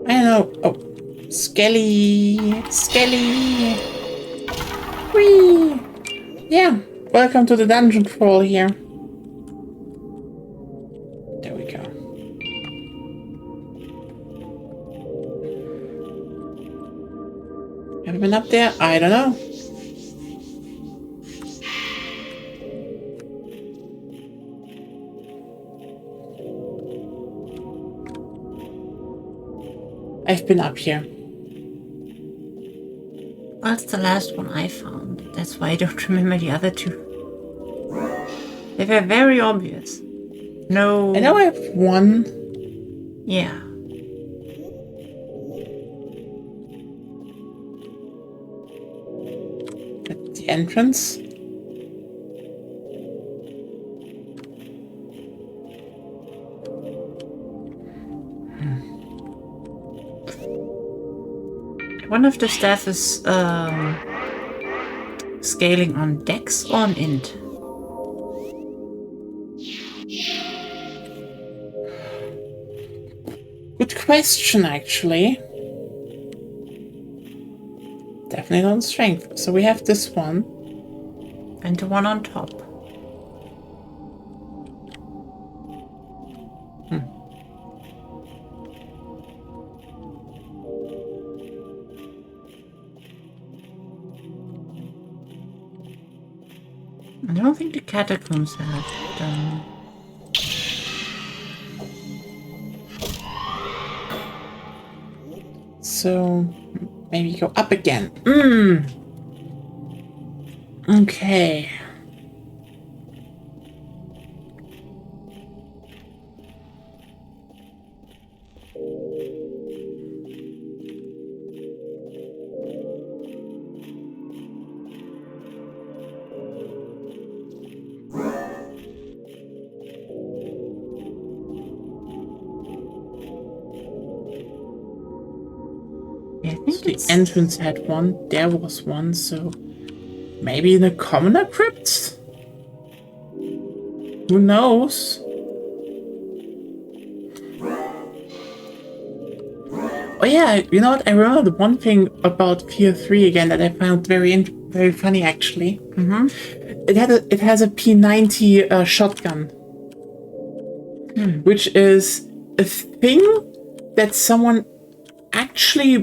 I don't know. Oh, Skelly. Skelly. Whee! Yeah, welcome to the dungeon crawl here. There we go. Have you been up there? I don't know. I've been up here. Well, it's the last one I found. That's why I don't remember the other two. They were very obvious. No. I know I have one. Yeah. At the entrance. One of the staff is scaling on dex or on int. Good question, actually. Definitely on strength. So we have this one. And the one on top. I don't think the catacombs have done. So maybe go up again. Okay. Yeah, I think The entrance had one. There was one, so maybe in a commoner crypt? Who knows? Oh yeah, you know what? I remember the one thing about Fear 3 again that I found very funny actually. It has a P90 shotgun, which is a thing that someone actually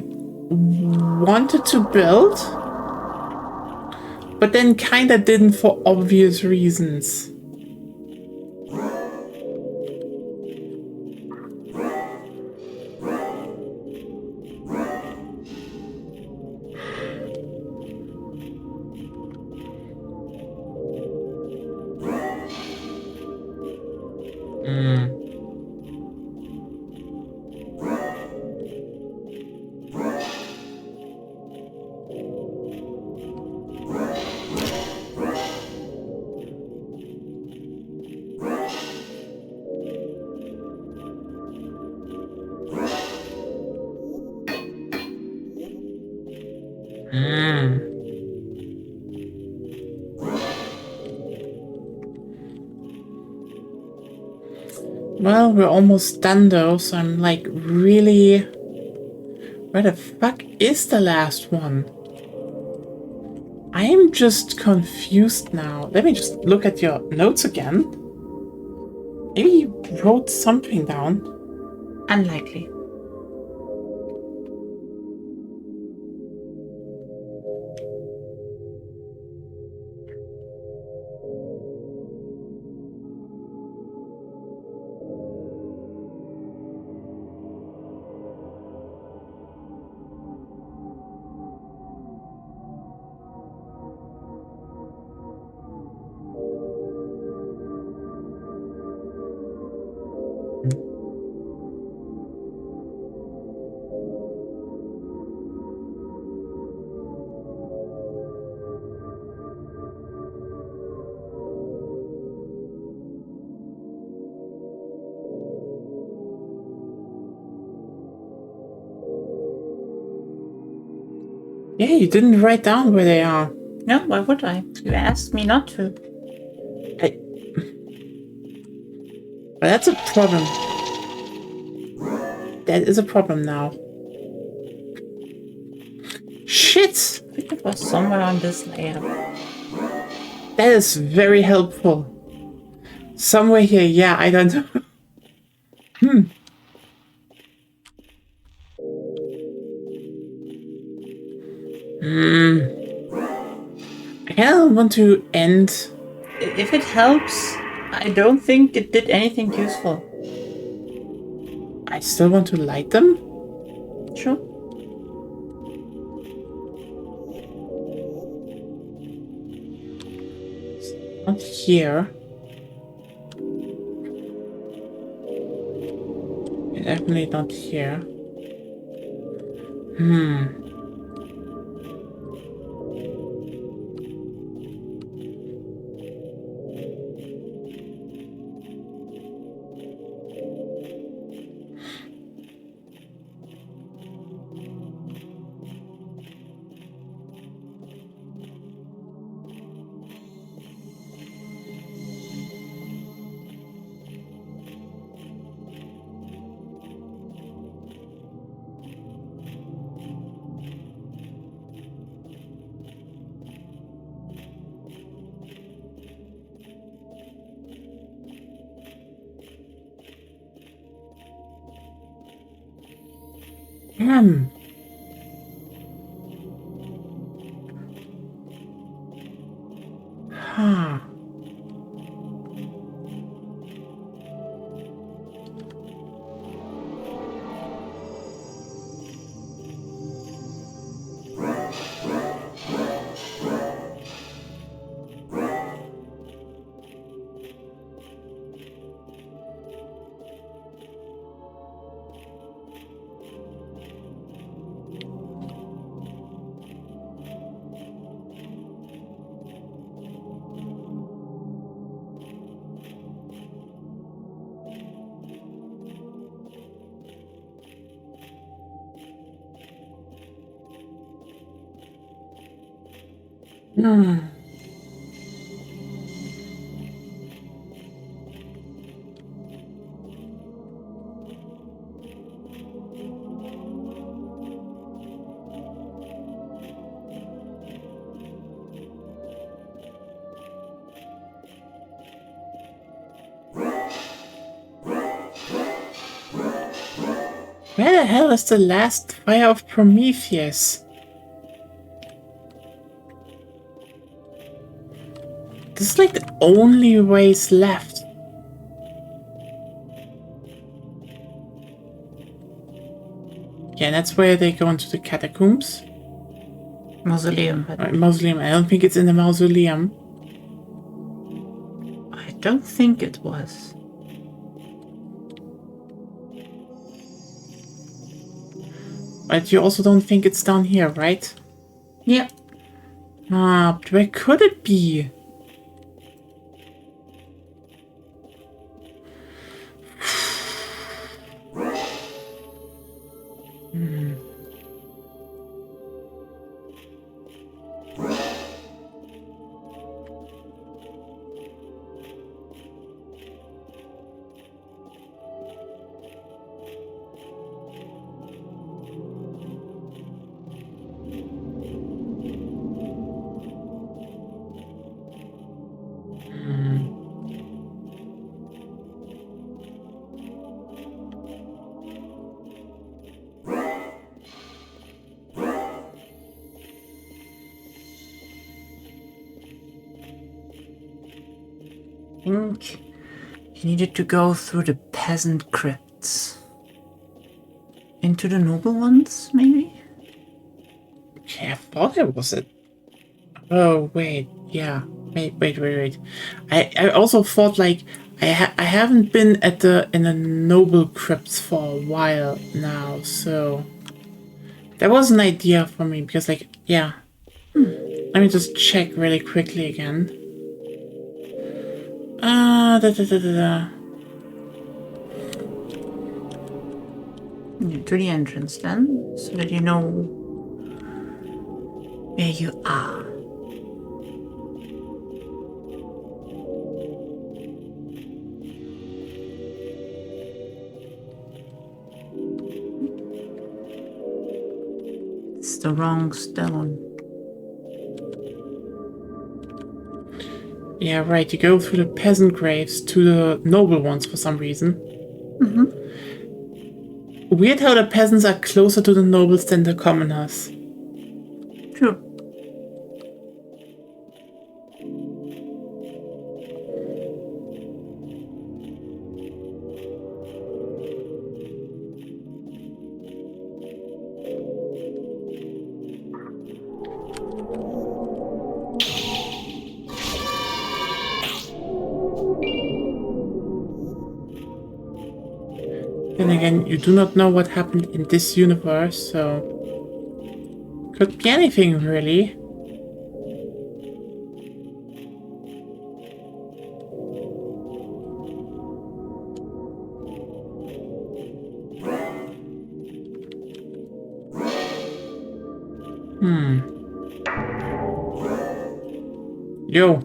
wanted to build, but then kinda didn't for obvious reasons. Well, we're almost done though, so I'm like really... Where the fuck is the last one? I'm just confused now. Let me just look at your notes again. Maybe you wrote something down. unlikely. Yeah, you didn't write down where they are. No, why would I? You asked me not to. But that's a problem. That is a problem now. shit! I think it was somewhere on this layer. That is very helpful. Somewhere here, yeah, I don't know. I kind of want to end. If it helps, I don't think it did anything useful. I still want to light them? Sure. Not here. Definitely not here. Huh. Where the hell is the last fire of Prometheus? This is like the only ways left. Yeah, that's where they go into the catacombs. Mausoleum. Mausoleum. I don't think it's in the mausoleum. I don't think it was. But you also don't think it's down here, right? Yeah. But where could it be? I think you needed to go through the peasant crypts. Into the noble ones, maybe? Okay, I thought it was it. Oh, wait. Yeah. Wait. I also thought, like, I haven't been in the noble crypts for a while now, so that was an idea for me, because, like, yeah. Let me just check really quickly again. To the entrance then, so that you know where you are. It's it's the wrong stone. Yeah, right. You go through the peasant graves to the noble ones for some reason. Weird how the peasants are closer to the nobles than the commoners. True. Then again, you do not know what happened in this universe, so... Could be anything, really. Yo.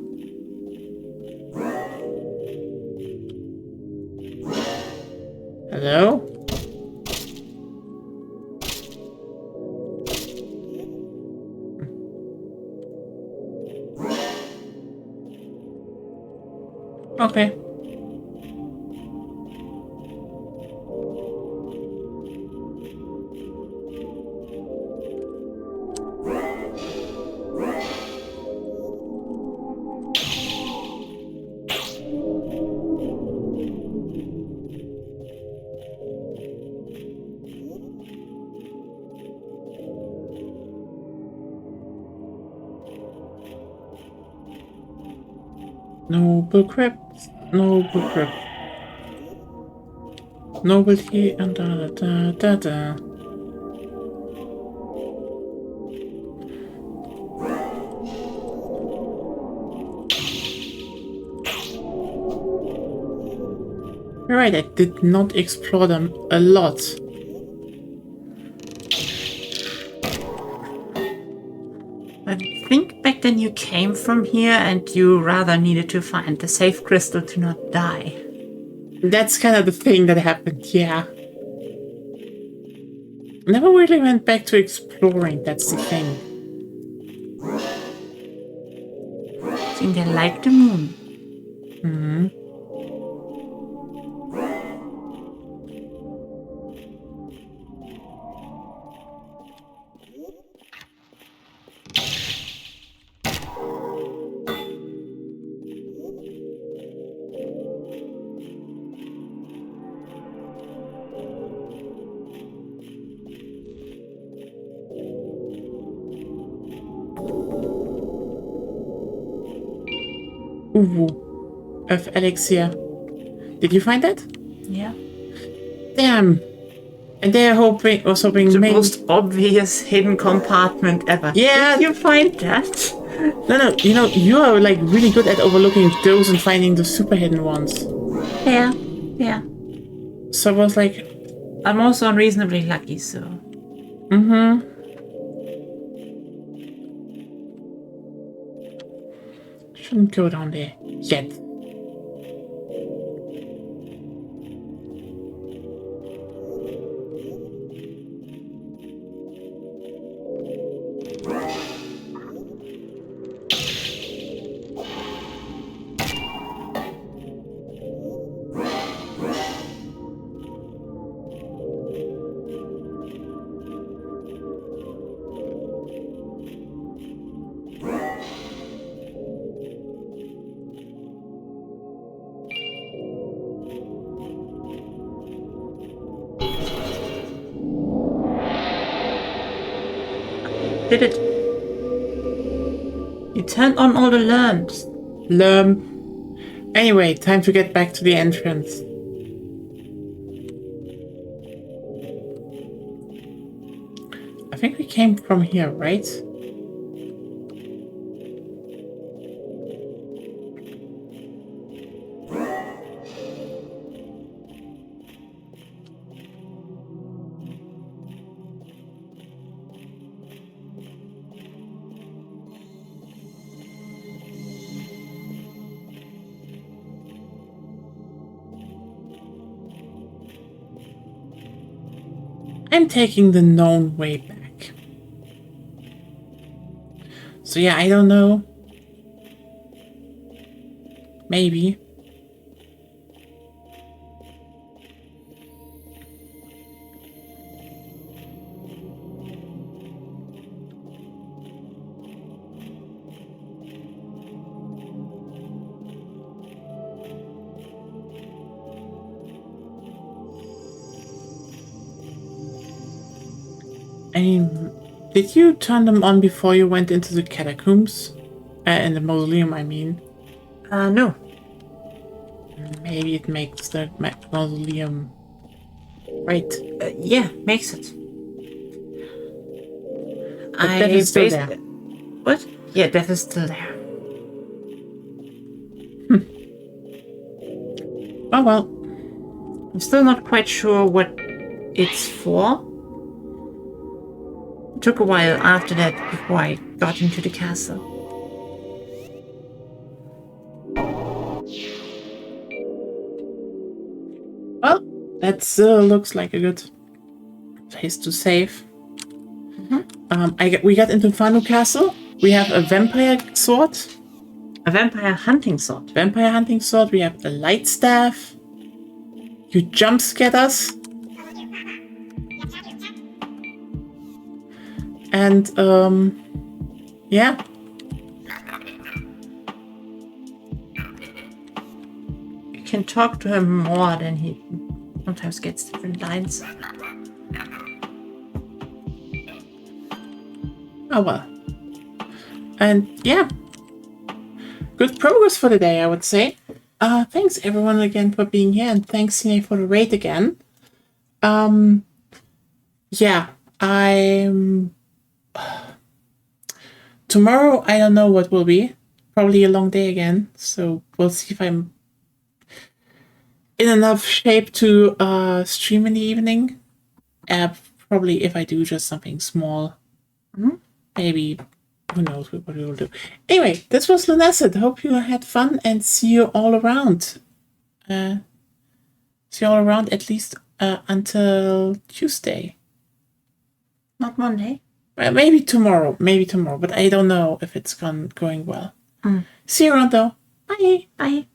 Hello? Okay. Noble crypt, noble crypt. Nobility and da da da da. You're right, I did not explore them a lot. I think back then you came from here and you rather needed to find the safe crystal to not die. That's kind of the thing that happened, yeah. Never really went back to exploring, that's the thing. I think they like the moon. Ooh, of elixir. Did you find that? Yeah. Damn. And they're hoping, was hoping The maybe... most obvious hidden compartment ever. Yeah. Did you find that? No, you are like really good at overlooking those and finding the super hidden ones. Yeah. So I was like... I'm also unreasonably lucky, so... Shouldn't go down there yet. Did it? You turned on all the lamps. Anyway, time to get back to the entrance. I think we came from here, right? I'm taking the known way back. So yeah, I don't know. Maybe. I mean, did you turn them on before you went into the catacombs? In the mausoleum, I mean. No. Maybe it makes the mausoleum right. Yeah, makes it. But Death is still there. What? Yeah, Death is still there. Oh well. I'm still not quite sure what it's for. It took a while after that before I got into the castle. Well, that looks like a good place to save. We got into Fanu Castle. We have a vampire sword. A vampire hunting sword. Vampire hunting sword. We have a light staff. You jump scared us. And, yeah. You can talk to him more than he sometimes gets different lines. Oh well. And, yeah. Good progress for the day, I would say. Thanks everyone again for being here, and thanks Cine for the raid again. Yeah, tomorrow I don't know what will be. Probably a long day again, so we'll see if I'm in enough shape to stream in the evening. Probably if I do just something small. Maybe, who knows what we will do. Anyway, this was Lunacid. Hope you had fun and see you all around. See you all around at least until Tuesday. Not Monday. Maybe tomorrow, but I don't know if it's going well. See you around though. Bye. Bye.